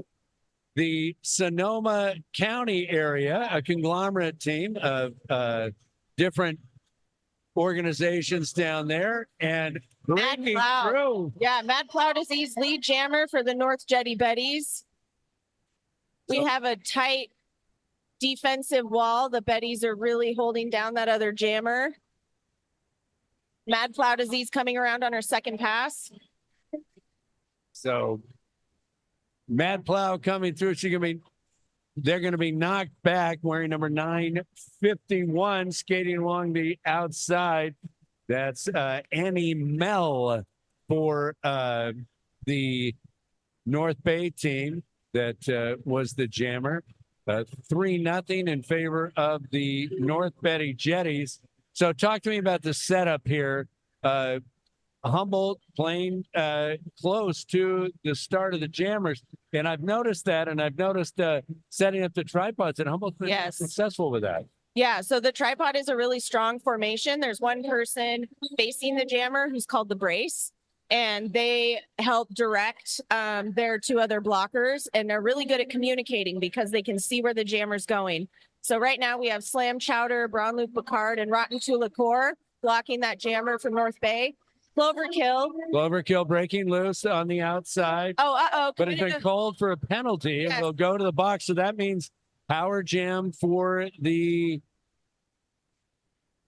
the Sonoma County area, a conglomerate team of different organizations down there. And breaking Cloud. through. Yeah, Matt Plow is lead jammer for the North Jetty Betties. We have a tight defensive wall. The Betties are really holding down that other jammer. Mad Plow Disease coming around on her second pass. So Mad Plow coming through. They're going to be knocked back wearing number 951, skating along the outside. That's Annie Mell for the North Bay team that was the jammer. 3-0 in favor of the North Betty Jetties. So talk to me about the setup here. Humboldt playing close to the start of the jammers. And I've noticed that, and I've noticed setting up the tripods, and Humboldt's been Yes. successful with that. Yeah, so the tripod is a really strong formation. There's one person facing the jammer who's called the brace, and they help direct their two other blockers, and they're really good at communicating because they can see where the jammer's going. So right now we have Slam Chowder, Brown Luke Picard, and Rotten Toulicour blocking that jammer from North Bay. Cloverkill breaking loose on the outside. Oh, But it's been called for a penalty, and Yes. will go to the box. So that means power jam for the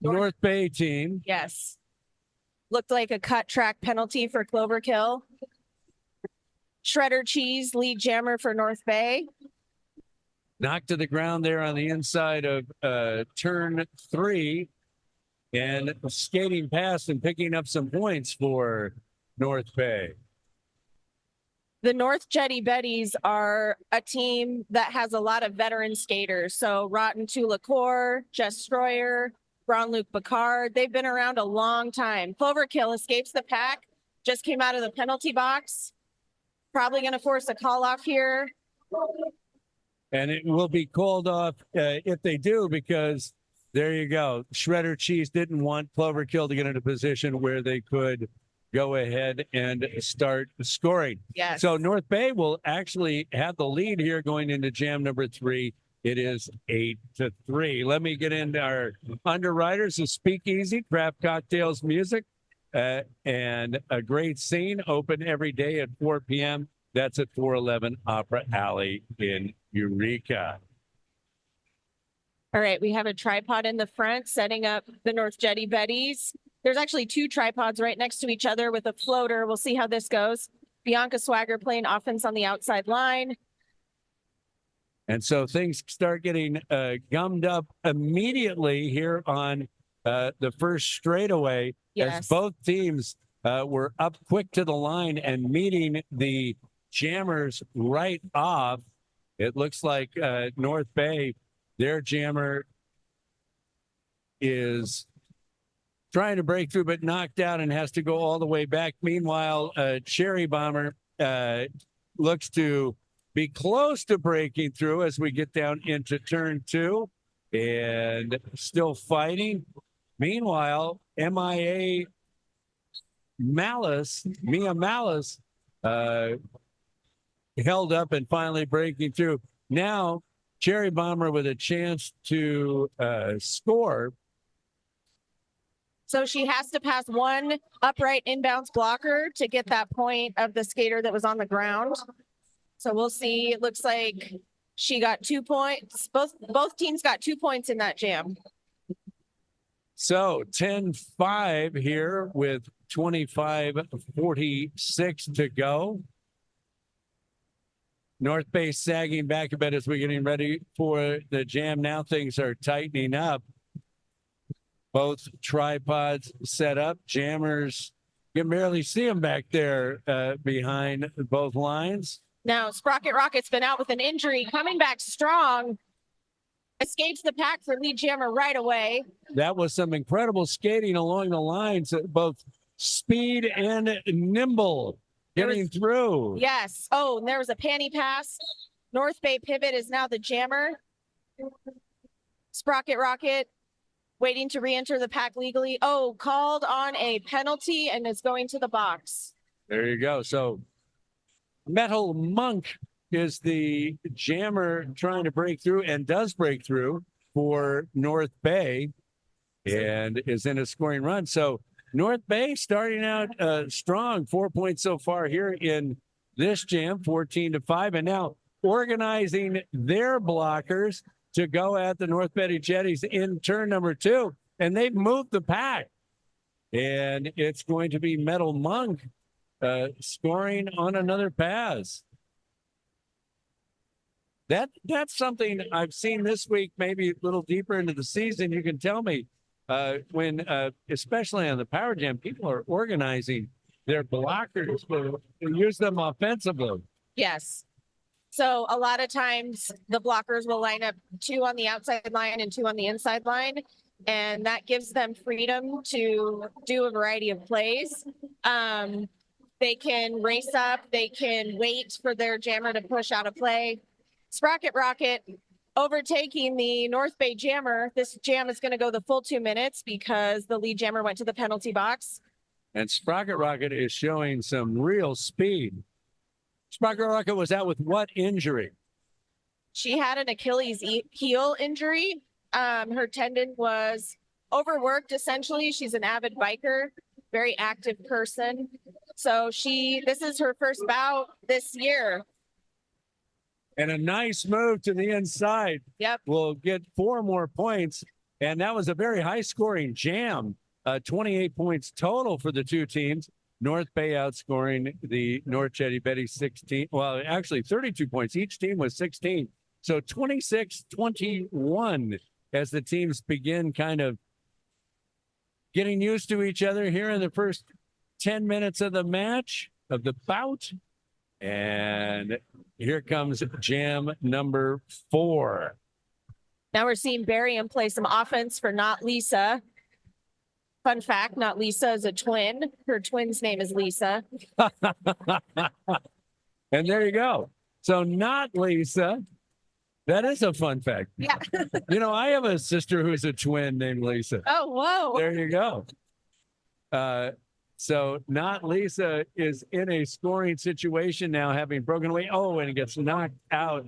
North Bay team. Yes. Looked like a cut track penalty for Cloverkill. Shredder Cheese, lead jammer for North Bay. Knocked to the ground there on the inside of turn 3, and skating past and picking up some points for North Bay. The North Jetty Betties are a team that has a lot of veteran skaters. So Rotten Toulicour, Jess Stroyer, Brown Luke Picard. They've been around a long time. Cloverkill escapes the pack, just came out of the penalty box. Probably going to force a call off here. And it will be called off if they do, because there you go. Shredder Cheese didn't want Cloverkill to get into a position where they could go ahead and start scoring. Yes. So North Bay will actually have the lead here going into jam number 3. It is 8-3. Let me get into our underwriters. The Speakeasy, craft cocktails, music, and a great scene. Open every day at 4 p.m. That's at 411 Opera Alley in Eureka. All right, we have a tripod in the front setting up the North Jetty Betties. There's actually 2 tripods right next to each other with a floater. We'll see how this goes. Bianca Swagger playing offense on the outside line. And so things start getting gummed up immediately here on the first straightaway, Yes. as both teams were up quick to the line and meeting the jammers right off. It looks like North Bay, their jammer is trying to break through, but knocked out and has to go all the way back. Meanwhile, Cherry Bomber looks to be close to breaking through as we get down into turn 2 and still fighting. Meanwhile, Mia Malice, held up and finally breaking through. Now, Cherry Bomber with a chance to score. So she has to pass one upright inbounds blocker to get that point of the skater that was on the ground. So we'll see. It looks like she got 2 points. Both teams got 2 points in that jam. So 10-5 here with 25:46 to go. North Bay sagging back a bit as we're getting ready for the jam. Now things are tightening up. Both tripods set up. Jammers, you can barely see them back there behind both lines. Now, Sprocket Rocket's been out with an injury, coming back strong. Escapes the pack for lead jammer right away. That was some incredible skating along the lines, both speed and nimble, getting through. Yes. Oh, and there was a panty pass. North Bay pivot is now the jammer. Sprocket Rocket waiting to re-enter the pack legally. Oh, called on a penalty and is going to the box. There you go. So Metal Monk is the jammer trying to break through, and does break through for North Bay, and is in a scoring run. So North Bay starting out strong, 4 points so far here in this jam, 14-5, and now organizing their blockers to go at the North Betty Jetties in turn number 2, and they've moved the pack, and it's going to be Metal Monk scoring on another pass. That's something I've seen this week, maybe a little deeper into the season. You can tell me when, especially on the Power Jam, people are organizing their blockers to use them offensively. Yes. So a lot of times the blockers will line up 2 on the outside line and 2 on the inside line. and that gives them freedom to do a variety of plays. They can race up, they can wait for their jammer to push out a play. Sprocket Rocket overtaking the North Bay jammer. This jam is going to go the full 2 minutes because the lead jammer went to the penalty box. And Sprocket Rocket is showing some real speed. Sprocket Rocket was out with what injury? She had an Achilles heel injury. Her tendon was overworked, essentially. She's an avid biker, very active person. So this is her first bout this year. And a nice move to the inside. Yep. Will get 4 more points. And that was a very high scoring jam. 28 points total for the two teams. North Bay outscoring the North Jetty Betty 16. Well, actually 32 points. Each team was 16. So 26-21 as the teams begin kind of getting used to each other here in the first 10 minutes of the match, of the bout. And here comes jam number 4. Now we're seeing Barium play some offense for Not Lisa. Fun fact, Not Lisa is a twin. Her twin's name is Lisa. And there you go. So Not Lisa. That is a fun fact. Yeah. You know, I have a sister who's a twin named Lisa. Oh, whoa. There you go. So Not Lisa is in a scoring situation now, having broken away. Oh, and it gets knocked out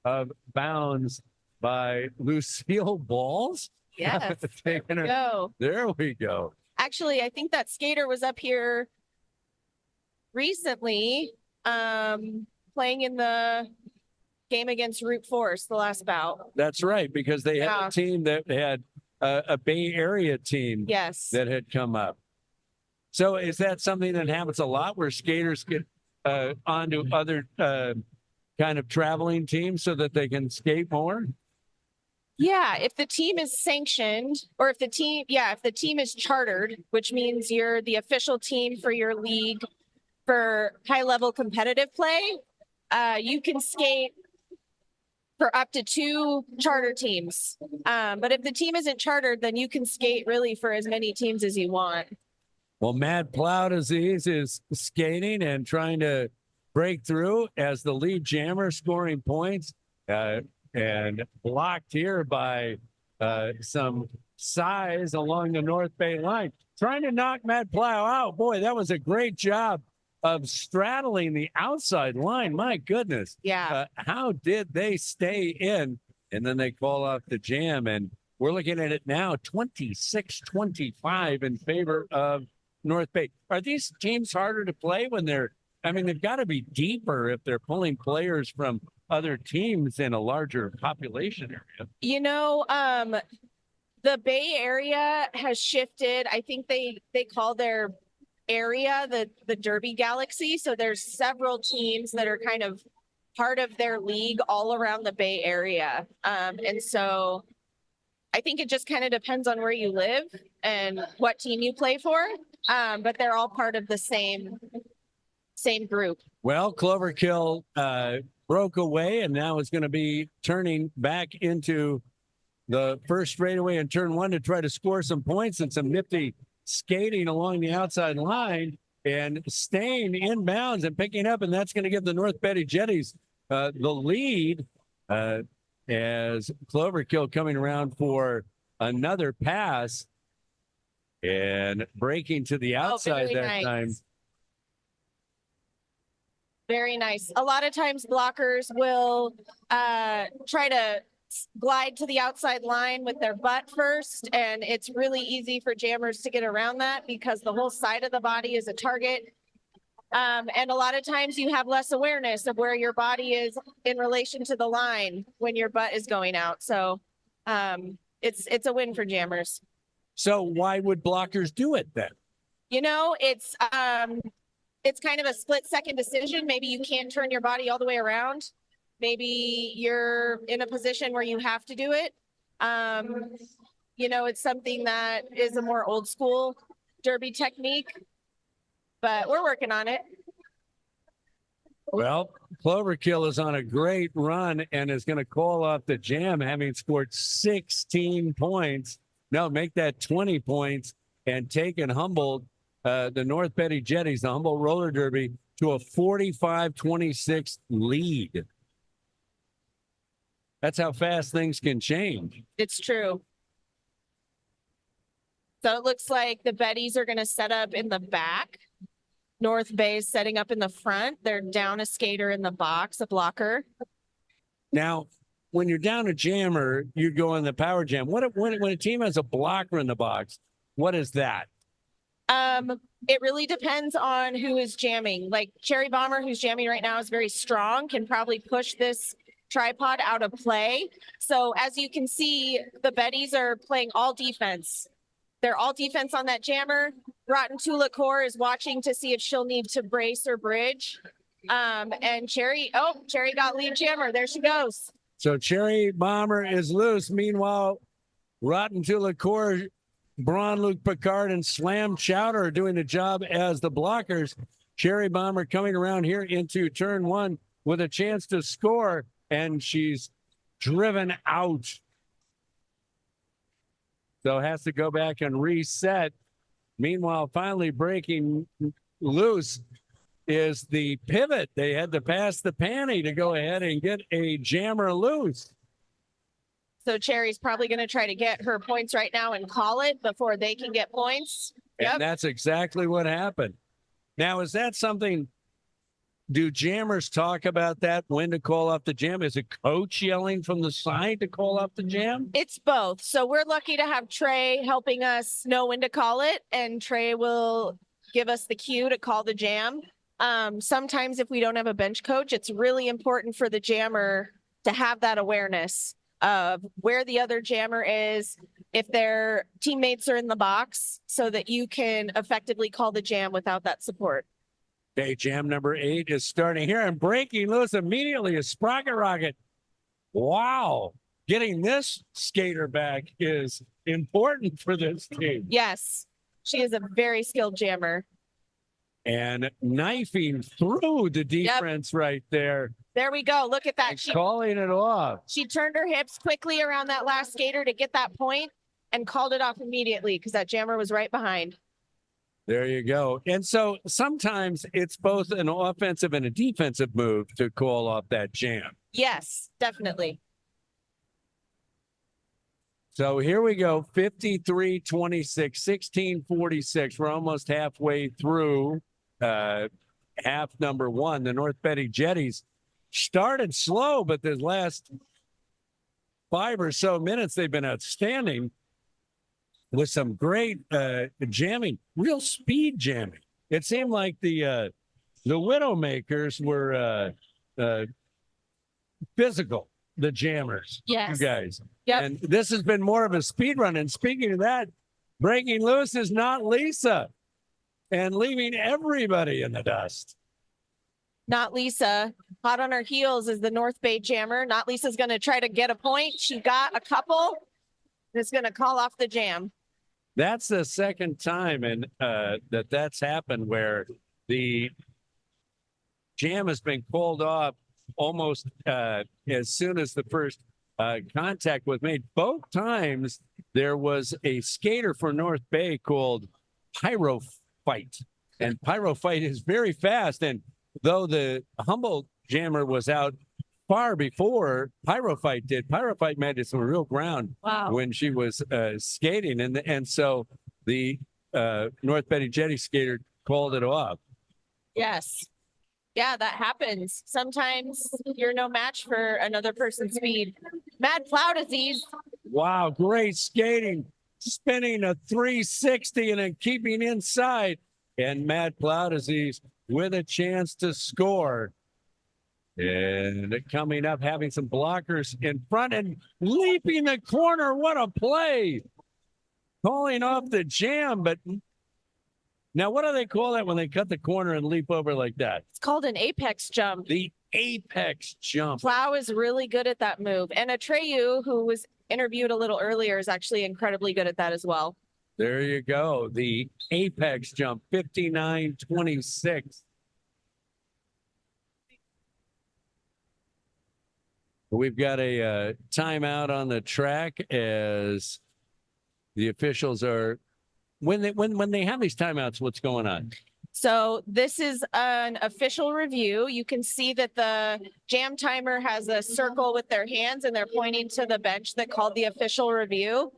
of bounds by Lucille Balls. Yes. Taking her. Go. There we go. Actually, I think that skater was up here recently, playing in the game against Root Force, the last bout. That's right, because they had Yeah. a team that had a Bay Area team Yes. that had come up. So is that something that happens a lot where skaters get onto other kind of traveling teams so that they can skate more? Yeah, if the team is sanctioned, or if the team is chartered, which means you're the official team for your league for high level competitive play, you can skate for up to 2 charter teams. But if the team isn't chartered, then you can skate really for as many teams as you want. Well, Mad Plow Disease is skating and trying to break through as the lead jammer, scoring points, and blocked here by some size along the North Bay line. Trying to knock Mad Plow out. Boy, that was a great job of straddling the outside line. My goodness. Yeah. How did they stay in? And then they call off the jam. And we're looking at it now, 26-25 in favor of North Bay. Are these teams harder to play when they've got to be deeper if they're pulling players from other teams in a larger population area? You know, the Bay Area has shifted. I think they call their area the Derby Galaxy. So there's several teams that are kind of part of their league all around the Bay Area. And so I think it just kind of depends on where you live and what team you play for. But they're all part of the same group. Well, Cloverkill broke away and now is going to be turning back into the first straightaway in turn 1 to try to score some points and some nifty skating along the outside line and staying inbounds and picking up. And that's going to give the North Betty Jetties the lead as Cloverkill coming around for another pass and breaking to the outside that time. Very nice. A lot of times blockers will try to glide to the outside line with their butt first, and it's really easy for jammers to get around that because the whole side of the body is a target. And a lot of times you have less awareness of where your body is in relation to the line when your butt is going out. So it's a win for jammers. So why would blockers do it then? You know, it's kind of a split-second decision. Maybe you can't turn your body all the way around. Maybe you're in a position where you have to do it. You know, it's something that is a more old school derby technique, but we're working on it. Well, Cloverkill is on a great run and is going to call off the jam, having scored 16 points No, make that 20 points and taking Humboldt, the North Betty Jetties, the Humboldt Roller Derby, to a 45-26 lead. That's how fast things can change. It's true. So it looks like the Betties are going to set up in the back. North Bay is setting up in the front. They're down a skater in the box, a blocker. Now, when you're down a jammer, you go in the power jam. When a team has a blocker in the box, what is that? It really depends on who is jamming. Like Cherry Bomber, who's jamming right now, is very strong, can probably push this tripod out of play. So as you can see, the Betties are playing all defense. They're all defense on that jammer. Rotten Tula Core is watching to see if she'll need to brace or bridge. And Cherry got lead jammer. There she goes. So Cherry Bomber is loose. Meanwhile, Rotten Tula Core, Braun, Luke Picard, and Slam Chowder are doing the job as the blockers. Cherry Bomber coming around here into turn one with a chance to score, and she's driven out. So has to go back and reset. Meanwhile, finally breaking loose is the pivot. They had to pass the panty to go ahead and get a jammer loose. So Cherry's probably going to try to get her points right now and call it before they can get points. And that's exactly what happened. Now, is that something, do jammers talk about that, when to call off the jam? Is a coach yelling from the side to call off the jam? It's both. So we're lucky to have Trey helping us know when to call it, and Trey will give us the cue to call the jam. Sometimes if we don't have a bench coach, it's really important for the jammer to have that awareness of where the other jammer is, if their teammates are in the box, so that you can effectively call the jam without that support. Okay, jam number 8 is starting here and breaking loose immediately. A Sprocket Rocket. Wow. Getting this skater back is important for this team. Yes, she is a very skilled jammer. And knifing through the defense right there. There we go. Look at that. Calling it off. She turned her hips quickly around that last skater to get that point and called it off immediately because that jammer was right behind. There you go. And so sometimes it's both an offensive and a defensive move to call off that jam. Yes, definitely. So here we go, 53-26, 16-46. We're almost halfway through half number 1. The North Betty Jetties started slow, but the last 5 or so minutes, they've been outstanding with some great jamming, real speed jamming. It seemed like the Widowmakers were physical, the jammers. Yes. You guys. Yep. And this has been more of a speed run. And speaking of that, breaking loose is Not Lisa and leaving everybody in the dust. Not Lisa. Hot on her heels is the North Bay jammer. Not Lisa's going to try to get a point. She got a couple. Is going to call off the jam. That's the second time and that's happened where the jam has been called off almost as soon as the first contact was made. Both times there was a skater for North Bay called Pyro Fight, and Pyro Fight is very fast. And though the Humboldt jammer was out far before Pyro Fight did, Pyro Fight made some real ground when she was skating, and so the North Betty Jetty skater called it off. Yes. Yeah, that happens. Sometimes you're no match for another person's speed. Mad Plow Disease. Wow, great skating, spinning a 360 and then keeping inside. And Mad Plow Disease with a chance to score. And coming up, having some blockers in front and leaping the corner. What a play. Calling off the jam, but now what do they call that when they cut the corner and leap over like that? It's called an apex jump. The apex jump. Plow is really good at that move. And Atreyu, who was interviewed a little earlier, is actually incredibly good at that as well. There you go. The apex jump, 59-26. We've got a timeout on the track as the officials are when they have these timeouts, what's going on? So this is an official review. You can see that the jam timer has a circle with their hands and they're pointing to the bench that called the official review.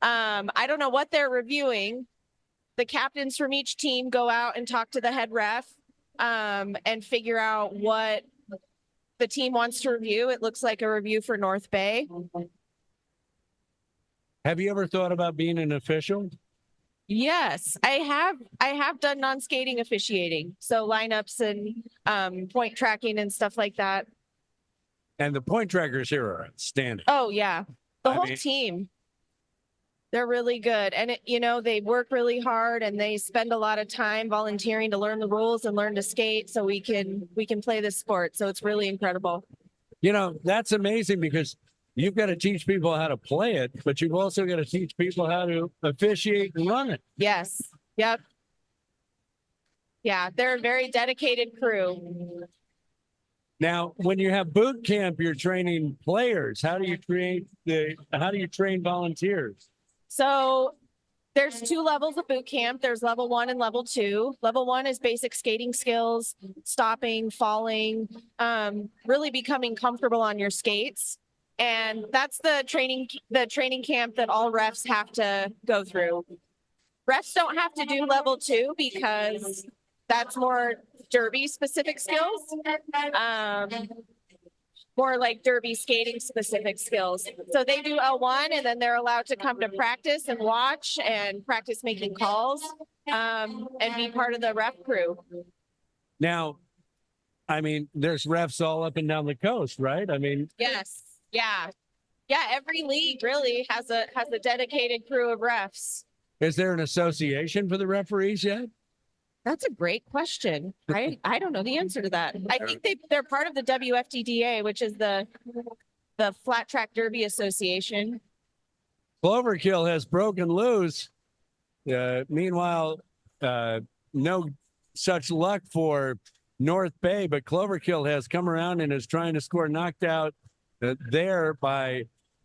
I don't know what they're reviewing. The captains from each team go out and talk to the head ref and figure out what the team wants to review. It looks like a review for North Bay. Have you ever thought about being an official? Yes, I have done non-skating officiating, so lineups and point tracking and stuff like that. And the point trackers here are outstanding. Oh yeah, the I whole mean- team. They're really good, and they work really hard, and they spend a lot of time volunteering to learn the rules and learn to skate, so we can play this sport. So it's really incredible. That's amazing because you've got to teach people how to play it, but you've also got to teach people how to officiate and run it. Yes. Yep. Yeah, they're a very dedicated crew. Now, when you have boot camp, you're training players. How do you train volunteers? So there's 2 levels of boot camp. There's level 1 and level 2. Level 1 is basic skating skills, stopping, falling, really becoming comfortable on your skates. And that's the training camp that all refs have to go through. Refs don't have to do level 2 because that's more derby specific skills. More like derby skating specific skills. So they do L1 and then they're allowed to come to practice and watch and practice making calls and be part of the ref crew. Now, there's refs all up and down the coast, right? Yes. Yeah. Yeah. Every league really has a dedicated crew of refs. Is there an association for the referees yet? That's a great question. I don't know the answer to that. I think they're part of the WFTDA, which is the Flat Track Derby Association. Cloverkill has broken loose. Meanwhile, no such luck for North Bay, but Cloverkill has come around and is trying to score knocked out there by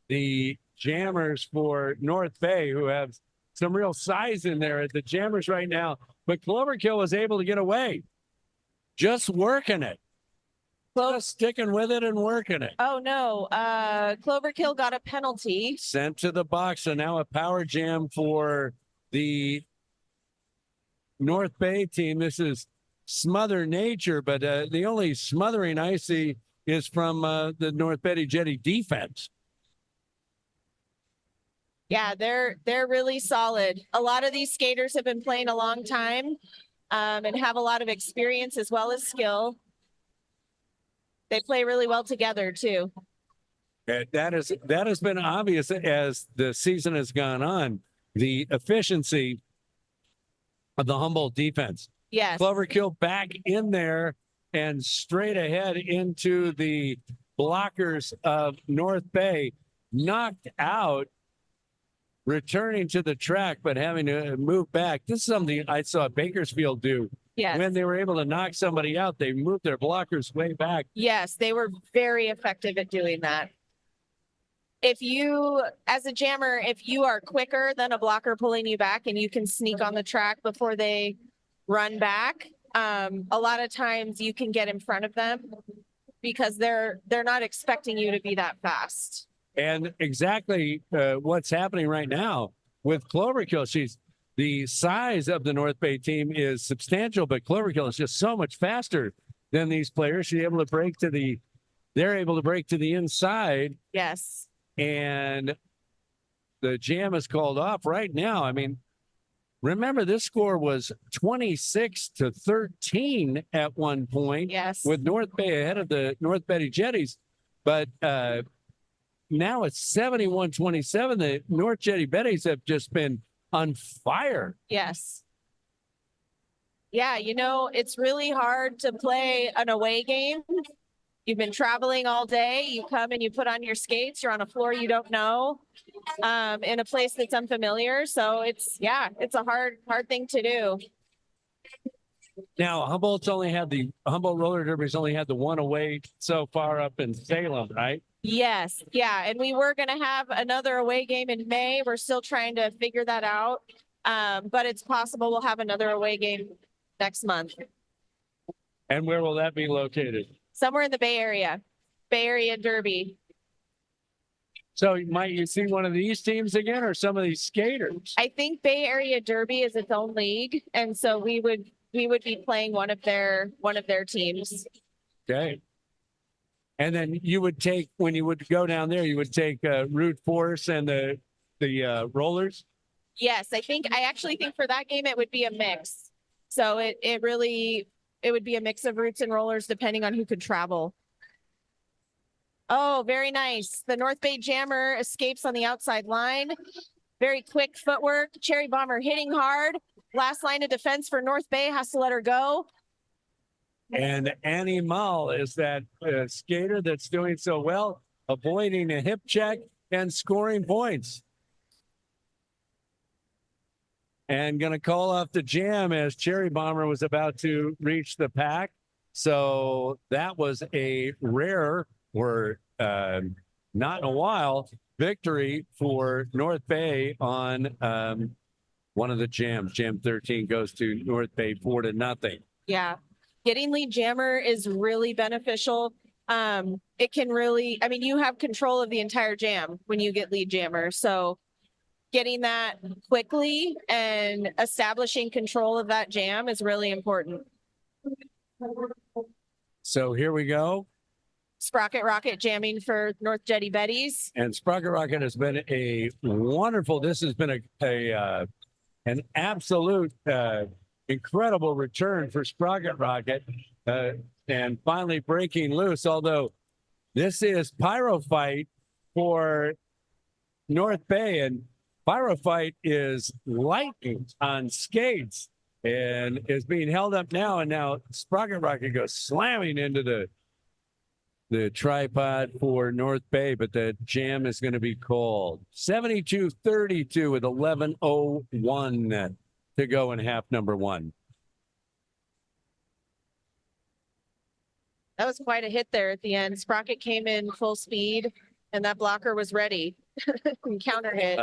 the Jammers for North Bay, who have some real size in there at the Jammers right now. But Cloverkill was able to get away. Just working it. Just sticking with it and working it. Oh no, Cloverkill got a penalty. Sent to the box, so now a power jam for the North Bay team. This is Smother Nature, but the only smothering I see is from the North Betty Jetty defense. Yeah, they're really solid. A lot of these skaters have been playing a long time and have a lot of experience as well as skill. They play really well together too. That has been obvious as the season has gone on. The efficiency of the Humboldt defense. Yes. Cloverkill back in there and straight ahead into the blockers of North Bay, knocked out, returning to the track, but having to move back. This is something I saw Bakersfield do. Yes. When they were able to knock somebody out, they moved their blockers way back. Yes, they were very effective at doing that. If you, as a jammer, if you are quicker than a blocker pulling you back and you can sneak on the track before they run back, a lot of times you can get in front of them because they're not expecting you to be that fast. And exactly what's happening right now with Cloverkill. The size of the North Bay team is substantial, but Cloverkill is just so much faster than these players. They're able to break to the inside. Yes. And the jam is called off right now. Remember, this score was 26-13 at one point. Yes. With North Bay ahead of the North Betty Jetties. But now it's 71-27. The North Jetty Betties have just been on fire. Yes. Yeah, it's really hard to play an away game. You've been traveling all day. You come and you put on your skates. You're on a floor you don't know, in a place that's unfamiliar. So it's a hard thing to do. Now, Humboldt Roller Derby's only had the one away so far up in Salem, right? Yes, yeah, and we were going to have another away game in May. We're still trying to figure that out, but it's possible we'll have another away game next month, And where will that be located? somewhere in the Bay Area Derby. So might you see one of these teams again or some of these skaters? I think Bay Area Derby is its own league, and so we would be playing one of their teams. Okay. And then you would take, when you would go down there, you would take Root Force and the rollers? Yes, I actually think for that game it would be a mix. So it would be a mix of roots and rollers depending on who could travel. Oh, very nice. The North Bay Jammer escapes on the outside line. Very quick footwork. Cherry Bomber hitting hard. Last line of defense for North Bay, has to let her go. And Annie Mull is that skater that's doing so well, avoiding a hip check and scoring points. And going to call off the jam as Cherry Bomber was about to reach the pack. So that was a rare, or not in a while, victory for North Bay on one of the jams. Jam 13 goes to North Bay 4-0. Yeah. Getting lead jammer is really beneficial. It can really, I mean, you have control of the entire jam when you get lead jammer. So getting that quickly and establishing control of that jam is really important. So here we go. Sprocket Rocket jamming for North Jetty Betties. And Sprocket Rocket has been a wonderful, this has been an absolute incredible return for Sprocket Rocket, and finally breaking loose. Although this is Pyrofight for North Bay, and Pyrofight is lightning on skates and is being held up now. And now Sprocket Rocket goes slamming into the tripod for North Bay, but the jam is going to be called. 72-32 with 11:01 to go in half number one. That was quite a hit there at the end. Sprocket came in full speed and that blocker was ready. Counter hit.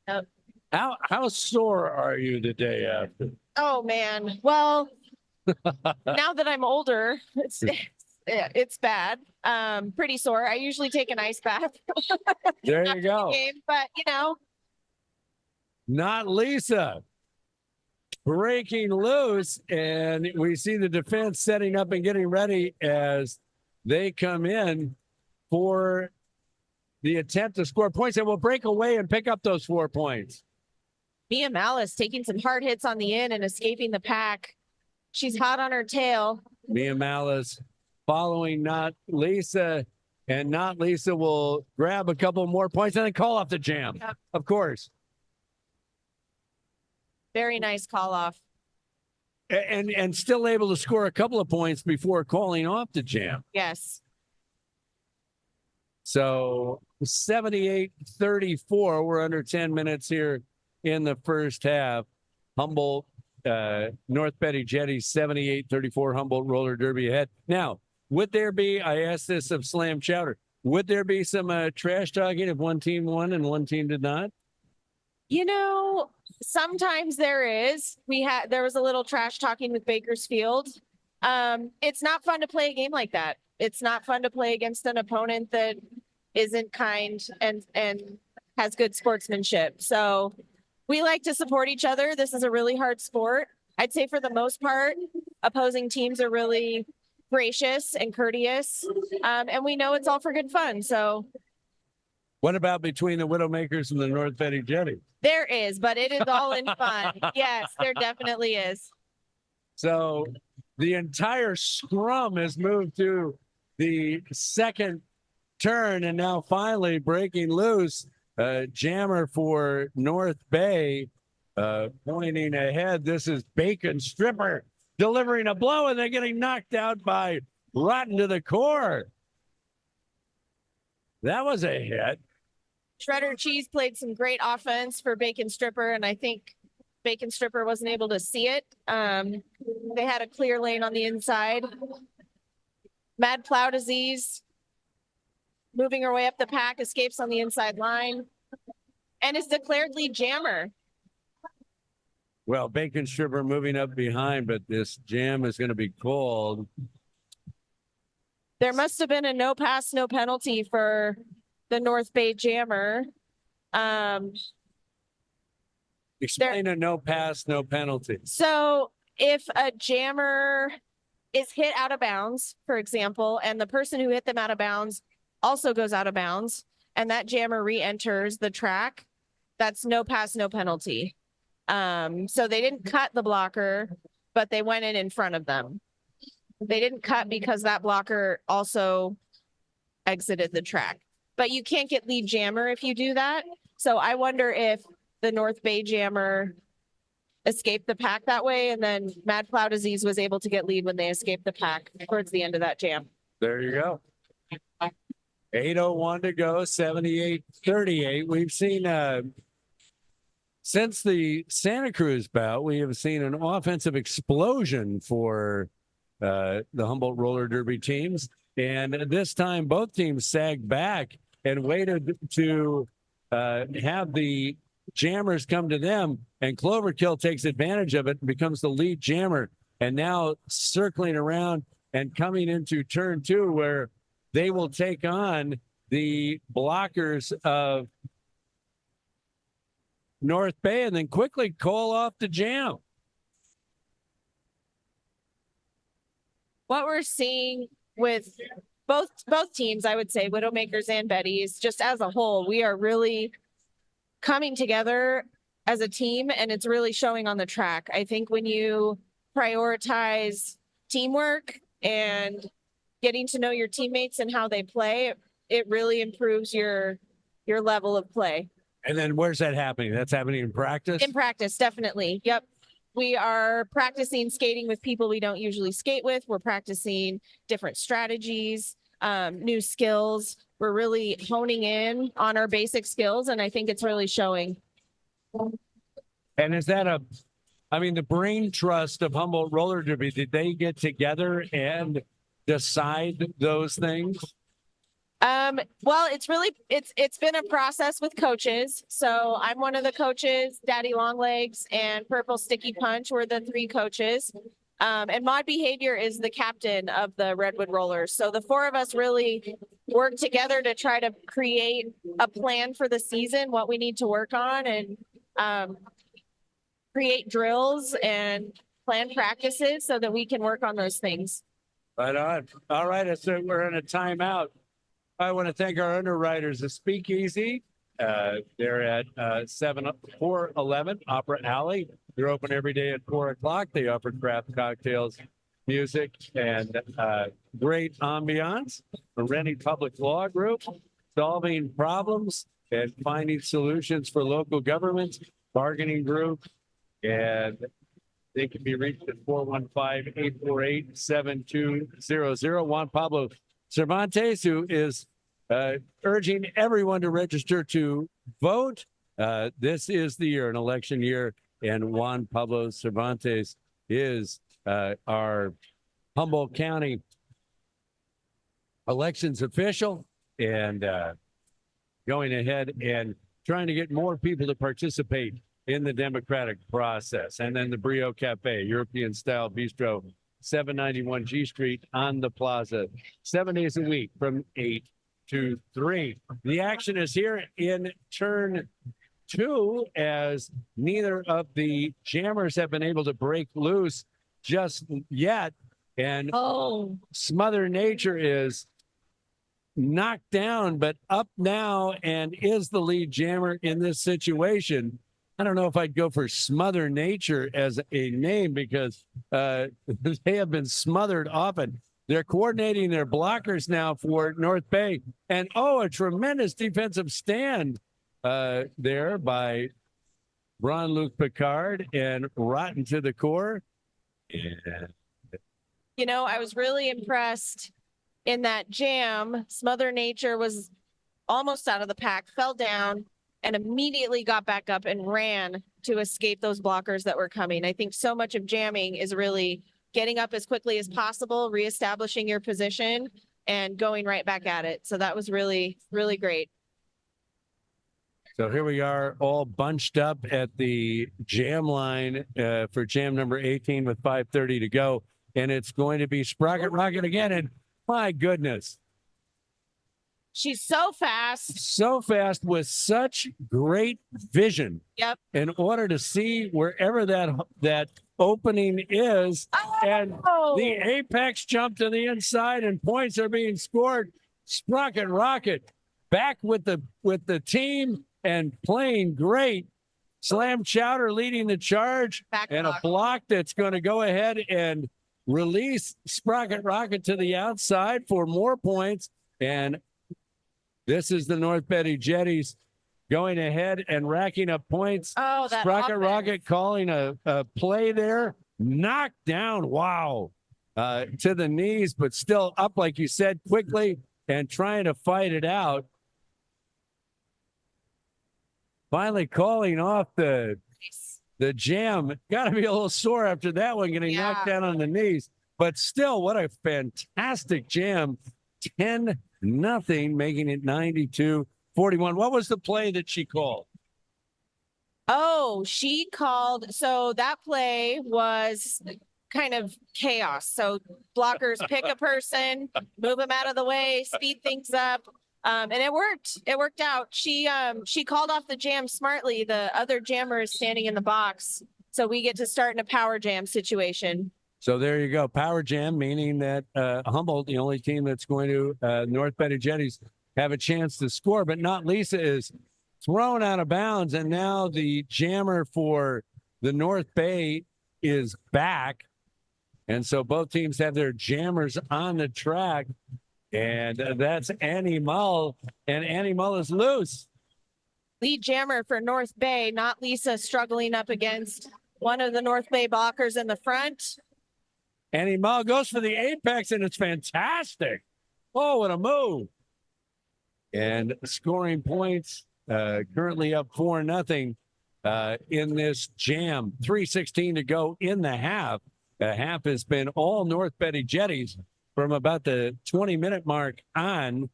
Yep. How sore are you the day after? Oh man. Well, now that I'm older, it's bad. Pretty sore. I usually take an ice bath. There after you the go. game, but you know. Not Lisa. Breaking loose, and we see the defense setting up and getting ready as they come in for the attempt to score points, and will break away and pick up those 4 points. Mia Malice taking some hard hits on the in and escaping the pack. She's hot on her tail. Mia Malice following Not Lisa, and Not Lisa will grab a couple more points and then call off the jam. Yep. Of course. Very nice call off. And still able to score a couple of points before calling off the jam. Yes. So 78-34, we're under 10 minutes here in the first half. Humboldt, North Betty Jetty, 78-34, Humboldt Roller Derby ahead. Now, would there be, I asked this of Slam Chowder, would there be some trash talking if one team won and one team did not? You know, sometimes there is. There was a little trash talking with Bakersfield. It's not fun to play a game like that. It's not fun to play against an opponent that isn't kind and has good sportsmanship. So we like to support each other. This is a really hard sport. I'd say for the most part, opposing teams are really gracious and courteous. And we know it's all for good fun. So what about between the Widowmakers and the North Betty Jetty? there is, but it is all in fun. Yes, there definitely is. So the entire scrum has moved to the second turn, and now finally breaking loose. Jammer for North Bay, pointing ahead. This is Bacon Stripper delivering a blow, and they're getting knocked out by Rotten to the Core. That was a hit. Shredder Cheese played some great offense for Bacon Stripper, and I think Bacon Stripper wasn't able to see it. They had a clear lane on the inside. Mad Plow Disease moving her way up the pack, escapes on the inside line, and is declared lead jammer. Well, Bacon Stripper moving up behind, but this jam is going to be called. There must have been a no pass, no penalty for the North Bay jammer. Explain a no pass, no penalty. So if a jammer is hit out of bounds, for example, and the person who hit them out of bounds also goes out of bounds, and that jammer re-enters the track, that's no pass, no penalty. So they didn't cut the blocker, but they went in front of them. They didn't cut because that blocker also exited the track. But you can't get lead jammer if you do that. So I wonder if the North Bay jammer escaped the pack that way, and then Mad Plow Disease was able to get lead when they escaped the pack towards the end of that jam. There you go. 8:01 to go, 78-38. We've seen since the Santa Cruz bout, we have seen an offensive explosion for the Humboldt Roller Derby teams. And this time, both teams sagged back and waited to have the jammers come to them. And Cloverkill takes advantage of it and becomes the lead jammer. And now circling around and coming into turn two, where they will take on the blockers of North Bay and then quickly call off the jam. What we're seeing with both teams, I would say, Widowmakers and Betty's, just as a whole, we are really coming together as a team, and it's really showing on the track. I think when you prioritize teamwork and getting to know your teammates and how they play, it really improves your level of play. And then where's that happening? That's happening in practice? In practice, definitely. Yep. We are practicing skating with people we don't usually skate with. We're practicing different strategies, new skills. We're really honing in on our basic skills, and I think it's really showing. And is that the brain trust of Humboldt Roller Derby, did they get together and decide those things? Well, it's been a process with coaches. So I'm one of the coaches. Daddy Longlegs and Purple Sticky Punch were the three coaches. And Maud Behavior is the captain of the Redwood Rollers. So the four of us really work together to try to create a plan for the season, what we need to work on, and create drills and plan practices so that we can work on those things. Right on. All right, so we're in a timeout. I want to thank our underwriters, the Speakeasy. They're at 411 Opera Alley. They're open every day at 4 o'clock. They offer craft cocktails, music, and great ambiance. The Rennie Public Law Group, solving problems and finding solutions for local governments, bargaining group, and they can be reached at 415-848-7200. Juan Pablo Cervantes, who is urging everyone to register to vote. This is the year, an election year, and Juan Pablo Cervantes is our Humboldt County elections official, and going ahead and trying to get more people to participate in the democratic process. And then the Brio Cafe, European style bistro, 791 G Street on the plaza, 7 days a week from 8 to 3. The action is here in turn 2, as neither of the jammers have been able to break loose just yet. And Smother Nature is knocked down, but up now and is the lead jammer in this situation. I don't know if I'd go for Smother Nature as a name, because they have been smothered often. They're coordinating their blockers now for North Bay. And, a tremendous defensive stand there by Ron-Luc Picard and Rotten to the core. And I was really impressed in that jam. Smother Nature was almost out of the pack, fell down, and immediately got back up and ran to escape those blockers that were coming. I think so much of jamming is really getting up as quickly as possible, reestablishing your position, and going right back at it. So that was really, really great. So here we are all bunched up at the jam line for jam number 18 with 5:30 to go. And it's going to be Sprocket Rocket again. And my goodness, She's so fast. so fast with such great vision. Yep. In order to see wherever that opening is. And Oh, the apex jump to the inside and points are being scored. Sprocket Rocket back with the team and playing great. Slam Chowder leading the charge back and a block. block that's going to go ahead and release Sprocket Rocket to the outside for more points. And this is the North Betty Jetties going ahead and racking up points. Oh, that Sprocket offense. Rocket calling a play there. Knocked down. Wow. To the knees, but still up, like you said, quickly and trying to fight it out. Finally calling off the jam. Got to be a little sore after that one, getting knocked down on the knees. But still, what a fantastic jam. 10-0, making it 92-41. What was the play that she called? Oh, she called. So that play was kind of chaos. So blockers pick a person, move them out of the way, speed things up. And it worked. It worked out. She called off the jam smartly. The other jammer is standing in the box. So we get to start in a power jam situation. So there you go. Power jam, meaning that Humboldt, the only team that's going to North Betty Jetties, have a chance to score, but not Lisa, is thrown out of bounds. And now the jammer for the North Bay is back. And so both teams have their jammers on the track. And that's Annie Mull. And Annie Mull is loose. Lead jammer for North Bay, not Lisa, struggling up against one of the North Bay blockers in the front. Annie Mull goes for the apex, and it's fantastic. Oh, what a move. And scoring points, currently up 4-0 in this jam. 3:16 to go in the half. The half has been all North Betty Jetties from about the 20-minute mark on,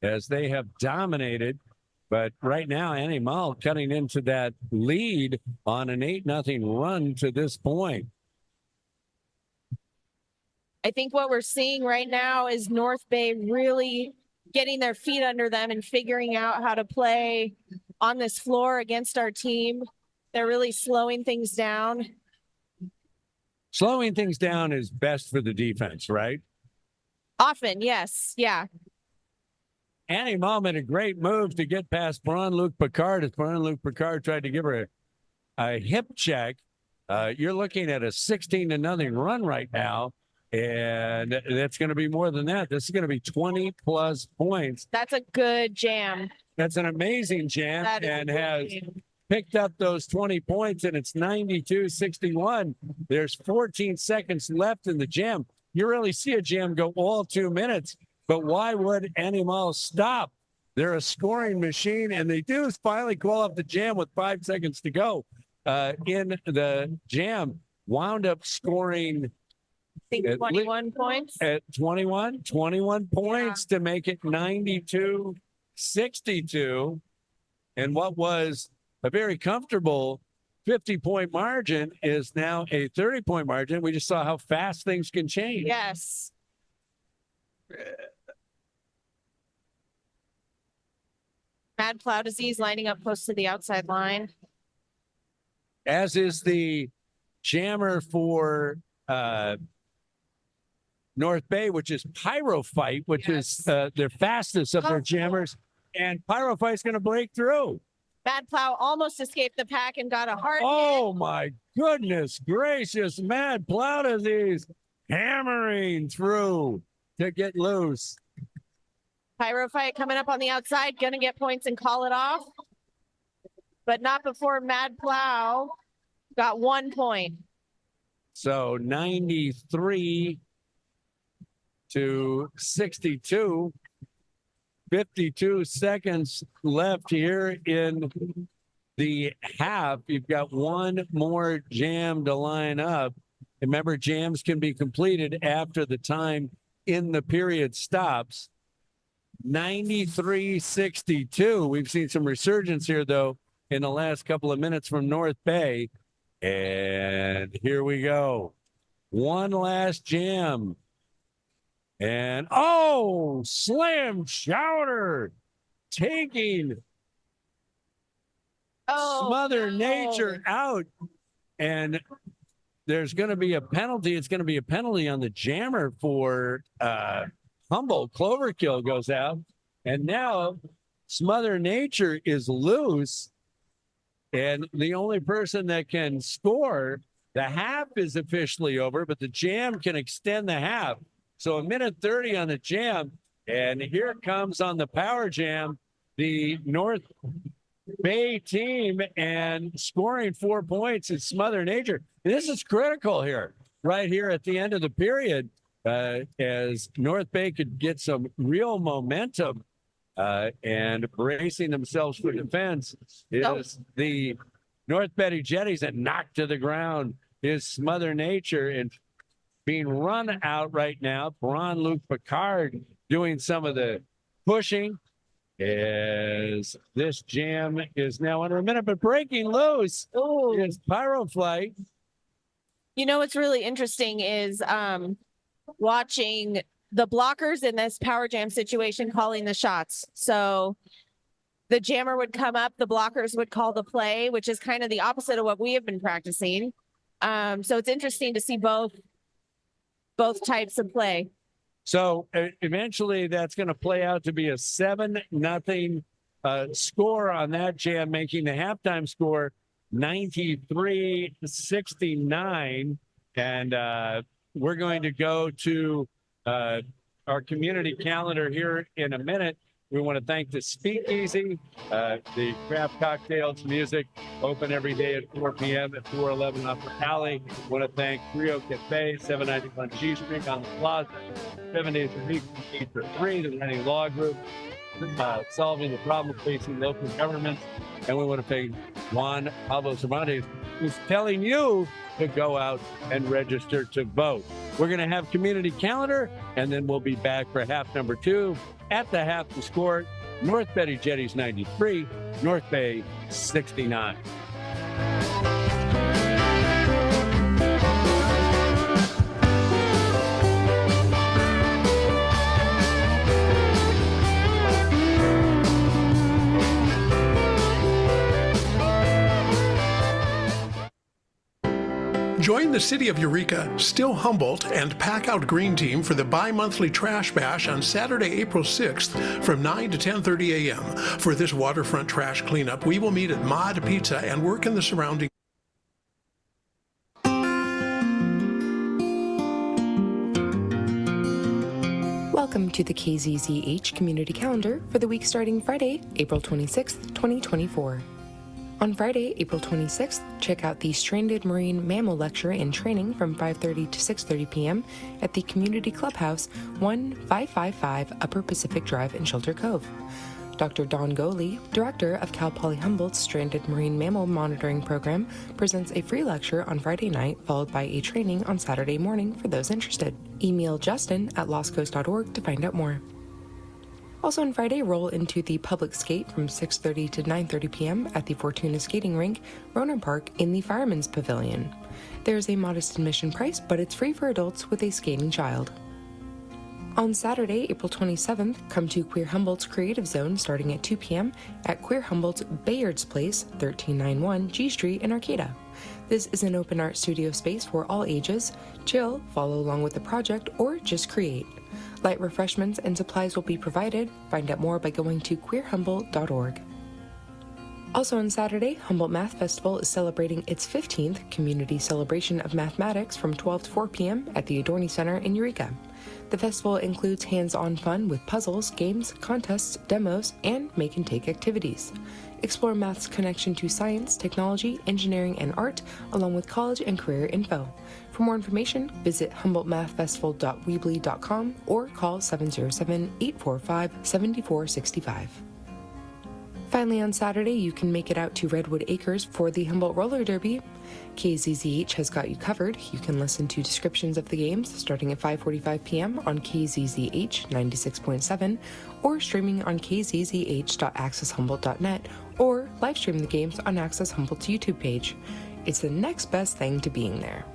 as they have dominated. But right now, Annie Mull cutting into that lead on an 8-0 run to this point. I think what we're seeing right now is North Bay really getting their feet under them and figuring out how to play on this floor against our team. They're really slowing things down. Slowing things down is best for the defense, right? Often, yes. Yeah. Annie Mull made a great move to get past Braun-Luc Picard as Braun-Luc Picard tried to give her a hip check. You're looking at a 16-0 run right now, and that's going to be more than that. This is going to be 20-plus points. That's a good jam. That's an amazing jam, That is and a good has jam. picked up those 20 points, and it's 92-61. There's 14 seconds left in the jam. You really see a jam go all 2 minutes, but why would Annie Mull stop? They're a scoring machine, and they do finally call up the jam with 5 seconds to go in the jam. Wound up scoring I think 21 points. at 21 points to make it 92-62. And what was a very comfortable 50-point margin is now a 30-point margin. We just saw how fast things can change. Yes. Mad Plow Disease lining up close to the outside line. As is the jammer for North Bay, which is Pyrophyte, which is their fastest of their jammers. And Pyrophyte's going to break through. Mad Plow almost escaped the pack and got a hard Oh, hit. my goodness gracious. Mad Plow Disease hammering through to get loose. Pyrophyte coming up on the outside, gonna get points and call it off. But not before Mad Plow got 1 point. So 93-62, 52 seconds left here in the half. You've got one more jam to line up. Remember, jams can be completed after the time in the period stops. 93-62. We've seen some resurgence here, though, in the last couple of minutes from North Bay. And here we go. One last jam. And, oh, slam chowder taking Mother Nature out. And there's going to be a penalty. It's going to be a penalty on the jammer for Humboldt. Cloverkill goes out. And now Mother Nature is loose. And the only person that can score, the half is officially over, but the jam can extend the half. So 1:30 on the jam. And here comes on the power jam, the North Bay team, and scoring 4 points is Mother Nature. And this is critical here, right here at the end of the period, as North Bay could get some real momentum and bracing themselves for defense is the North Betty Jetties, that knocked to the ground is Mother Nature, and being run out right now. Braun Luke Picard doing some of the pushing as this jam is now under a minute, but breaking loose is Pyroflight. You know, what's really interesting is watching the blockers in this power jam situation calling the shots. So the jammer would come up, the blockers would call the play, which is kind of the opposite of what we have been practicing. So it's interesting to see both types of play. So eventually that's going to play out to be a 7-0 score on that jam, making the halftime score 93-69. And we're going to go to our community calendar here in a minute. We want to thank the Speakeasy, the craft cocktails, music, open every day at 4 p.m. at 411 Upper Alley. We want to thank Rio Cafe, 791 G Street on the Plaza, 7 days a week, from 8 to 3, the Rennie Law Group, solving the problem facing local governments. And we want to thank Juan Pablo Cervantes, who's telling you to go out and register to vote. We're going to have community calendar, and then we'll be back for half number 2. At the half, the score, North Betty Jetties 93, North Bay 69. Join the City of Eureka, Still Humboldt, and Pack Out Green Team for the bi-monthly Trash Bash on Saturday, April 6th from 9 to 10:30 a.m. For this waterfront trash cleanup, we will meet at Mod Pizza and work in the surrounding. Welcome to the KZZH Community Calendar for the week starting Friday, April 26th, 2024. On Friday, April 26th, check out the Stranded Marine Mammal Lecture and Training from 5:30 to 6:30 p.m. at the Community Clubhouse, 1555 Upper Pacific Drive in Shelter Cove. Dr. Don Goley, Director of Cal Poly Humboldt's Stranded Marine Mammal Monitoring Program, presents a free lecture on Friday night, followed by a training on Saturday morning for those interested. Email Justin at lostcoast.org to find out more. Also on Friday, roll into the public skate from 6:30 to 9:30 p.m. at the Fortuna Skating Rink, Roner Park in the Fireman's Pavilion. There is a modest admission price, but it's free for adults with a skating child. On Saturday, April 27th, come to Queer Humboldt's Creative Zone starting at 2 p.m. at Queer Humboldt's Bayard's Place, 1391 G Street in Arcata. This is an open art studio space for all ages. Chill, follow along with the project, or just create. Light refreshments and supplies will be provided. Find out more by going to queerhumboldt.org. Also on Saturday, Humboldt Math Festival is celebrating its 15th Community Celebration of Mathematics from 12 to 4 p.m. at the Adorni Center in Eureka. The festival includes hands-on fun with puzzles, games, contests, demos, and make-and-take activities. Explore math's connection to science, technology, engineering, and art, along with college and career info. For more information, visit humboldtmathfestival.weebly.com or call 707-845-7465. Finally, on Saturday, you can make it out to Redwood Acres for the Humboldt Roller Derby. KZZH has got you covered. You can listen to descriptions of the games starting at 5:45 p.m. on KZZH 96.7 or streaming on kzzh.accesshumboldt.net or live stream the games on Access Humboldt's YouTube page. It's the next best thing to being there.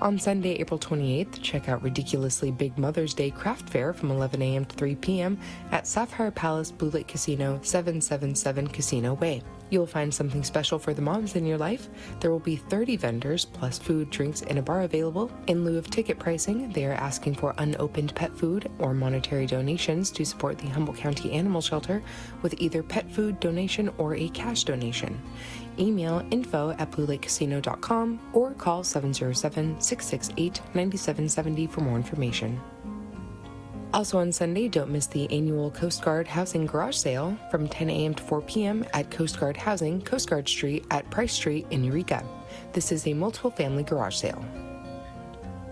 On Sunday, April 28th, check out Ridiculously Big Mother's Day Craft Fair from 11 a.m. to 3 p.m. at Sapphire Palace Blue Lake Casino, 777 Casino Way. You'll find something special for the moms in your life. There will be 30 vendors, plus food, drinks, and a bar available. In lieu of ticket pricing, they are asking for unopened pet food or monetary donations to support the Humboldt County Animal Shelter with either pet food donation or a cash donation. Email info@bluelakecasino.com or call 707-668-9770 for more information. Also on Sunday, don't miss the annual Coast Guard Housing Garage Sale from 10 a.m. to 4 p.m. at Coast Guard Housing, Coast Guard Street at Price Street in Eureka. This is a multiple family garage sale.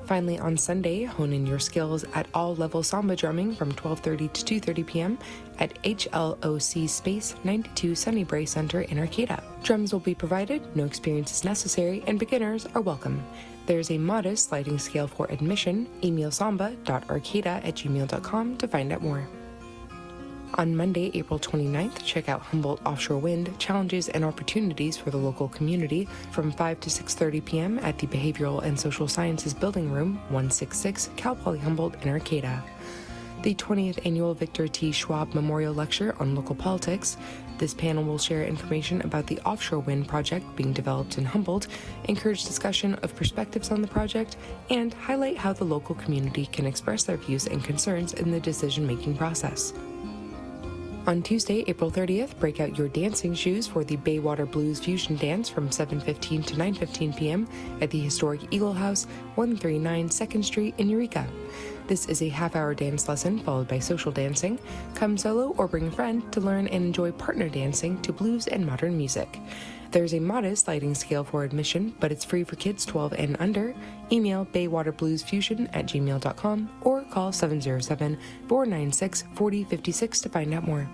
Finally, on Sunday, hone in your skills at all-level samba drumming from 12:30 to 2:30 p.m. at HLOC Space 92 Sunnybray Center in Arcata. Drums will be provided, no experience is necessary, and beginners are welcome. There's a modest sliding scale for admission. Email samba.arcata@gmail.com to find out more. On Monday, April 29th, check out Humboldt Offshore Wind Challenges and Opportunities for the Local Community from 5 to 6:30 p.m. at the Behavioral and Social Sciences Building Room, 166 Cal Poly Humboldt in Arcata. The 20th Annual Victor T. Schwab Memorial Lecture on Local Politics. This panel will share information about the offshore wind project being developed in Humboldt, encourage discussion of perspectives on the project, and highlight how the local community can express their views and concerns in the decision-making process. On Tuesday, April 30th, break out your dancing shoes for the Baywater Blues Fusion Dance from 7:15 to 9:15 p.m. at the historic Eagle House, 139 2nd Street in Eureka. This is a half-hour dance lesson followed by social dancing. Come solo or bring a friend to learn and enjoy partner dancing to blues and modern music. There's a modest sliding scale for admission, but it's free for kids 12 and under. Email baywaterbluesfusion@gmail.com or call 707-496-4056 to find out more.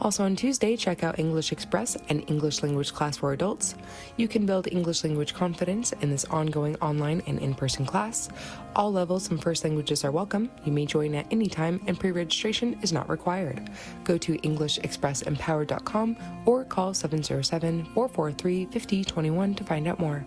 Also on Tuesday, check out English Express, an English language class for adults. You can build English language confidence in this ongoing online and in-person class. All levels and first languages are welcome. You may join at any time and pre-registration is not required. Go to EnglishExpressEmpowered.com or call 707-443-5021 to find out more.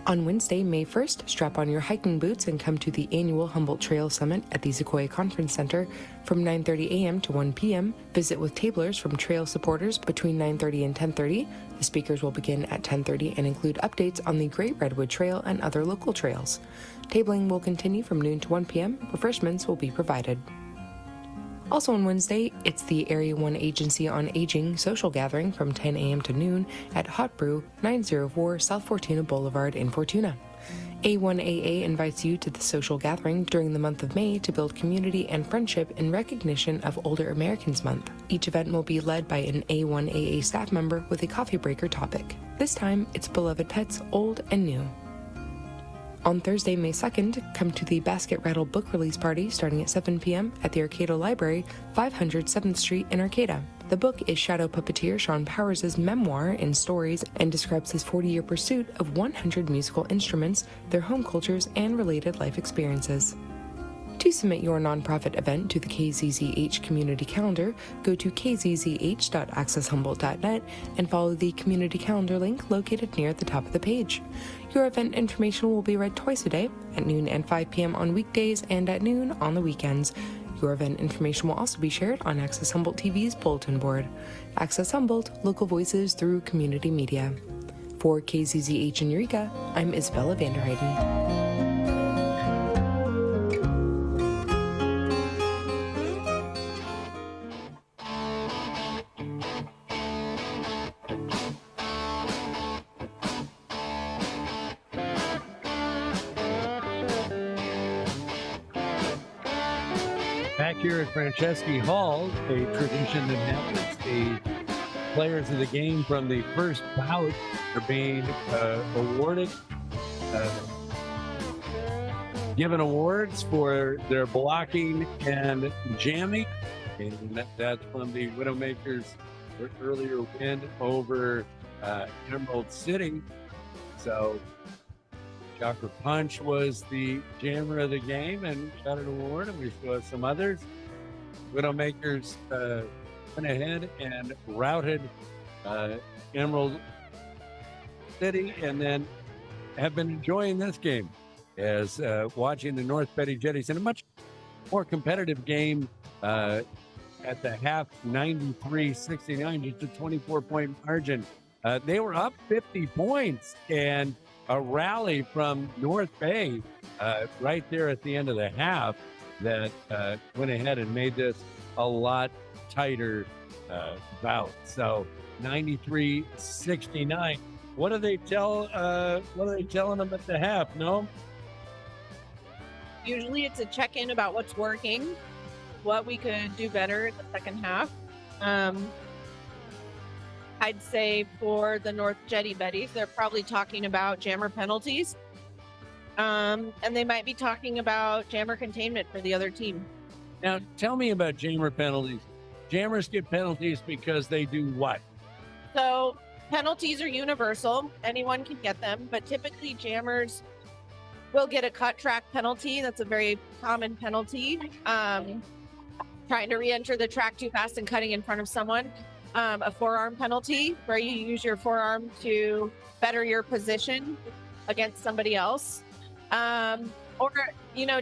On Wednesday, May 1st, strap on your hiking boots and come to the annual Humboldt Trail Summit at the Sequoia Conference Center from 9:30 a.m. to 1 p.m. Visit with tablers from trail supporters between 9:30 and 10:30. The speakers will begin at 10:30 and include updates on the Great Redwood Trail and other local trails. Tabling will continue from noon to 1 p.m. Refreshments will be provided. Also on Wednesday, it's the Area 1 Agency on Aging social gathering from 10 a.m. to noon at Hot Brew, 904 South Fortuna Boulevard in Fortuna. A1AA invites you to the social gathering during the month of May to build community and friendship in recognition of Older Americans Month. Each event will be led by an A1AA staff member with a coffee breaker topic. This time, it's beloved pets, old and new. On Thursday, May 2nd, come to the Basket Rattle book release party starting at 7 p.m. at the Arcata Library, 500 7th Street in Arcata. The book is shadow puppeteer Sean Powers' memoir in stories and describes his 40-year pursuit of 100 musical instruments, their home cultures, and related life experiences. To submit your nonprofit event to the KZZH community calendar, go to kzzh.accesshumboldt.net and follow the community calendar link located near the top of the page. Your event information will be read twice a day, at noon and 5 p.m. on weekdays and at noon on the weekends. Your event information will also be shared on Access Humboldt TV's bulletin board. Access Humboldt, local voices through community media. For KZZH in Eureka, I'm Isabella Vanderheiden. Back here at Franceschi Hall, a tradition that happens. The players of the game from the first bout are being awarded, given awards for their blocking and jamming. And that's from the Widowmakers' earlier win over Emerald City. So Shocker Punch was the jammer of the game and got an award, and we still have some others. Widowmakers went ahead and routed Emerald City, and then have been enjoying this game as watching the North Betty Jetties in a much more competitive game at the half, 93-69, just a 24-point margin. They were up 50 points, and a rally from North Bay right there at the end of the half that went ahead and made this a lot tighter bout. So 93-69. What do they tell? What are they telling them at the half? No. Usually it's a check-in about what's working, what we could do better in the second half. I'd say for the North Jetty Betties, they're probably talking about jammer penalties. And they might be talking about jammer containment for the other team. Now, tell me about jammer penalties. Jammers get penalties because they do what? So penalties are universal. Anyone can get them, but typically jammers will get a cut track penalty. That's a very common penalty. Trying to re-enter the track too fast and cutting in front of someone. A forearm penalty where you use your forearm to better your position against somebody else. Or,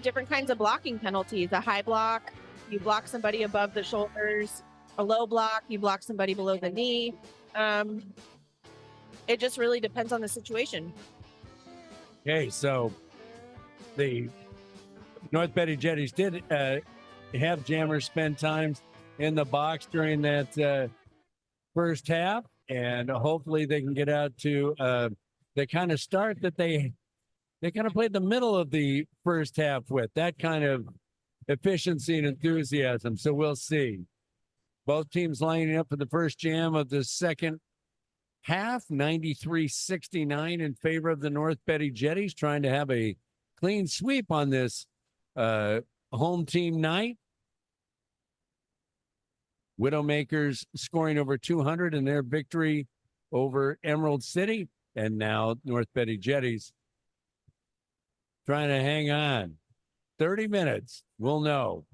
different kinds of blocking penalties. A high block, you block somebody above the shoulders. A low block, you block somebody below the knee. It just really depends on the situation. Okay, so the North Betty Jetties did have jammers spend times in the box during that first half, and hopefully they can get out to the kind of start that they kind of played the middle of the first half with, that kind of efficiency and enthusiasm. So we'll see. Both teams lining up for the first jam of the second half, 93-69 in favor of the North Betty Jetties, trying to have a clean sweep on this home team night. Widowmakers scoring over 200 in their victory over Emerald City. And now North Betty Jetties trying to hang on. 30 minutes, we'll know.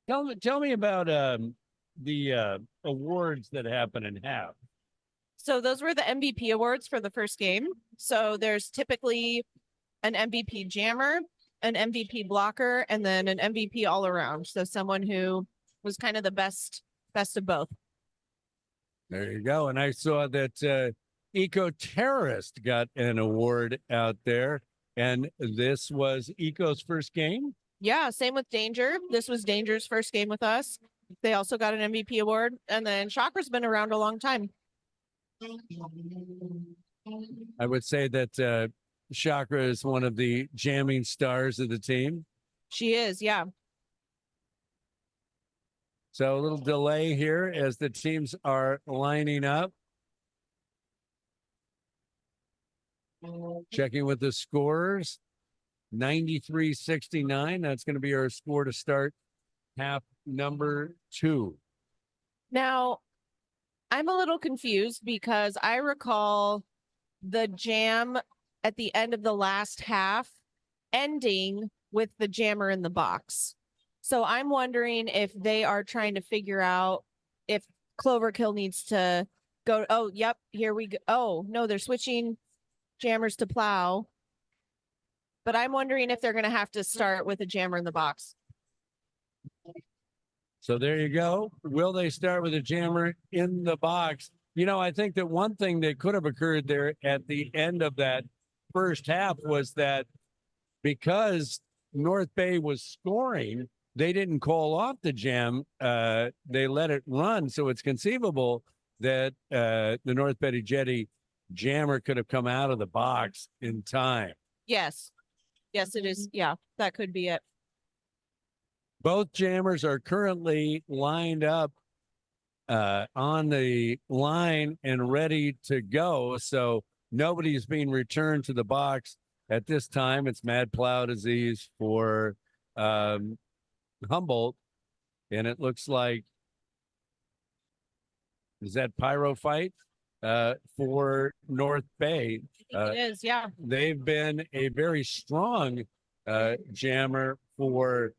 Tell me about the awards that happen in half. So those were the MVP awards for the first game. So there's typically an MVP jammer, an MVP blocker, and then an MVP all around. So someone who was kind of the best of both. There you go. And I saw that Eco Terrorist got an award out there. And this was Eco's first game? Yeah, same with Danger. This was Danger's first game with us. They also got an MVP award. And then Chakra's been around a long time. I would say that Chakra is one of the jamming stars of the team. She is, yeah. So a little delay here as the teams are lining up. Checking with the scorers. 93-69. That's going to be our score to start half number 2. Now, I'm a little confused because I recall the jam at the end of the last half ending with the jammer in the box. So I'm wondering if they are trying to figure out if Cloverkill needs to go. Oh, yep, here we go. Oh, no, they're switching jammers to plow. But I'm wondering if they're going to have to start with a jammer in the box. So there you go. Will they start with a jammer in the box? I think that one thing that could have occurred there at the end of that first half was that because North Bay was scoring, they didn't call off the jam. They let it run. So it's conceivable that the North Betty Jetty jammer could have come out of the box in time. Yes. Yes, it is. Yeah, that could be it. Both jammers are currently lined up on the line and ready to go. So nobody's being returned to the box at this time. It's mad plow disease for Humboldt. And it looks like, is that Pyro Fight for North Bay? It is, yeah. They've been a very strong jammer for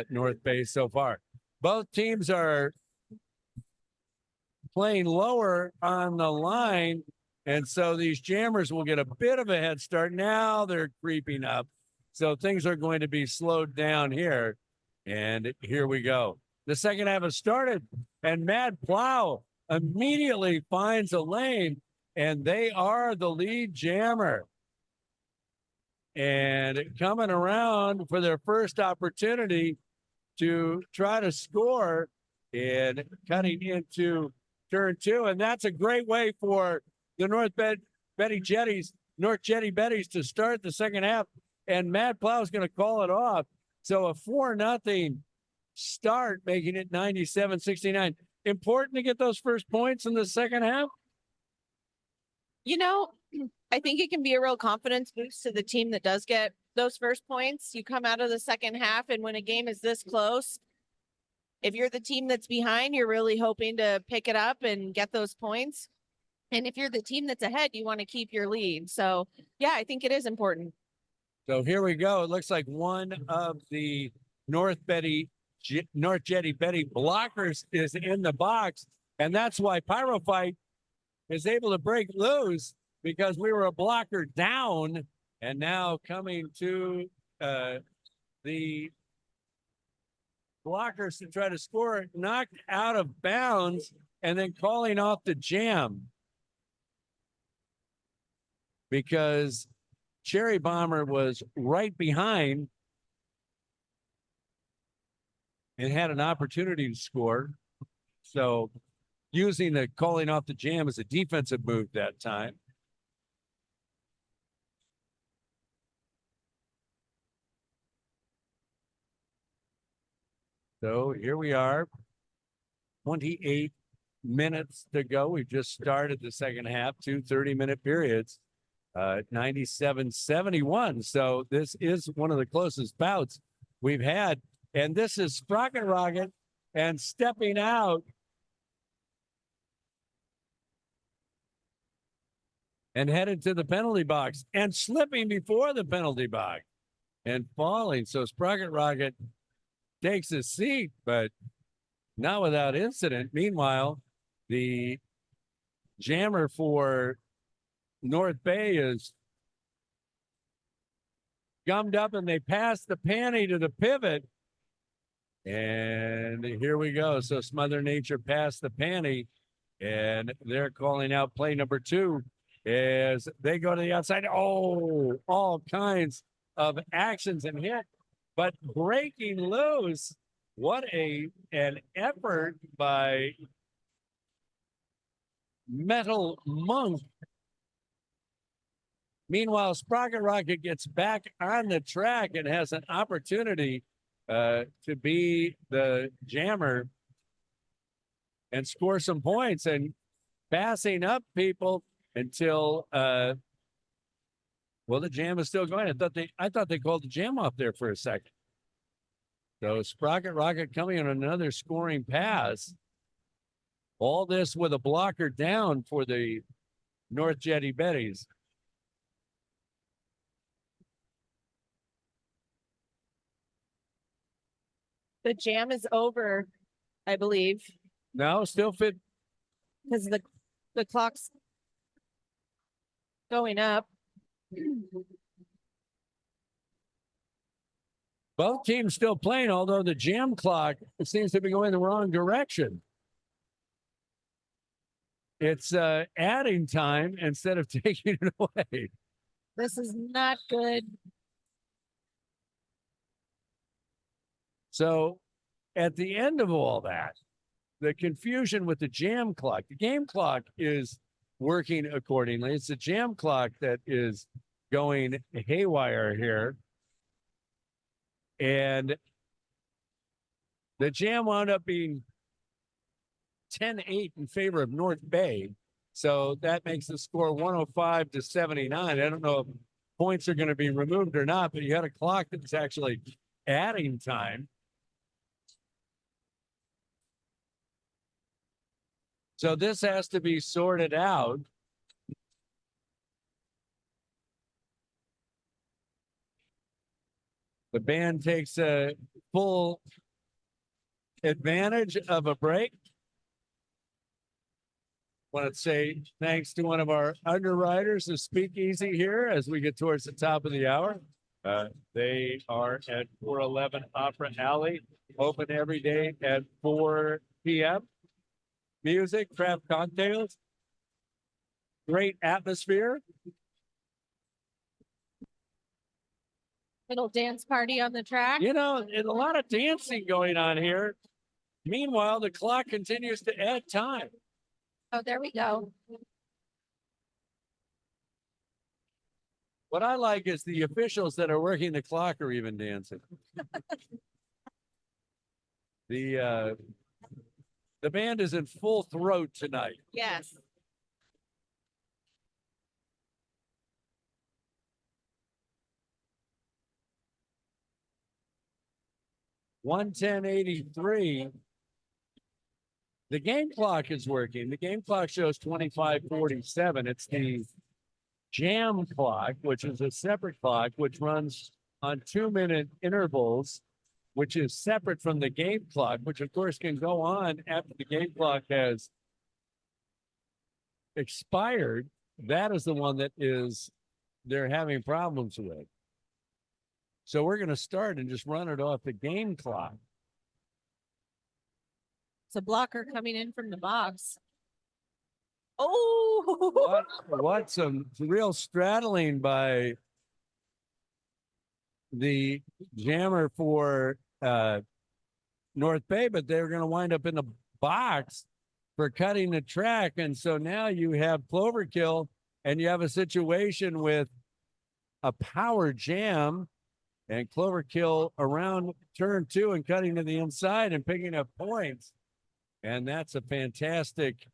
North Bay so far. Both teams are playing lower on the line, and so these jammers will get a bit of a head start. Now they're creeping up, so things are going to be slowed down here. And here we go. The second half has started, and Mad Plow immediately finds a lane, and they are the lead jammer. And coming around for their first opportunity to try to score and cutting into turn two. And that's a great way for the North Jetty Betties to start the second half. And Mad Plow is going to call it off. So a 4-0 start, making it 97-69. Important to get those first points in the second half. You know, I think it can be a real confidence boost to the team that does get those first points. You come out of the second half, and when a game is this close, if you're the team that's behind, you're really hoping to pick it up and get those points. And if you're the team that's ahead, you want to keep your lead. So, yeah, I think it is important. So here we go. It looks like one of the North Jetty Betty blockers is in the box, and that's why Pyro Fight is able to break loose, because we were a blocker down, and now coming to the blockers to try to score it, knocked out of bounds, and then calling off the jam because Cherry Bomber was right behind and had an opportunity to score. So using the calling off the jam as a defensive move that time. So here we are, 28 minutes to go. We've just started the second half, 2 30-minute periods, 97-71. So this is one of the closest bouts we've had. And this is Sprocket Rocket, and stepping out and headed to the penalty box and slipping before the penalty box and falling. So Sprocket Rocket takes his seat, but not without incident. Meanwhile, the jammer for North Bay is gummed up, and they pass the panty to the pivot. And here we go. So Smother Nature passed the panty, and they're calling out play number 2 as they go to the outside. Oh, all kinds of actions and hit, but breaking loose. What an effort by Metal Monk. Meanwhile, Sprocket Rocket gets back on the track and has an opportunity to be the jammer and score some points, and passing up people until well, the jam is still going. I thought they called the jam off there for a second. So Sprocket Rocket coming on another scoring pass. All this with a blocker down for the North Jetty Betties. The jam is over, I believe, No, still fit. because the clock's going up. Both teams still playing, although the jam clock seems to be going the wrong direction. It's adding time instead of taking it away. This is not good. So at the end of all that, the confusion with the jam clock, the game clock is working accordingly. It's the jam clock that is going haywire here. And the jam wound up being 10-8 in favor of North Bay. So that makes the score 105-79. I don't know if points are going to be removed or not, but you had a clock that's actually adding time. So this has to be sorted out. The band takes a full advantage of a break. Want to say thanks to one of our underwriters, the Speakeasy here, as we get towards the top of the hour. They are at 411 Opera Alley, open every day at 4 p.m. Music, craft cocktails, great atmosphere. Little dance party on the track. You know, and a lot of dancing going on here. Meanwhile, the clock continues to add time. Oh, there we go. What I like is the officials that are working the clock are even dancing. The band is in full throat tonight. Yes. $110.83. The game clock is working. The game clock shows 25:47. It's the jam clock, which is a separate clock, which runs on 2-minute intervals, which is separate from the game clock, which of course can go on after the game clock has expired. That is the one that they're having problems with. So we're going to start and just run it off the game clock. It's a blocker coming in from the box. Oh, What some real straddling by the jammer for North Bay, but they're going to wind up in the box for cutting the track. And so now you have Cloverkill and you have a situation with a power jam and Cloverkill around turn 2 and cutting to the inside and picking up points. And that's a fantastic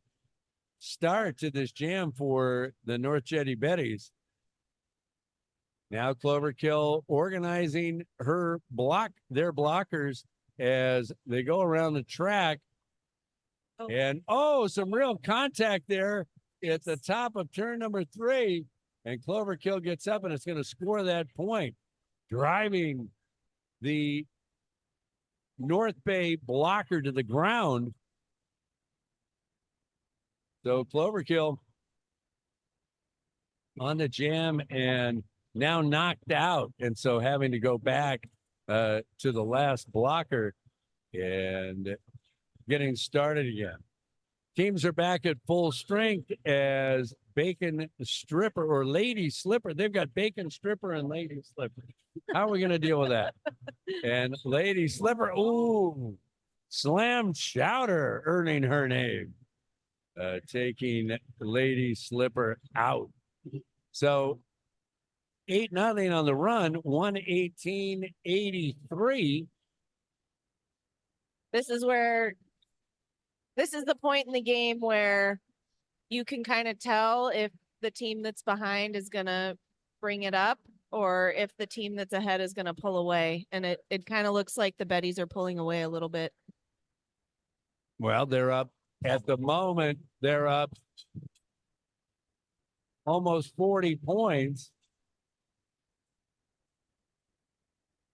start to this jam for the North Jetty Betties. Now Cloverkill organizing their blockers as they go around the track. Oh. And some real contact there at the top of turn number 3. And Cloverkill gets up and it's going to score that point, driving the North Bay blocker to the ground. So Cloverkill on the jam and now knocked out. And so having to go back to the last blocker and getting started again. Teams are back at full strength as Bacon Stripper or Lady Slipper. They've got Bacon Stripper and Lady Slipper. How are we going to deal with that? And Lady Slipper, Slam Chowder earning her name. Taking Lady Slipper out. So 8-0 on the run, 118-83. this is the point in the game where you can kind of tell if the team that's behind is going to bring it up or if the team that's ahead is going to pull away. And it kind of looks like the Betties are pulling away a little bit. Well, they're up. At the moment, they're up almost 40 points.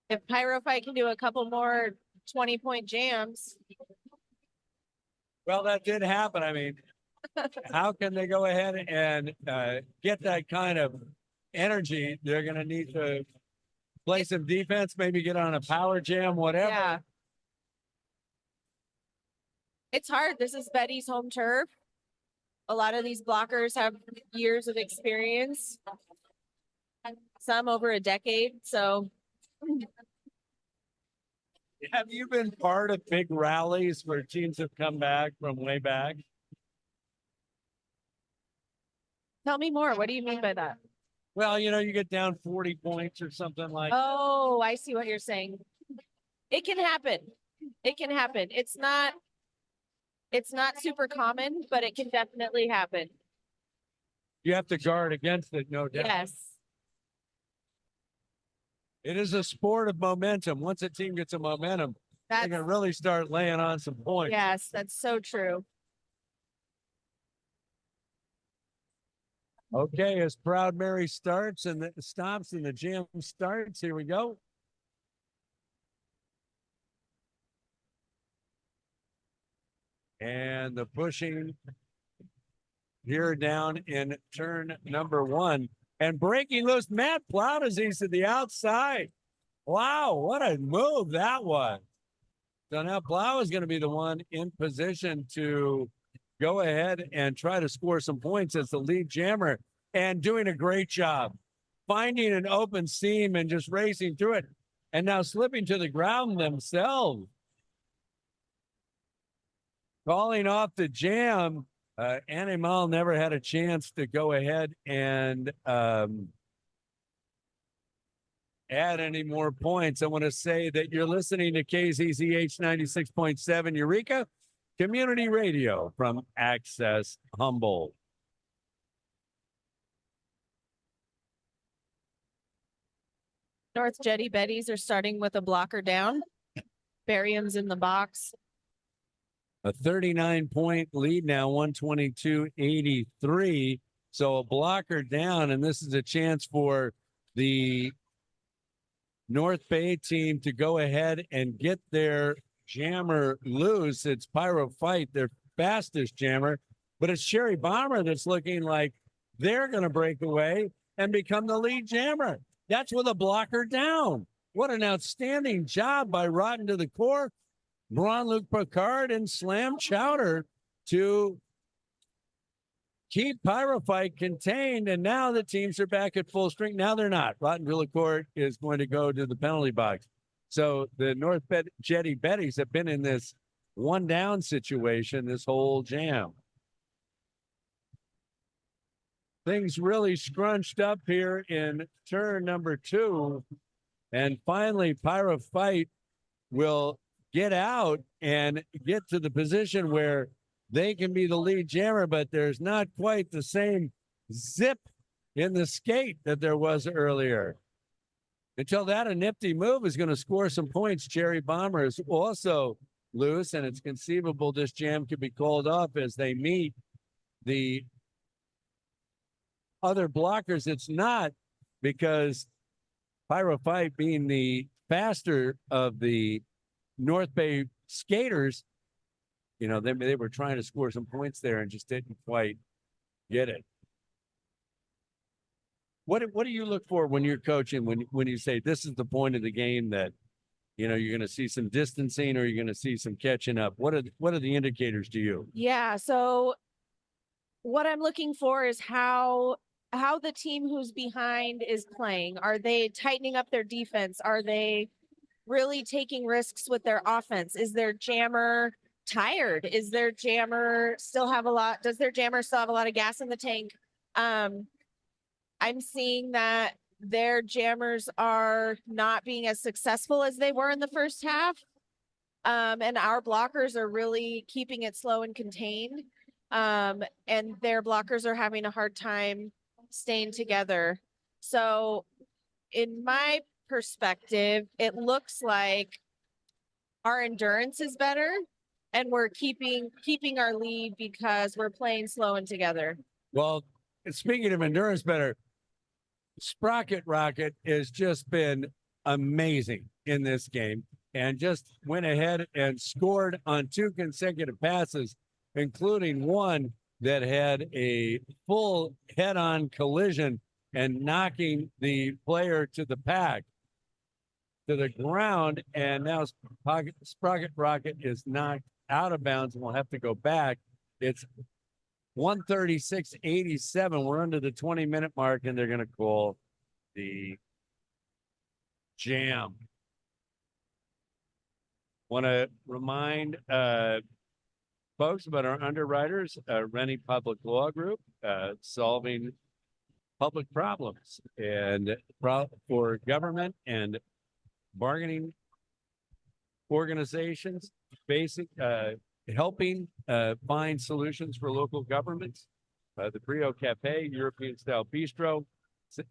If Pyrophyte can do a couple more 20-point jams. Well, that did happen. I mean, how can they go ahead and get that kind of energy? They're going to need to play some defense, maybe get on a power jam, whatever. Yeah. It's hard. This is Betty's home turf. A lot of these blockers have years of experience, some over a decade. So Have you been part of big rallies where teams have come back from way back? tell me more. What do you mean by that? Well, you get down 40 points or something like Oh, I see what you're saying. It can happen. It can happen. It's not super common, but it can definitely happen. you have to guard against it, no doubt. Yes. It is a sport of momentum. Once a team gets a momentum, they That's can really start laying on some points. yes, that's so true. Okay, as Proud Mary starts and stops and the jam starts, here we go. And the pushing here down in turn number one. And breaking loose, Matt Plow as he's to the outside. Wow, what a move that was. So now Plow is going to be the one in position to go ahead and try to score some points as the lead jammer and doing a great job. Finding an open seam and just racing through it. And now slipping to the ground themselves. Calling off the jam. Animal never had a chance to go ahead and add any more points. I want to say that you're listening to KZZH 96.7 Eureka Community Radio from Access Humboldt. North Jetty Betties are starting with a blocker down. Barium's in the box. A 39-point lead now, 122-83. So a blocker down, and this is a chance for the North Bay team to go ahead and get their jammer loose. It's Pyro Fight, their fastest jammer, but it's Sherry Bomber that's looking like they're going to break away and become the lead jammer. That's with a blocker down. What an outstanding job by Rotten to the Core, Braun-Luc Picard, and Slam Chowder to keep Pyrophyte contained, and now the teams are back at full strength. Now they're not. Rotten Villicourt is going to go to the penalty box. So the North Jetty Betties have been in this one down situation this whole jam. Things really scrunched up here in turn number two. And finally, Pyrophyte will get out and get to the position where they can be the lead jammer, but there's not quite the same zip in the skate that there was earlier. Until that, a nifty move is going to score some points. Cherry Bomber is also loose, and it's conceivable this jam could be called off as they meet the other blockers. It's not, because Pyrophyte, being the faster of the North Bay skaters, you know, they were trying to score some points there and just didn't quite get it. What do you look for when you're coaching, when you say this is the point of the game that, you know, you're going to see some distancing or you're going to see some catching up? What are the indicators to you? Yeah, so what I'm looking for is how the team who's behind is playing. Are they tightening up their defense? Are they really taking risks with their offense? Is their jammer tired? Does their jammer still have a lot of gas in the tank? I'm seeing that their jammers are not being as successful as they were in the first half. And our blockers are really keeping it slow and contained. And their blockers are having a hard time staying together. So in my perspective, it looks like our endurance is better and we're keeping our lead because we're playing slow and together. Well, speaking of endurance better, Sprocket Rocket has just been amazing in this game and just went ahead and scored on 2 consecutive passes, including one that had a full head-on collision and knocking the player to the ground. And now Sprocket Rocket is knocked out of bounds and will have to go back. It's 136-87. We're under the 20-minute mark, and they're going to call the jam. Want to remind folks about our underwriters, Rennie Public Law Group, solving public problems and for government and bargaining organizations, helping find solutions for local governments. The Brio Cafe, European Style Bistro,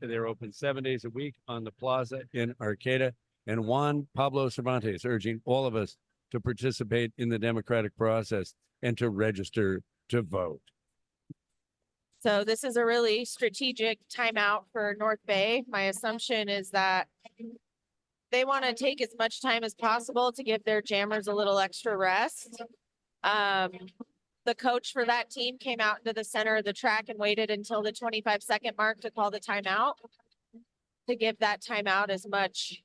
they're open 7 days a week on the plaza in Arcata. And Juan Pablo Cervantes urging all of us to participate in the democratic process and to register to vote. So this is a really strategic timeout for North Bay. My assumption is that they want to take as much time as possible to give their jammers a little extra rest. The coach for that team came out into the center of the track and waited until the 25-second mark to call the timeout, to give that timeout as much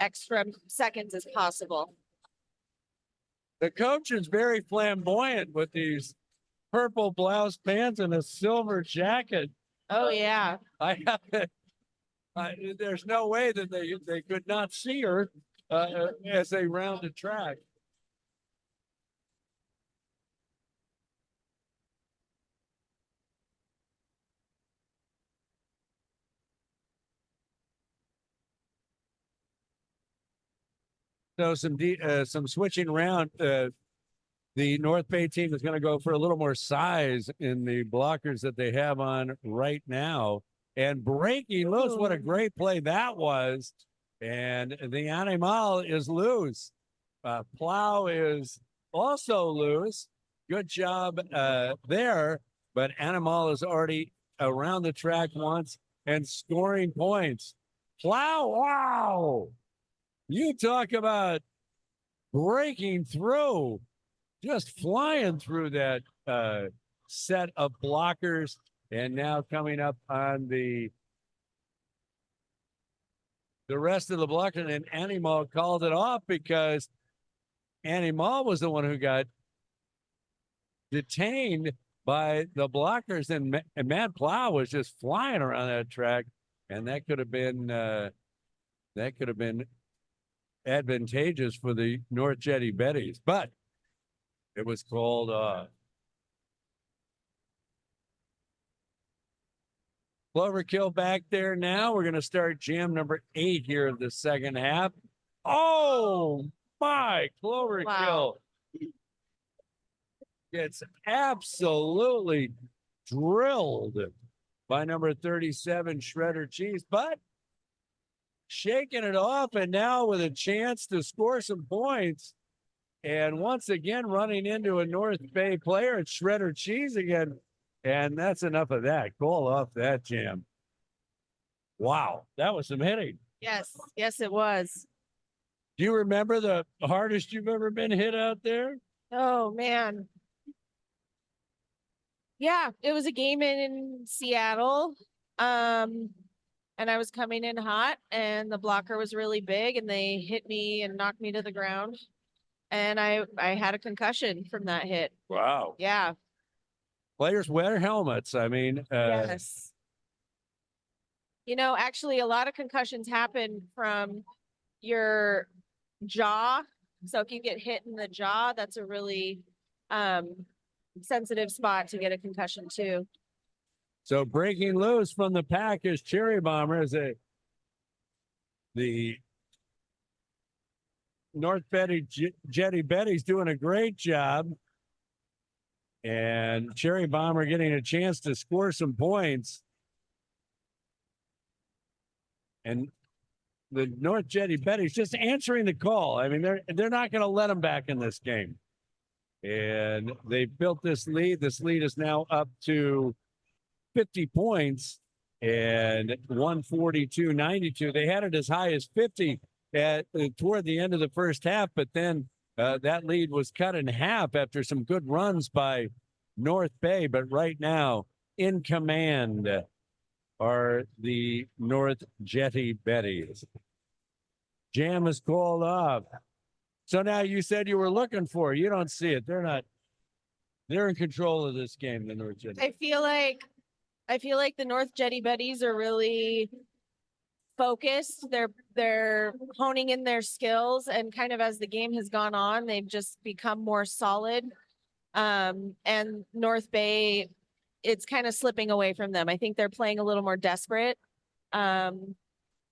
extra seconds as possible. The coach is very flamboyant with these purple blouse pants and a silver jacket. Oh yeah. There's no way that they could not see her as they round the track. So some switching around. The North Bay team is going to go for a little more size in the blockers that they have on right now. And breaking loose, what a great play that was. And the animal is loose. Plow is also loose. Good job there. But Animal is already around the track once and scoring points. Plow, wow. You talk about breaking through, just flying through that set of blockers. And now coming up on the rest of the blocker, and Animal called it off because Animal was the one who got detained by the blockers, and Matt Plow was just flying around that track, and that could have been advantageous for the North Jetty Betties, but it was called off. Cloverkill back there now. We're going to start jam number 8 here in the second half. Oh, my. Cloverkill. Wow. Gets absolutely drilled by number 37, Shredder Cheese, but shaking it off, and now with a chance to score some points. And once again, running into a North Bay player, it's Shredder Cheese again. And that's enough of that. Call off that jam. Wow, that was some hitting. Yes, yes, it was. Do you remember the hardest you've ever been hit out there? Oh man. Yeah, it was a game in Seattle. And I was coming in hot, and the blocker was really big, and they hit me and knocked me to the ground. And I had a concussion from that hit. Wow. Yeah. Players wear helmets. I mean, Yes. You know, actually, a lot of concussions happen from your jaw. So if you get hit in the jaw, that's a really sensitive spot to get a concussion too. So breaking loose from the pack is Cherry Bomber as the North Betty Jetty Betty's doing a great job. And Cherry Bomber getting a chance to score some points. And the North Jetty Betty's just answering the call. I mean, they're not going to let them back in this game. And they built this lead. This lead is now up to 50 points and 142-92. They had it as high as 50 toward the end of the first half, but then that lead was cut in half after some good runs by North Bay. But right now, in command are the North Jetty Betties. Jam is called off. So now you said you were looking for it. You don't see it. They're in control of this game, the North Jetty. I feel like the North Jetty Betties are really focused. They're honing in their skills, and kind of as the game has gone on, they've just become more solid. And North Bay, it's kind of slipping away from them. I think they're playing a little more desperate. And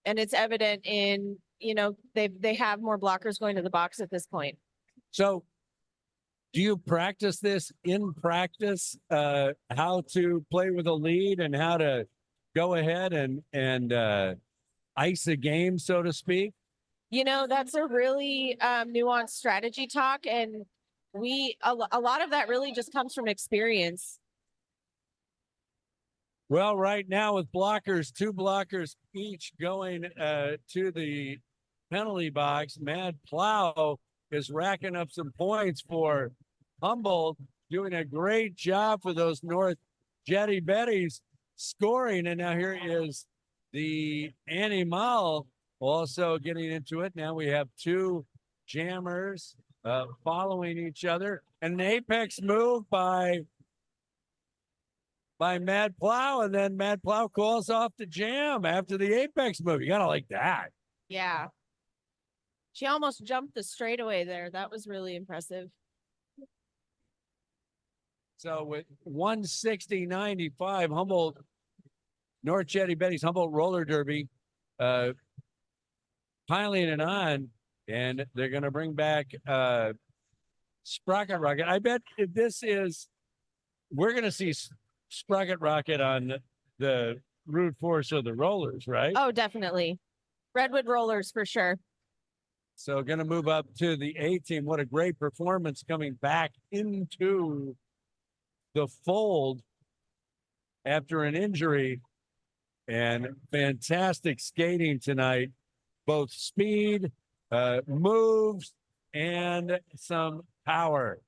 it's evident in, you know, they have more blockers going to the box at this point. So do you practice this in practice, how to play with a lead and how to go ahead and ice a game, so to speak? You know, that's a really nuanced strategy talk. And a lot of that really just comes from experience. Well, right now with blockers, 2 blockers each going to the penalty box. Mad Plow is racking up some points for Humboldt, doing a great job for those North Jetty Betties scoring. And now here is the Animal also getting into it. Now we have 2 jammers following each other. And an apex move by Mad Plow, and then Mad Plow calls off the jam after the apex move. You gotta like that. Yeah. She almost jumped the straightaway there. That was really impressive. So with 160.95, Humboldt, North Jetty Betty's Humboldt Roller Derby, piling it on, and they're gonna bring back Sprocket Rocket. I bet we're gonna see Sprocket Rocket on the Route Force of the rollers, right? Oh, definitely. Redwood Rollers for sure. So going to move up to the A team. What a great performance coming back into the fold after an injury, and fantastic skating tonight. Both speed, moves, and some power.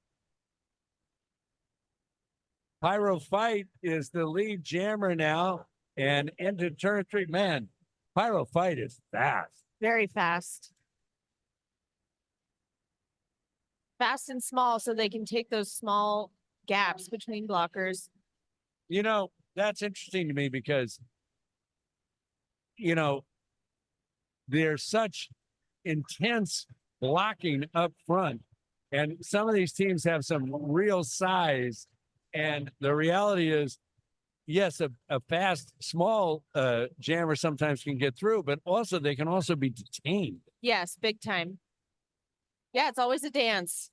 Pyro Fight is the lead jammer now, and into turn 3. Man, Pyro Fight is fast. Very fast. Fast and small, so they can take those small gaps between blockers. You know, that's interesting to me because, you know, there's such intense blocking up front, and some of these teams have some real size. And the reality is, yes, a fast, small jammer sometimes can get through, but also they can also be detained. Yes, big time. Yeah, it's always a dance.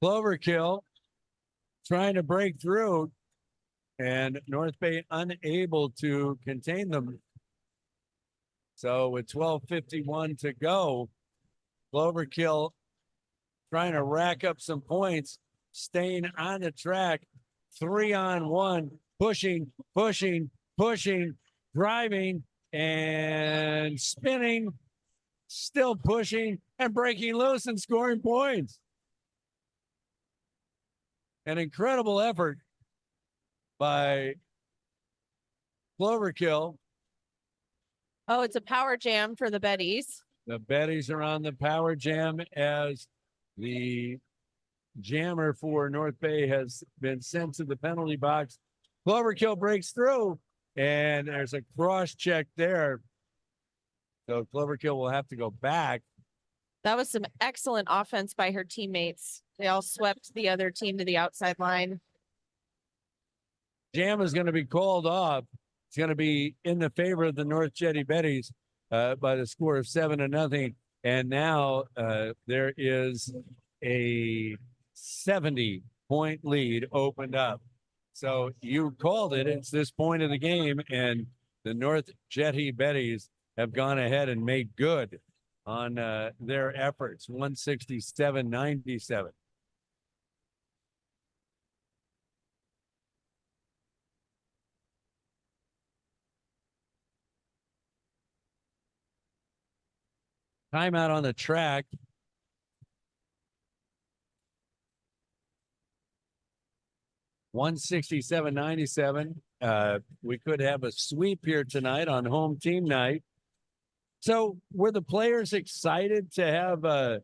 Cloverkill trying to break through, and North Bay unable to contain them. So with 12:51 to go, Cloverkill trying to rack up some points, staying on the track, 3-on-1, pushing, driving, and spinning, still pushing and breaking loose and scoring points. An incredible effort by Cloverkill. Oh, it's a power jam for the Betties. The Betties are on the power jam as the jammer for North Bay has been sent to the penalty box. Cloverkill breaks through, and there's a cross check there. So Cloverkill will have to go back. That was some excellent offense by her teammates. They all swept the other team to the outside line. Jam is going to be called off. It's going to be in the favor of the North Jetty Betties by the score of 7-0. And now there is a 70-point lead opened up. So you called it. It's this point of the game, and the North Jetty Betties have gone ahead and made good on their efforts. 167.97. Timeout on the track. $167.97. We could have a sweep here tonight on home team night. So were the players excited to have the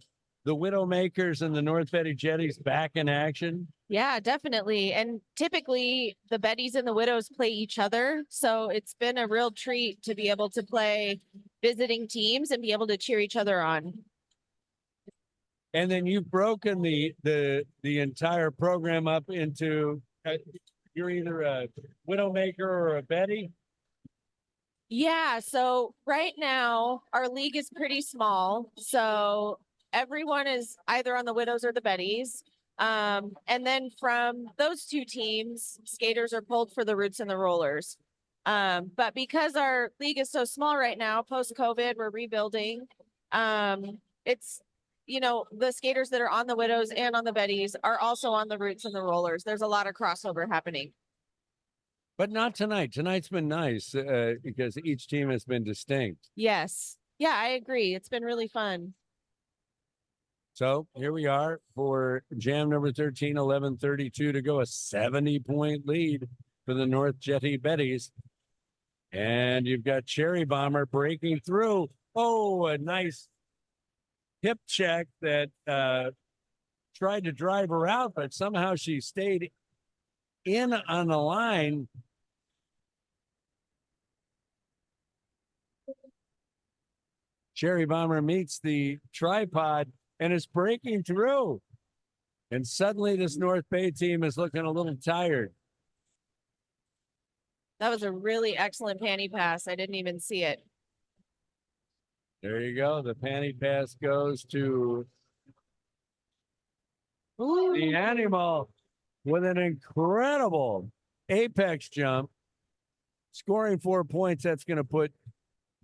Widowmakers and the North Betty Jetties back in action? Yeah, definitely. And typically the Betties and the Widows play each other. So it's been a real treat to be able to play visiting teams and be able to cheer each other on. And then you've broken the entire program up into you're either a Widowmaker or a Betty. Yeah, so right now our league is pretty small. So everyone is either on the Widows or the Betties. And then from those two teams, skaters are pulled for the Roots and the Rollers. But because our league is so small right now, post-COVID, we're rebuilding. It's the skaters that are on the Widows and on the Betties are also on the Roots and the Rollers. There's a lot of crossover happening. But not tonight. Tonight's been nice because each team has been distinct. Yes. Yeah, I agree. It's been really fun. So here we are for jam number 13, 11:32 to go, a 70-point lead for the North Jetty Betties. And you've got Cherry Bomber breaking through. Oh, a nice hip check that tried to drive her out, but somehow she stayed in on the line. Cherry Bomber meets the tripod and is breaking through. And suddenly this North Bay team is looking a little tired. That was a really excellent panty pass. I didn't even see it. There you go. The panty pass goes to the Animal with an incredible apex jump, scoring 4 points. That's going to put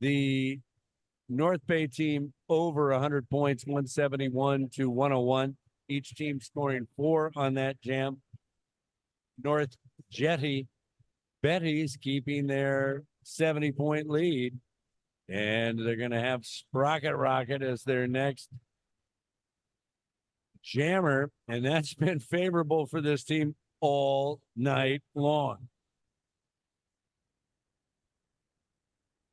the North Bay team over 100 points, 171 to 101. Each team scoring 4 on that jam. North Jetty Betty's keeping their 70-point lead. And they're going to have Sprocket Rocket as their next jammer. And that's been favorable for this team all night long.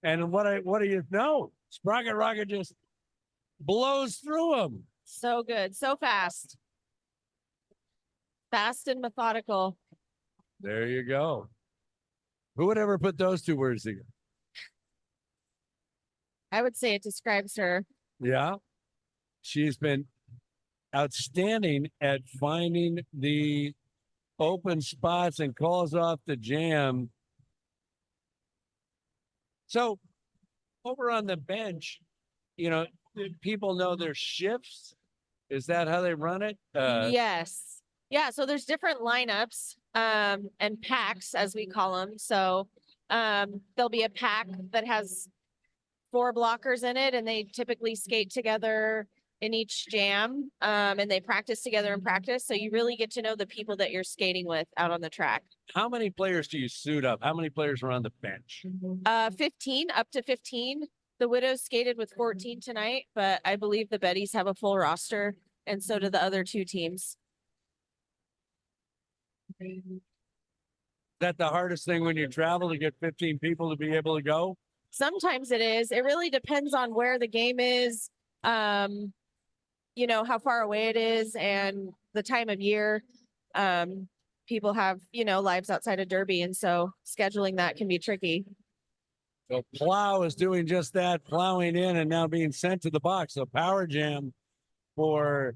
And what do you know? Sprocket Rocket just blows through them. So good. So fast. Fast and methodical. There you go. Who would ever put those two words together? I would say it describes her. Yeah. She's been outstanding at finding the open spots and calls off the jam. So over on the bench, people know their shifts. Is that how they run it? Yes. Yeah. So there's different lineups and packs, as we call them. So there'll be a pack that has 4 blockers in it, and they typically skate together in each jam, and they practice together in practice. So you really get to know the people that you're skating with out on the track. How many players do you suit up? How many players are on the bench? 15, up to 15. The Widows skated with 14 tonight, but I believe the Betties have a full roster, and so do the other 2 teams. Is that the hardest thing when you travel, to get 15 people to be able to go? Sometimes it is. It really depends on where the game is, how far away it is, and the time of year. People have, lives outside of Derby, and so scheduling that can be tricky. So Plow is doing just that, plowing in and now being sent to the box. So power jam for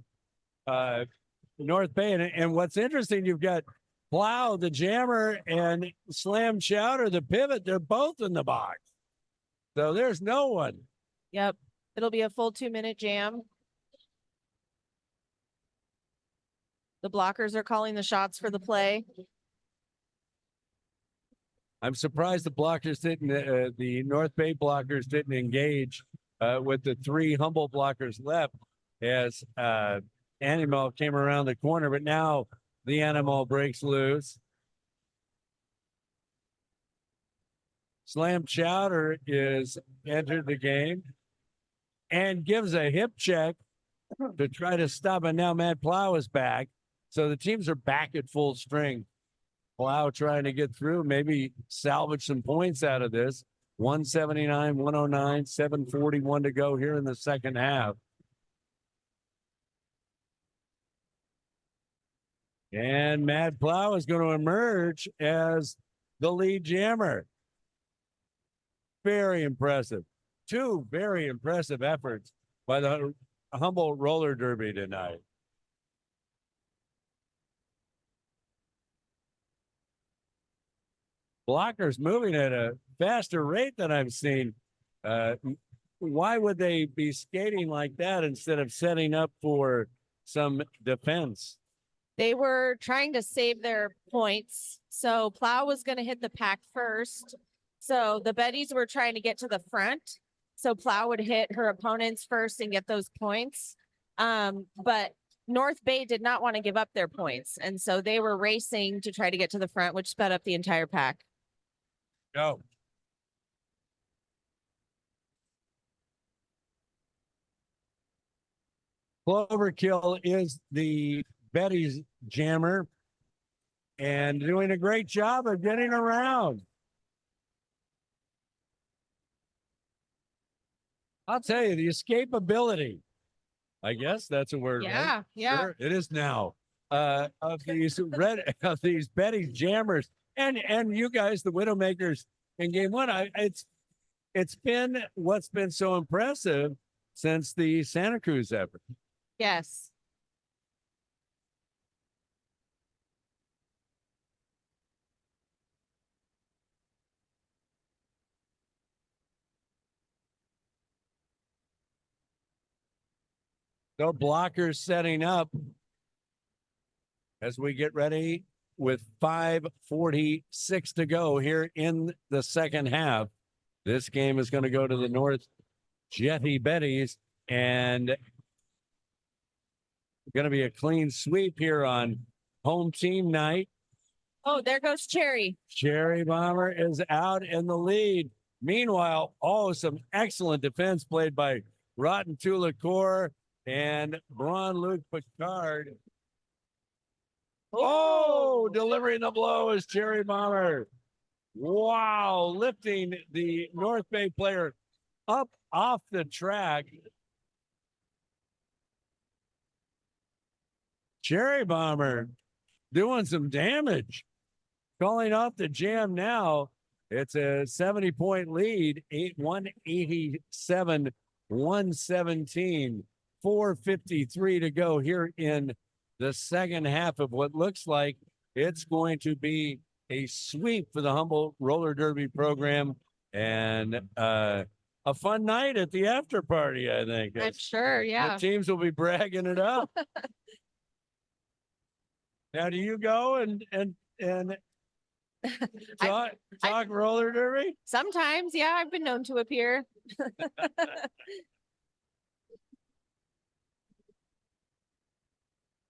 North Bay. And what's interesting, you've got Plow, the jammer, and Slam Chowder, the pivot. They're both in the box. So there's no one. Yep. It'll be a full 2-minute jam. The blockers are calling the shots for the play. I'm surprised the blockers didn't, the North Bay blockers didn't engage with the 3 Humboldt blockers left as Animal came around the corner, but now the Animal breaks loose. Slam Chowder is entered the game and gives a hip check to try to stop. And now Matt Plow is back. So the teams are back at full string. Plow trying to get through, maybe salvage some points out of this. 179, 109, 741 to go here in the second half. And Matt Plow is going to emerge as the lead jammer. Very impressive. 2 very impressive efforts by the Humboldt Roller Derby tonight. Blockers moving at a faster rate than I've seen. Why would they be skating like that instead of setting up for some defense? They were trying to save their points. So Plow was going to hit the pack first. So the Betties were trying to get to the front. So Plow would hit her opponents first and get those points. But North Bay did not want to give up their points. And so they were racing to try to get to the front, which sped up the entire pack. Go. Cloverkill is the Betty's jammer and doing a great job of getting around. I'll tell you, the escapability, I guess that's a word, right? Yeah. Sure, it is now. Of these Betty jammers and you guys, the Widowmakers in game one. It's been what's been so impressive since the Santa Cruz effort. Yes. So blockers setting up as we get ready with 5:46 to go here in the second half. This game is going to go to the North Jetty Betties and going to be a clean sweep here on home team night. Oh, there goes Cherry. Cherry Bomber is out in the lead. Meanwhile, some excellent defense played by Rotten Tulacore and Braun Luke Picard. Oh, delivering the blow is Cherry Bomber. Wow, lifting the North Bay player up off the track. Cherry Bomber doing some damage. Calling off the jam now. It's a 70-point lead, 187, 117, 4:53 to go here in the second half of what looks like it's going to be a sweep for the Humboldt Roller Derby program and a fun night at the after party, I think. I'm sure. Yeah. The teams will be bragging it up. Now, do you go and talk roller derby? Sometimes, yeah, I've been known to appear.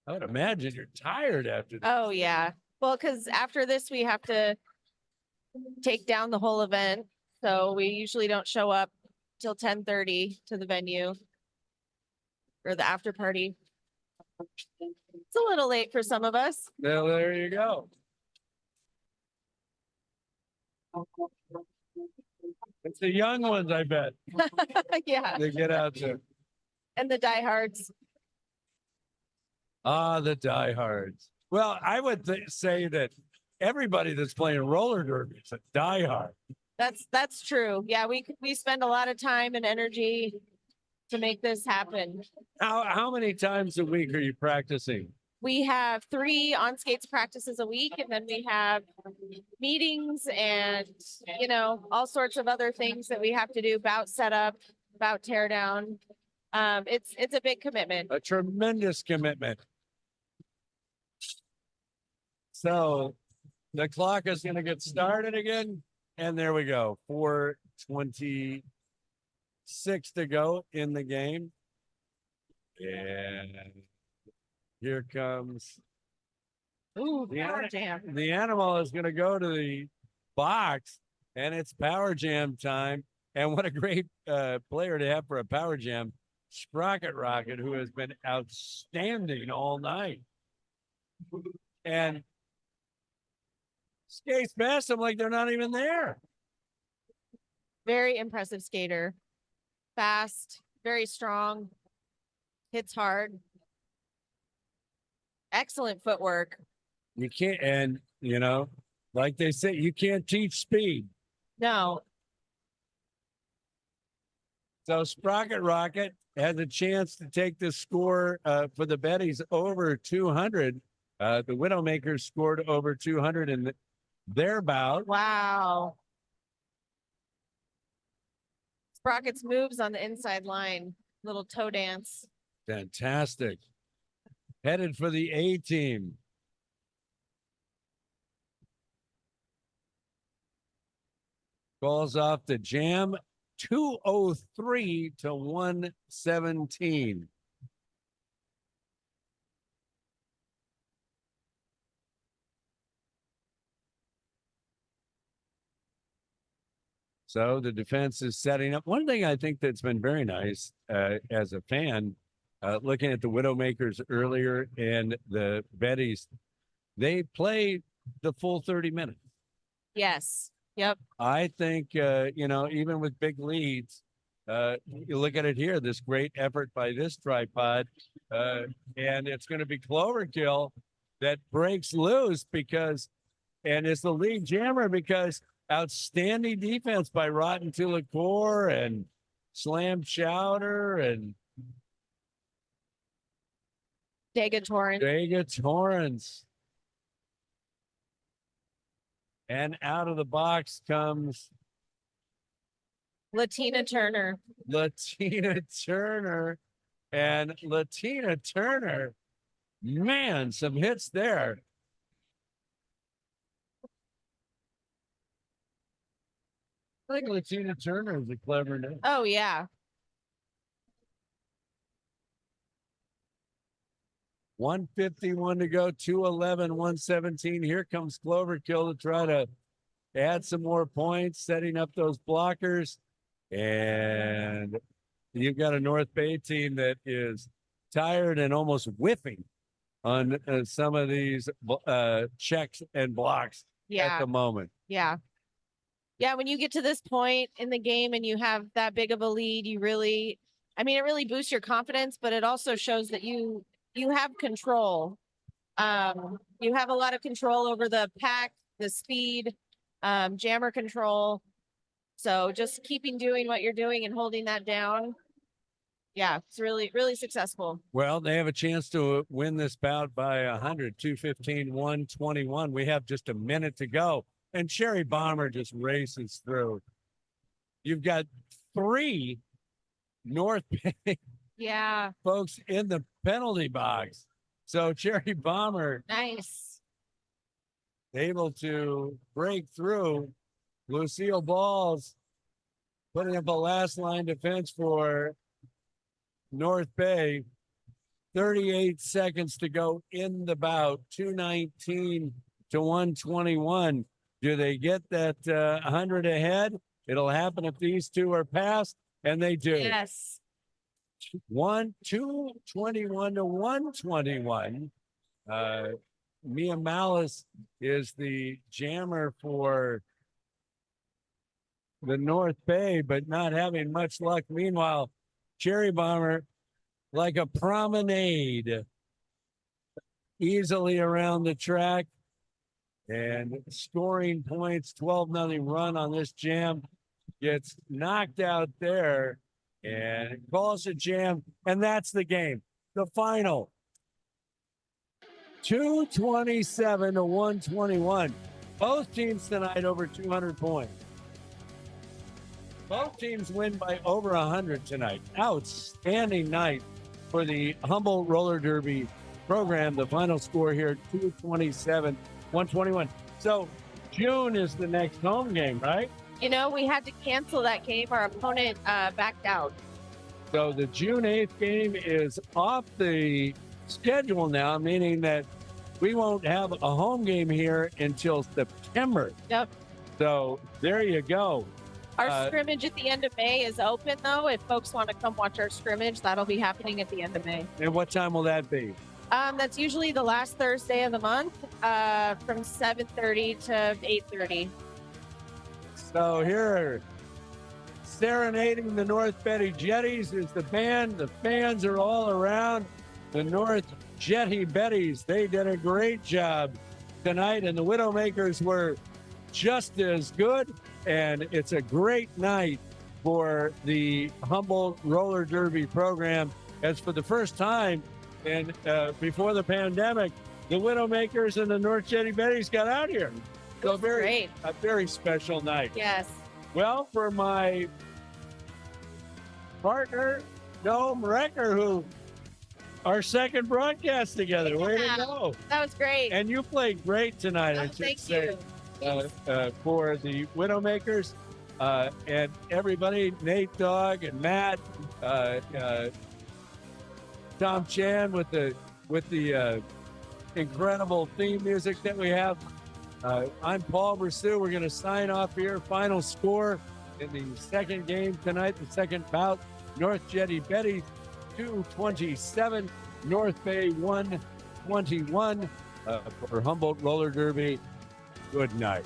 I would imagine you're tired after that. Oh, yeah. Well, because after this, we have to take down the whole event. So we usually don't show up till 10:30 to the venue or the after party. It's a little late for some of us. Well, there you go. It's the young ones, I bet. Yeah. They get out there. And the diehards. Ah, the diehards. Well, I would say that everybody that's playing roller derby is a diehard. That's true. Yeah, we spend a lot of time and energy to make this happen. How many times a week are you practicing? We have 3 on skates practices a week, and then we have meetings and all sorts of other things that we have to do, bout setup, bout tear down. It's a big commitment. A tremendous commitment. So the clock is going to get started again. And there we go. 4:26 to go in the game. And here comes. Ooh, power jam. The animal is going to go to the box, and it's power jam time. And what a great player to have for a power jam. Sprocket Rocket, who has been outstanding all night. And skates past them like they're not even there. Very impressive skater. Fast, very strong, hits hard. Excellent footwork. You can't, and like they say, you can't teach speed. No. So Sprocket Rocket has a chance to take the score for the Betties over 200. The Widowmakers scored over 200 in their bout. Wow. Sprocket's moves on the inside line. Little toe dance. Fantastic. Headed for the A team. Calls off the jam. 203 to 117. So the defense is setting up. One thing I think that's been very nice as a fan, looking at the Widowmakers earlier and the Bettys, they play the full 30 minutes. Yes. Yep. I think, even with big leads, you look at it here, this great effort by this tripod, and it's going to be Cloverkill that breaks loose and it's the lead jammer because outstanding defense by Rotten Tulacor and Slam Chowder and Dega Torrance. And out of the box comes Latina Turner. And Latina Turner, man, some hits there. I think Latina Turner is a clever name. Oh, yeah. 151 to go, 211, 117. Here comes Cloverkill to try to add some more points, setting up those blockers. And you've got a North Bay team that is tired and almost whiffing on some of these checks and blocks at the moment. Yeah. Yeah, when you get to this point in the game and you have that big of a lead, it really boosts your confidence, but it also shows that you have control. You have a lot of control over the pack, the speed, jammer control. So just doing what you're doing and holding that down. Yeah, it's really, really successful. Well, they have a chance to win this bout by 100, 215, 121. We have just a minute to go. And Cherry Bomber just races through. You've got 3 North Bay folks in the penalty box. So Cherry Bomber Nice. able to break through. Lucille Balls putting up a last line defense for North Bay. 38 seconds to go in the bout. 219 to 121. Do they get that 100 ahead? It'll happen if these two are passed, and they do. Yes. 221 to 121. Mia Malice is the jammer for the North Bay, but not having much luck. Meanwhile, Cherry Bomber, like a promenade, easily around the track and scoring points. 12-0 run on this jam, gets knocked out there and calls a jam, and that's the game. The final, 227 to 121. Both teams tonight over 200 points. Both teams win by over 100 tonight. Outstanding night for the Humboldt Roller Derby program. The final score here, 227, 121. So June is the next home game, right? We had to cancel that game. Our opponent backed out. So the June 8th game is off the schedule now, meaning that we won't have a home game here until September. Yep. So there you go. Our scrimmage at the end of May is open, though. If folks want to come watch our scrimmage, that'll be happening at the end of May. And what time will that be? That's usually the last Thursday of the month, from 7:30 to 8:30. So here, serenading the North Betty Jetties is the band. The fans are all around. The North Jetty Betties, they did a great job tonight, and the Widowmakers were just as good. And it's a great night for the Humboldt Roller Derby program, as for the first time and before the pandemic, the Widowmakers and the North Jetty Betties got out here. So a very special night. Yes. Well, for my partner, Dome Wrecker, who our second broadcast together. Way to go. That was great. And you played great tonight, I should thank say. you. For the Widowmakers and everybody, Nate Dogg and Matt, Tom Chan with the incredible theme music that we have. I'm Paul Brasou. We're going to sign off here. Final score In the second game tonight, the second bout, North Jetty Betty 227, North Bay 121. For Humboldt Roller Derby, good night.